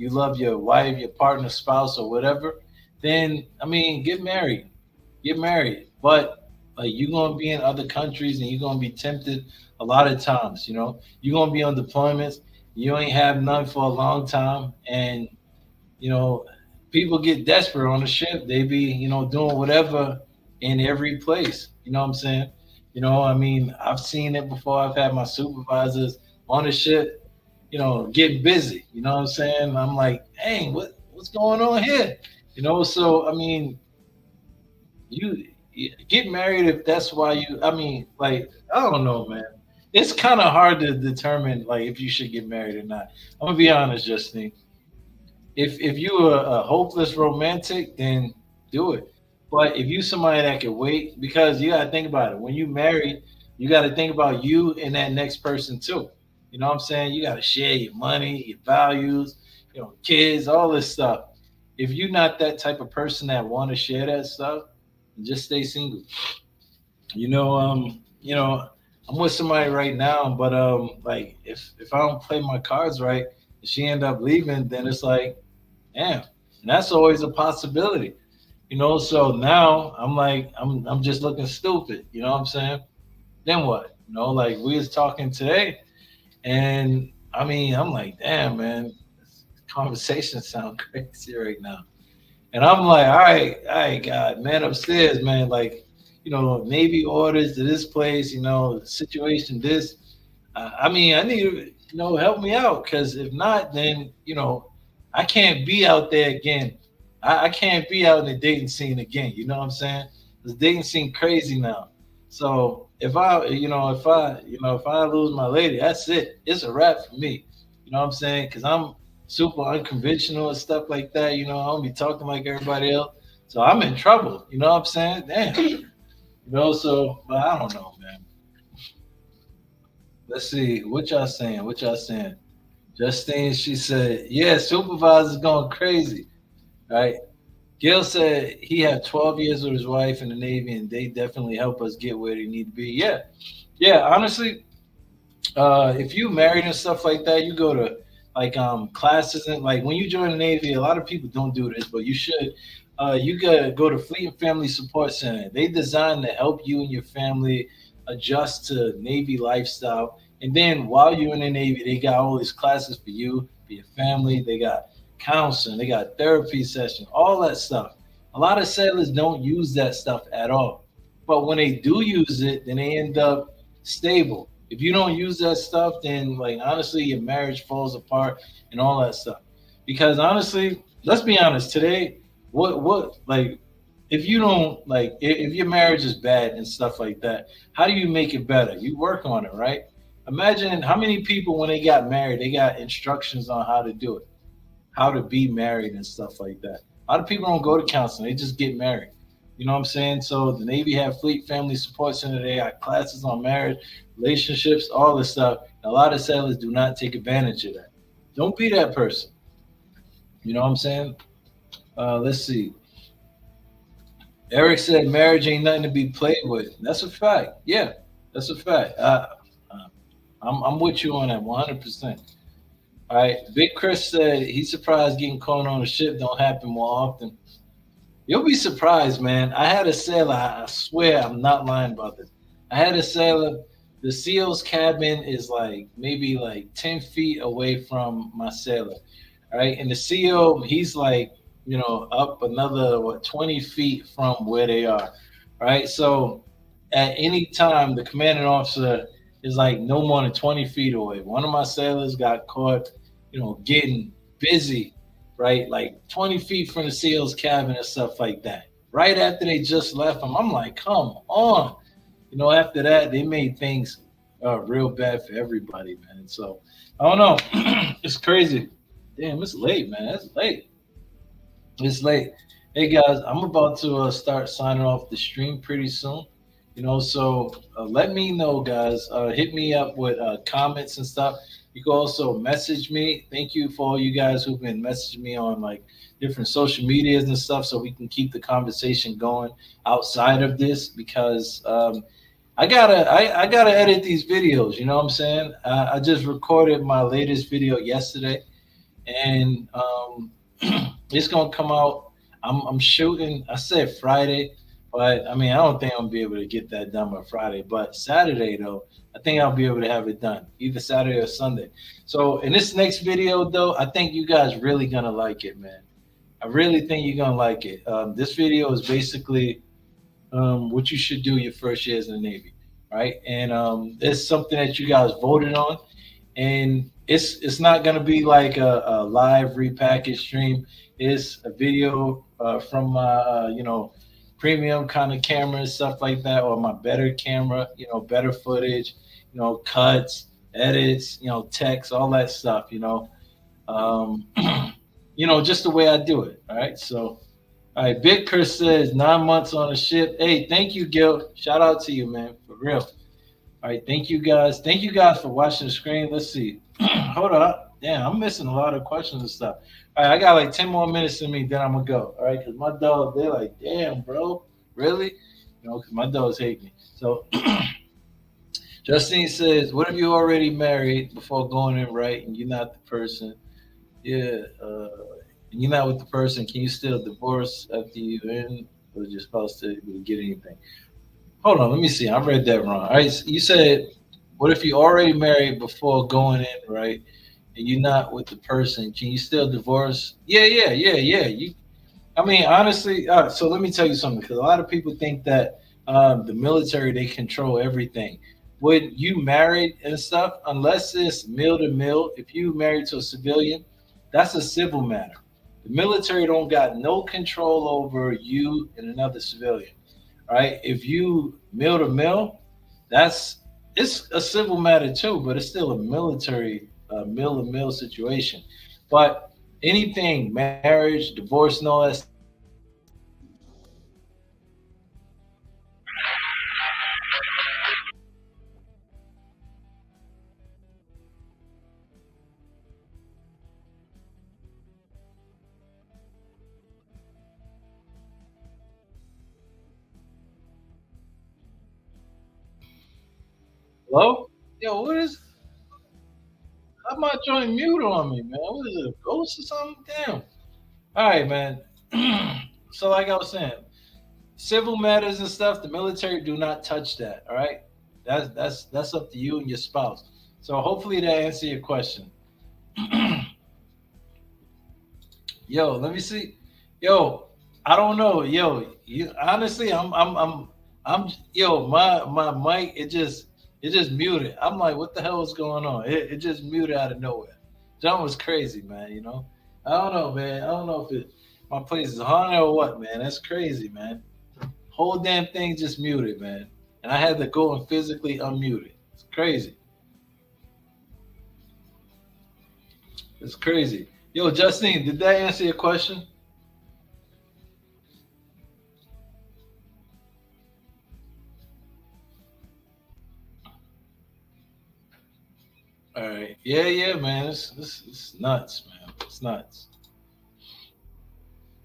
love your wife, your partner, spouse, or whatever, then I mean, get married. But like you're gonna be in other countries and you're gonna be tempted a lot of times. You're gonna be on deployments. You ain't have none for a long time, and you know, people get desperate on the ship. They be, doing whatever in every place. You know what I'm saying? I mean, I've seen it before. I've had my supervisors on the ship, getting busy. You know what I'm saying? I'm like, dang, what's going on here? So I mean, you get married if that's why you. I mean, like, I don't know, man. It's kind of hard to determine like if you should get married or not. I'm gonna be honest, Justine. If you're a hopeless romantic, then do it. But if you somebody that can wait, because you gotta think about it. When you marry, you gotta think about you and that next person too. You know what I'm saying? You gotta share your money, your values, kids, all this stuff. If you're not that type of person that want to share that stuff, just stay single. I'm with somebody right now, but like if I don't play my cards right, and she end up leaving, then it's like, damn, and that's always a possibility. So now I'm like, I'm just looking stupid. You know what I'm saying? Then what? Like we was talking today, and I mean, I'm like, damn, man, this conversation sound crazy right now. And I'm like, all right, God, man, upstairs, man, like, Navy orders to this place, situation this. I mean, I need to, help me out because if not, then, I can't be out there again. I can't be out in the dating scene again. You know what I'm saying? This dating seem crazy now. So if I lose my lady, that's it. It's a wrap for me. You know what I'm saying? Because I'm super unconventional and stuff like that. I don't be talking like everybody else. So I'm in trouble. You know what I'm saying? Damn. So but I don't know, man. Let's see. What y'all saying? What y'all saying? Justine, she said, yeah, supervisor's going crazy. Right? Gail said he had 12 years with his wife in the Navy, and they definitely help us get where they need to be. Yeah, yeah. Honestly, if you married and stuff like that, you go to like classes and like when you join the Navy, a lot of people don't do this, but you should. You gotta go to Fleet and Family Support Center. They designed to help you and your family adjust to Navy lifestyle. And then while you're in the Navy, they got all these classes for you, for your family. They got counseling, they got therapy sessions, all that stuff. A lot of sailors don't use that stuff at all. But when they do use it, then they end up stable. If you don't use that stuff, then like honestly, your marriage falls apart and all that stuff. Because honestly, let's be honest, today, what like if you don't like if your marriage is bad and stuff like that, how do you make it better? You work on it, right? Imagine how many people when they got married, they got instructions on how to do it, how to be married and stuff like that. A lot of people don't go to counseling; they just get married. You know what I'm saying? So the Navy have Fleet Family Support Center. They got classes on marriage, relationships, all this stuff. A lot of sailors do not take advantage of that. Don't be that person. You know what I'm saying? Let's see. Eric said marriage ain't nothing to be played with. That's a fact. Yeah, that's a fact. I'm with you on that 100%. All right. Big Chris said he's surprised getting caught on a ship don't happen more often. You'll be surprised, man. I had a sailor. I swear I'm not lying about this. I had a sailor. The SEAL's cabin is like maybe like 10 feet away from my sailor. All right. And the SEAL, he's like, up another 20 feet from where they are. Right. So at any time, the commanding officer is like no more than 20 feet away. One of my sailors got caught, getting busy, right? Like 20 feet from the SEAL's cabin and stuff like that. Right after they just left him, I'm like, come on. After that, they made things real bad for everybody, man. So I don't know. It's crazy. Damn, it's late, man. It's late. It's late. Hey guys, I'm about to start signing off the stream pretty soon. So let me know, guys. Hit me up with comments and stuff. You can also message me. Thank you for all you guys who've been messaging me on like different social medias and stuff, so we can keep the conversation going outside of this because I gotta edit these videos. You know what I'm saying? I just recorded my latest video yesterday, and it's gonna come out. I'm shooting. I said Friday, but I mean I don't think I'm gonna be able to get that done by Friday. But Saturday though, I think I'll be able to have it done either Saturday or Sunday. So in this next video though, I think you guys really gonna like it, man. I really think you're gonna like it. This video is basically what you should do your first years in the Navy, right? And it's something that you guys voted on, and it's not gonna be like a live repackaged stream. It's a video from my premium kind of camera and stuff like that, or my better camera, better footage, cuts, edits, text, all that stuff, um, just the way I do it. All right, so. All right, Big Chris says 9 months on a ship. Hey, thank you, Gil. Shout out to you, man, for real. All right, thank you guys. Thank you guys for watching the screen. Let's see. Hold up. Damn, I'm missing a lot of questions and stuff. All right, I got like 10 more minutes in me, then I'm gonna go. All right, because my dog, they're like, damn, bro, really? Because my dogs hate me. So Justine says, what if you already married before going in, right, and you're not the person? Yeah, and you're not with the person, can you still divorce after you in, or is your spouse to get anything? Hold on, let me see. I read that wrong. All right, so you said, what if you already married before going in, right? And you're not with the person, can you still divorce? Yeah. I mean, honestly, so let me tell you something, because a lot of people think that the military, they control everything. When you married and stuff, unless it's mill to mill, if you married to a civilian, that's a civil matter. The military don't got no control over you and another civilian. right? If you mill to mill, that's it's a civil matter too, but it's still a military mill to mill situation. But anything, marriage, divorce, and all that stuff, you have to be in agreement with your spouse. Now, if you don't hello, yo, what is? How my joint mute on me, man? What is it, a ghost or something? Damn. All right, man. So, like I was saying, civil matters and stuff, the military do not touch that. All right, that's up to you and your spouse. So hopefully that answer your question. Yo, let me see. Yo, I don't know. Yo, you honestly, yo, my mic, it just muted. I'm like, what the hell is going on? It just muted out of nowhere. John was crazy, man. I don't know, man. I don't know if my place is haunted or what, man. That's crazy, man. Whole damn thing just muted, man. And I had to go and physically unmute it. It's crazy. It's crazy. Yo, Justine, did that answer your question? All right. Yeah, yeah, man. It's nuts, man. It's nuts.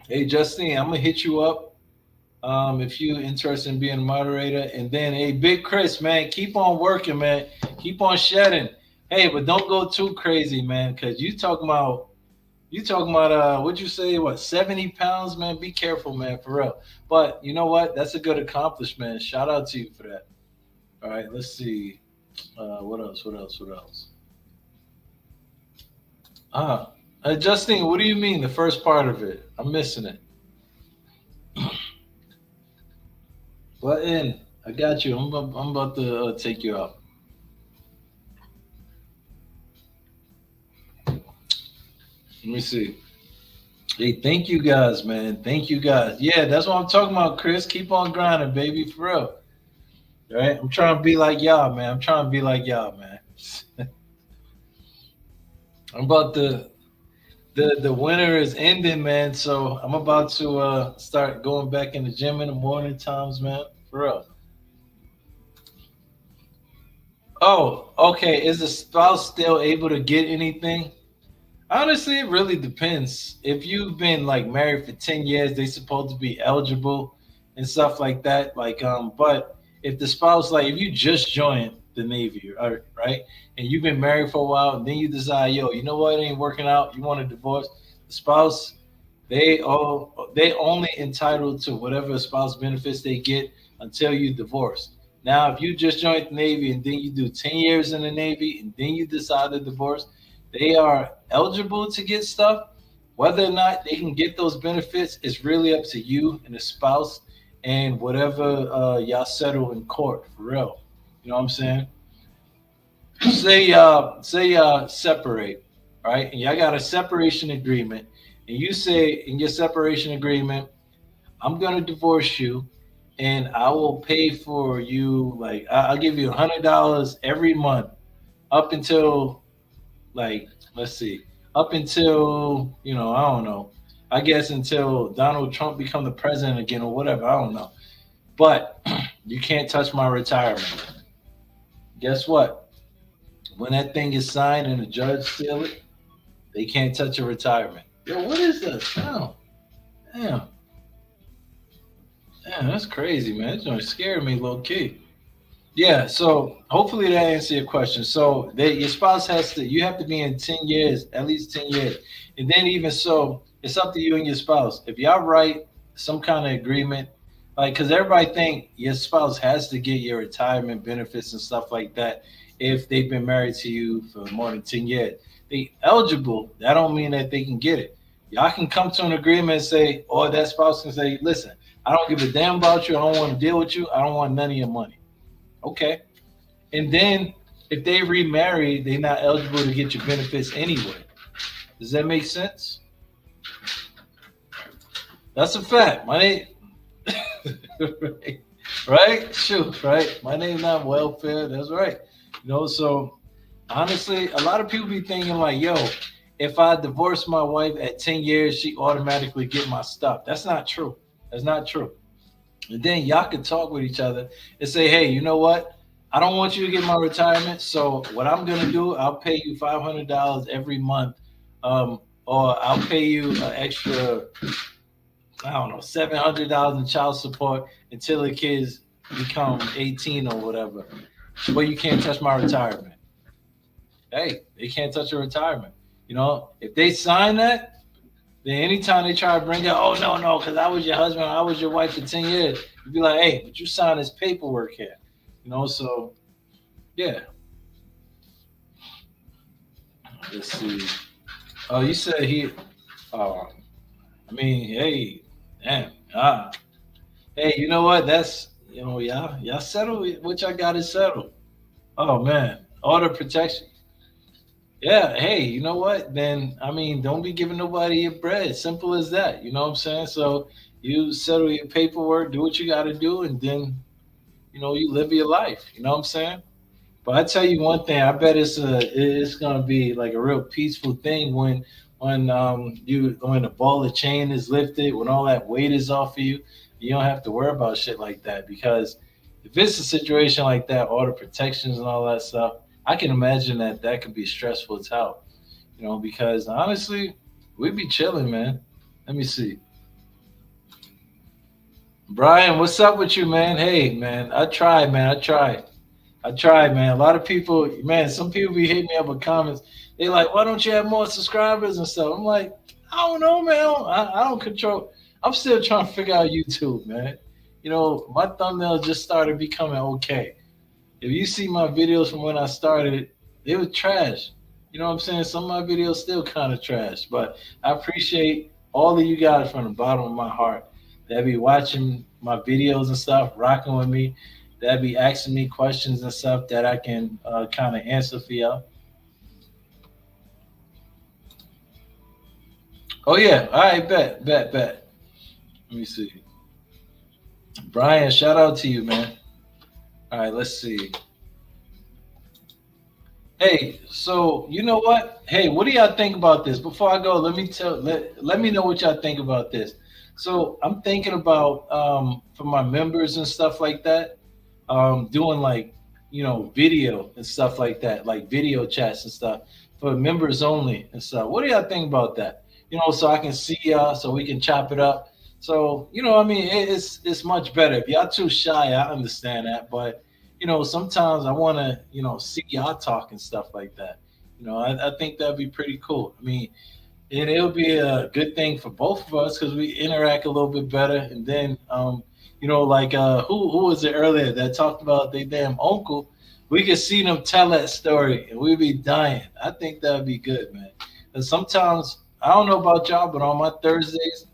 Hey, Justine, I'm gonna hit you up if you interested in being a moderator. And then, hey, Big Chris, man, keep on working, man. Keep on shedding. Hey, but don't go too crazy, man, because you talking about what'd you say? What 70 pounds, man? Be careful, man, for real. But you know what? That's a good accomplishment. Shout out to you for that. All right, let's see. What else? What else? What else? Ah, Justine, what do you mean the first part of it? I'm missing it. What in? I got you. I'm about to take you out. Let me see. Hey, thank you guys, man. Thank you guys. Yeah, that's what I'm talking about, Chris. Keep on grinding, baby, for real. All right, I'm trying to be like y'all, man. I'm trying to be like y'all, man. I'm about to the winter is ending, man. So I'm about to start going back in the gym in the morning times, man. For real. Oh, okay. Is the spouse still able to get anything? Honestly, it really depends. If you've been like married for 10 years, they supposed to be eligible and stuff like that. But if the spouse, like, if you just joined the Navy, right, and you've been married for a while, and then you decide, yo, you know what, it ain't working out, you want a divorce, the spouse, they only entitled to whatever spouse benefits they get until you divorce. Now, if you just joined the Navy and then you do 10 years in the Navy and then you decide to divorce, they are eligible to get stuff. Whether or not they can get those benefits is really up to you and the spouse and whatever y'all settle in court for real. You know what I'm saying? Say separate, right? And y'all got a separation agreement, and you say in your separation agreement, I'm gonna divorce you, and I will pay for you. Like I'll give you $100 every month up until, like, let's see, up until, I don't know. I guess until Donald Trump become the president again or whatever. I don't know. But you can't touch my retirement. Guess what? When that thing is signed and the judge seal it, they can't touch your retirement. Yo, what is this? Damn, damn, damn. That's crazy, man. It's gonna scare me, low key. Yeah, so hopefully that answers your question. So your spouse you have to be in 10 years, at least 10 years. And then even so, it's up to you and your spouse. If y'all write some kind of agreement, like, because everybody think your spouse has to get your retirement benefits and stuff like that if they've been married to you for more than 10 years. They eligible, that don't mean that they can get it. Y'all can come to an agreement and say, or that spouse can say, listen, I don't give a damn about you. I don't want to deal with you. I don't want none of your money. Okay. And then if they remarry, they're not eligible to get your benefits anyway. Does that make sense? That's a fact. Money. Right. Right? Shoot, right? My name's not welfare. That's right. So honestly, a lot of people be thinking like, yo, if I divorce my wife at 10 years, she automatically get my stuff. That's not true. That's not true. And then y'all can talk with each other and say, hey, you know what? I don't want you to get my retirement. So what I'm gonna do, I'll pay you $500 every month, or I'll pay you an extra, I don't know, $700 in child support until the kids become 18 or whatever. But you can't touch my retirement. Hey, they can't touch your retirement. If they sign that, then anytime they try to bring up, oh no, no, because I was your husband, I was your wife for 10 years, you'd be like, hey, but you signed this paperwork here. So yeah. Let's see. Oh, you said he I mean, hey, damn. Hey, you know what? That's y'all settle what y'all got is settled. Oh man. Order protection. Yeah, hey, you know what? Then I mean, don't be giving nobody your bread. Simple as that. You know what I'm saying? So you settle your paperwork, do what you got to do, and then you live your life. You know what I'm saying? But I tell you one thing, I bet it's gonna be like a real peaceful thing when the ball of chain is lifted, when all that weight is off of you, you don't have to worry about shit like that. Because if it's a situation like that, all the protections and all that stuff, I can imagine that could be stressful as hell. Because honestly, we'd be chilling, man. Let me see. Brian, what's up with you, man? Hey, man, I tried, man. I tried, man. A lot of people, man, some people be hitting me up with comments. They like, why don't you have more subscribers and stuff? I'm like, I don't know, man. I don't control. I'm still trying to figure out YouTube, man. My thumbnail just started becoming okay. If you see my videos from when I started, they were trash. You know what I'm saying? Some of my videos still kind of trash, but I appreciate all of you guys from the bottom of my heart that be watching my videos and stuff, rocking with me, that be asking me questions and stuff that I can kind of answer for y'all. Oh yeah, all right, bet. Let me see. Brian, shout out to you, man. All right, let's see. Hey, so you know what? Hey, what do y'all think about this? Before I go, let me know what y'all think about this. So I'm thinking about for my members and stuff like that, doing like video and stuff like that, like video chats and stuff for members only and stuff. What do y'all think about that? So I can see y'all, so we can chop it up. So I mean, it's much better. If y'all too shy, I understand that, but sometimes I want to see y'all talk and stuff like that. I think that'd be pretty cool. I mean, it'll be a good thing for both of us because we interact a little bit better. And then, like who was it earlier that talked about their damn uncle? We could see them tell that story and we'd be dying. I think that'd be good, man. And sometimes I don't know about y'all, but on my Thursdays,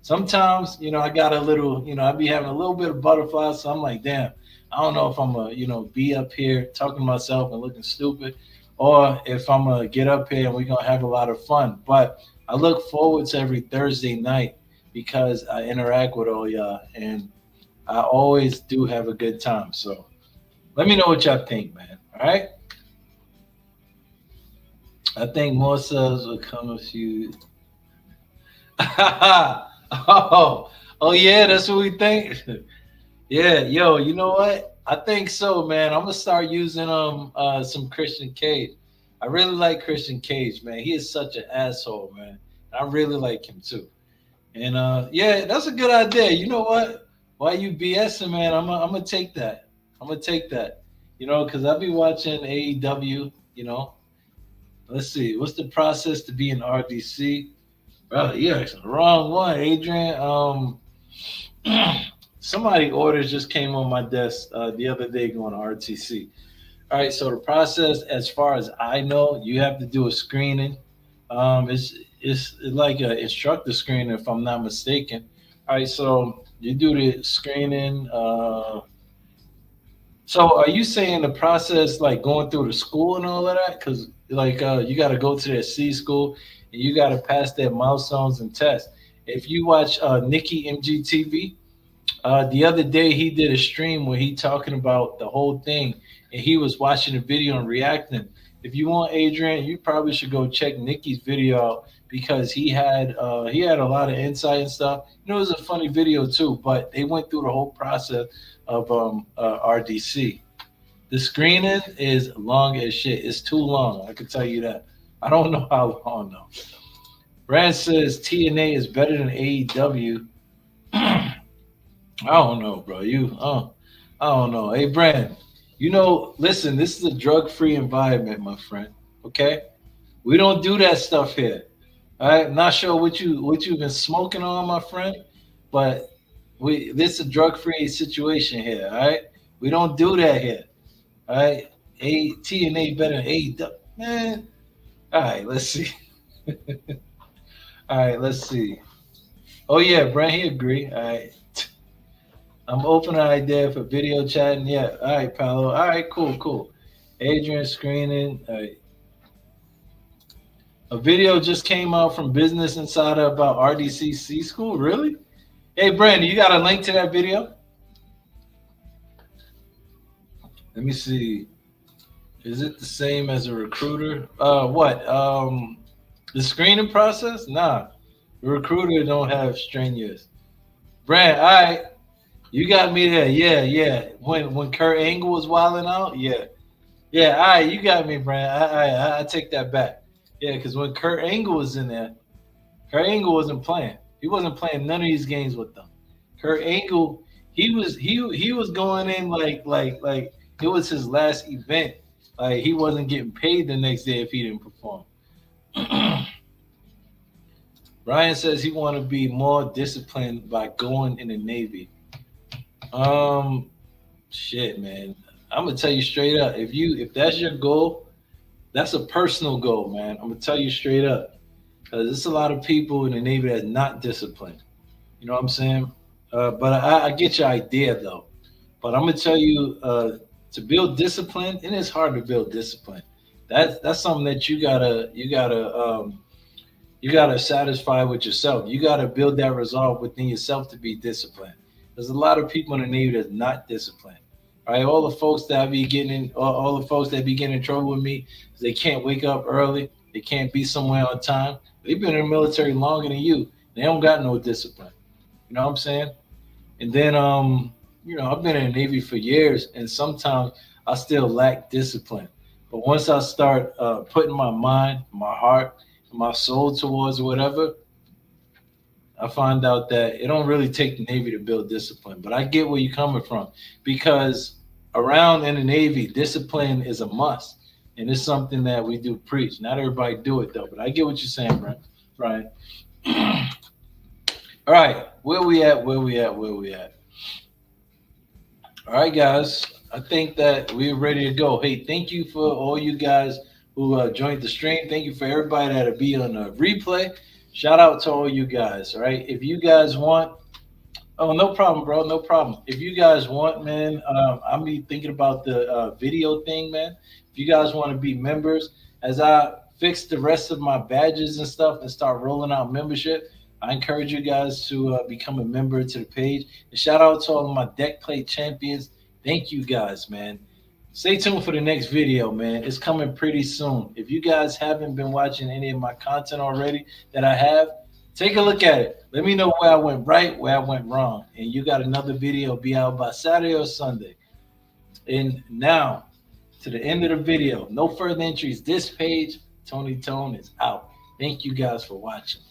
sometimes I got a little, I be having a little bit of butterflies. So I'm like, damn, I don't know if I'm gonna be up here talking to myself and looking stupid, or if I'm gonna get up here and we're gonna have a lot of fun. But I look forward to every Thursday night because I interact with all y'all and I always do have a good time. So let me know what y'all think, man. All right. I think more subs will come if you. Oh yeah, that's what we think. Yeah, yo, you know what? I think so, man. I'm gonna start using some Christian Cage. I really like Christian Cage, man. He is such an asshole, man. I really like him too. And yeah, that's a good idea. You know what? Why you BSing, man? I'm gonna take that. I'm gonna take that. Because I be watching AEW. Let's see. What's the process to be an RDC? Bro, you actually the wrong one, Adrian. Somebody orders just came on my desk the other day going to RTC. All right, so the process, as far as I know, you have to do a screening. It's like an instructor screening, if I'm not mistaken. All right, so you do the screening. So are you saying the process like going through the school and all of that? Because like you got to go to their C school and you got to pass their milestones and tests. If you watch Nikki MGTV, The other day he did a stream where he talking about the whole thing, and he was watching the video and reacting. If you want Adrian, you probably should go check Nikki's video out because he had a lot of insight and stuff. You know, it was a funny video too, but they went through the whole process of RDC. The screening is long as shit. It's too long. I can tell you that. I don't know how long though. Brad says TNA is better than AEW. I don't know, bro. I don't know. Hey, Brand, you know, listen, this is a drug-free environment, my friend. Okay, we don't do that stuff here. All right, I'm not sure what you've been smoking on, my friend, but this is a drug-free situation here. All right, we don't do that here. All right, TNA better than AEW, man. All right, let's see. All right, let's see. Oh yeah, Brand, he agree. All right. I'm open an idea for video chatting. Yeah. All right, Paolo. All right, cool. Adrian screening. All right. A video just came out from Business Insider about RDCC school. Really? Hey, Brandon, you got a link to that video? Let me see. Is it the same as a recruiter? What? The screening process? Nah. The recruiter don't have strenuous. Brand, all right. You got me there. Yeah. When Kurt Angle was wilding out, yeah. All right, you got me, Brand. I take that back. Yeah, because when Kurt Angle was in there, Kurt Angle wasn't playing. He wasn't playing none of these games with them. Kurt Angle, he was going in like it was his last event. Like he wasn't getting paid the next day if he didn't perform. Ryan says he want to be more disciplined by going in the Navy. Shit, man. I'm gonna tell you straight up. If that's your goal, that's a personal goal, man. I'm gonna tell you straight up, because there's a lot of people in the Navy that's not disciplined. You know what I'm saying? But I get your idea though. But I'm gonna tell you, to build discipline, and it's hard to build discipline. That's something that you gotta satisfy with yourself. You gotta build that resolve within yourself to be disciplined. There's a lot of people in the Navy that's not disciplined. Right? All the folks that be getting all the folks that be getting in trouble with me, they can't wake up early, they can't be somewhere on time. They've been in the military longer than you. They don't got no discipline. You know what I'm saying? And then I've been in the Navy for years, and sometimes I still lack discipline. But once I start putting my mind, my heart, my soul towards whatever, I find out that it don't really take the Navy to build discipline. But I get where you're coming from, because around in the Navy, discipline is a must. And it's something that we do preach. Not everybody do it though, but I get what you're saying, Brian. All right, where we at? All right, guys, I think that we're ready to go. Hey, thank you for all you guys who joined the stream. Thank you for everybody that'll be on the replay. Shout out to all you guys, all right? If you guys want, no problem, bro, no problem. If you guys want, man, I'm be thinking about the video thing, man. If you guys want to be members, as I fix the rest of my badges and stuff and start rolling out membership, I encourage you guys to become a member to the page. And shout out to all of my Deckplate champions. Thank you guys, man. Stay tuned for the next video, man. It's coming pretty soon. If you guys haven't been watching any of my content already that I have, take a look at it. Let me know where I went right, where I went wrong. And you got another video be out by Saturday or Sunday. And now, to the end of the video, no further entries. This page, Tony Tone, is out. Thank you guys for watching.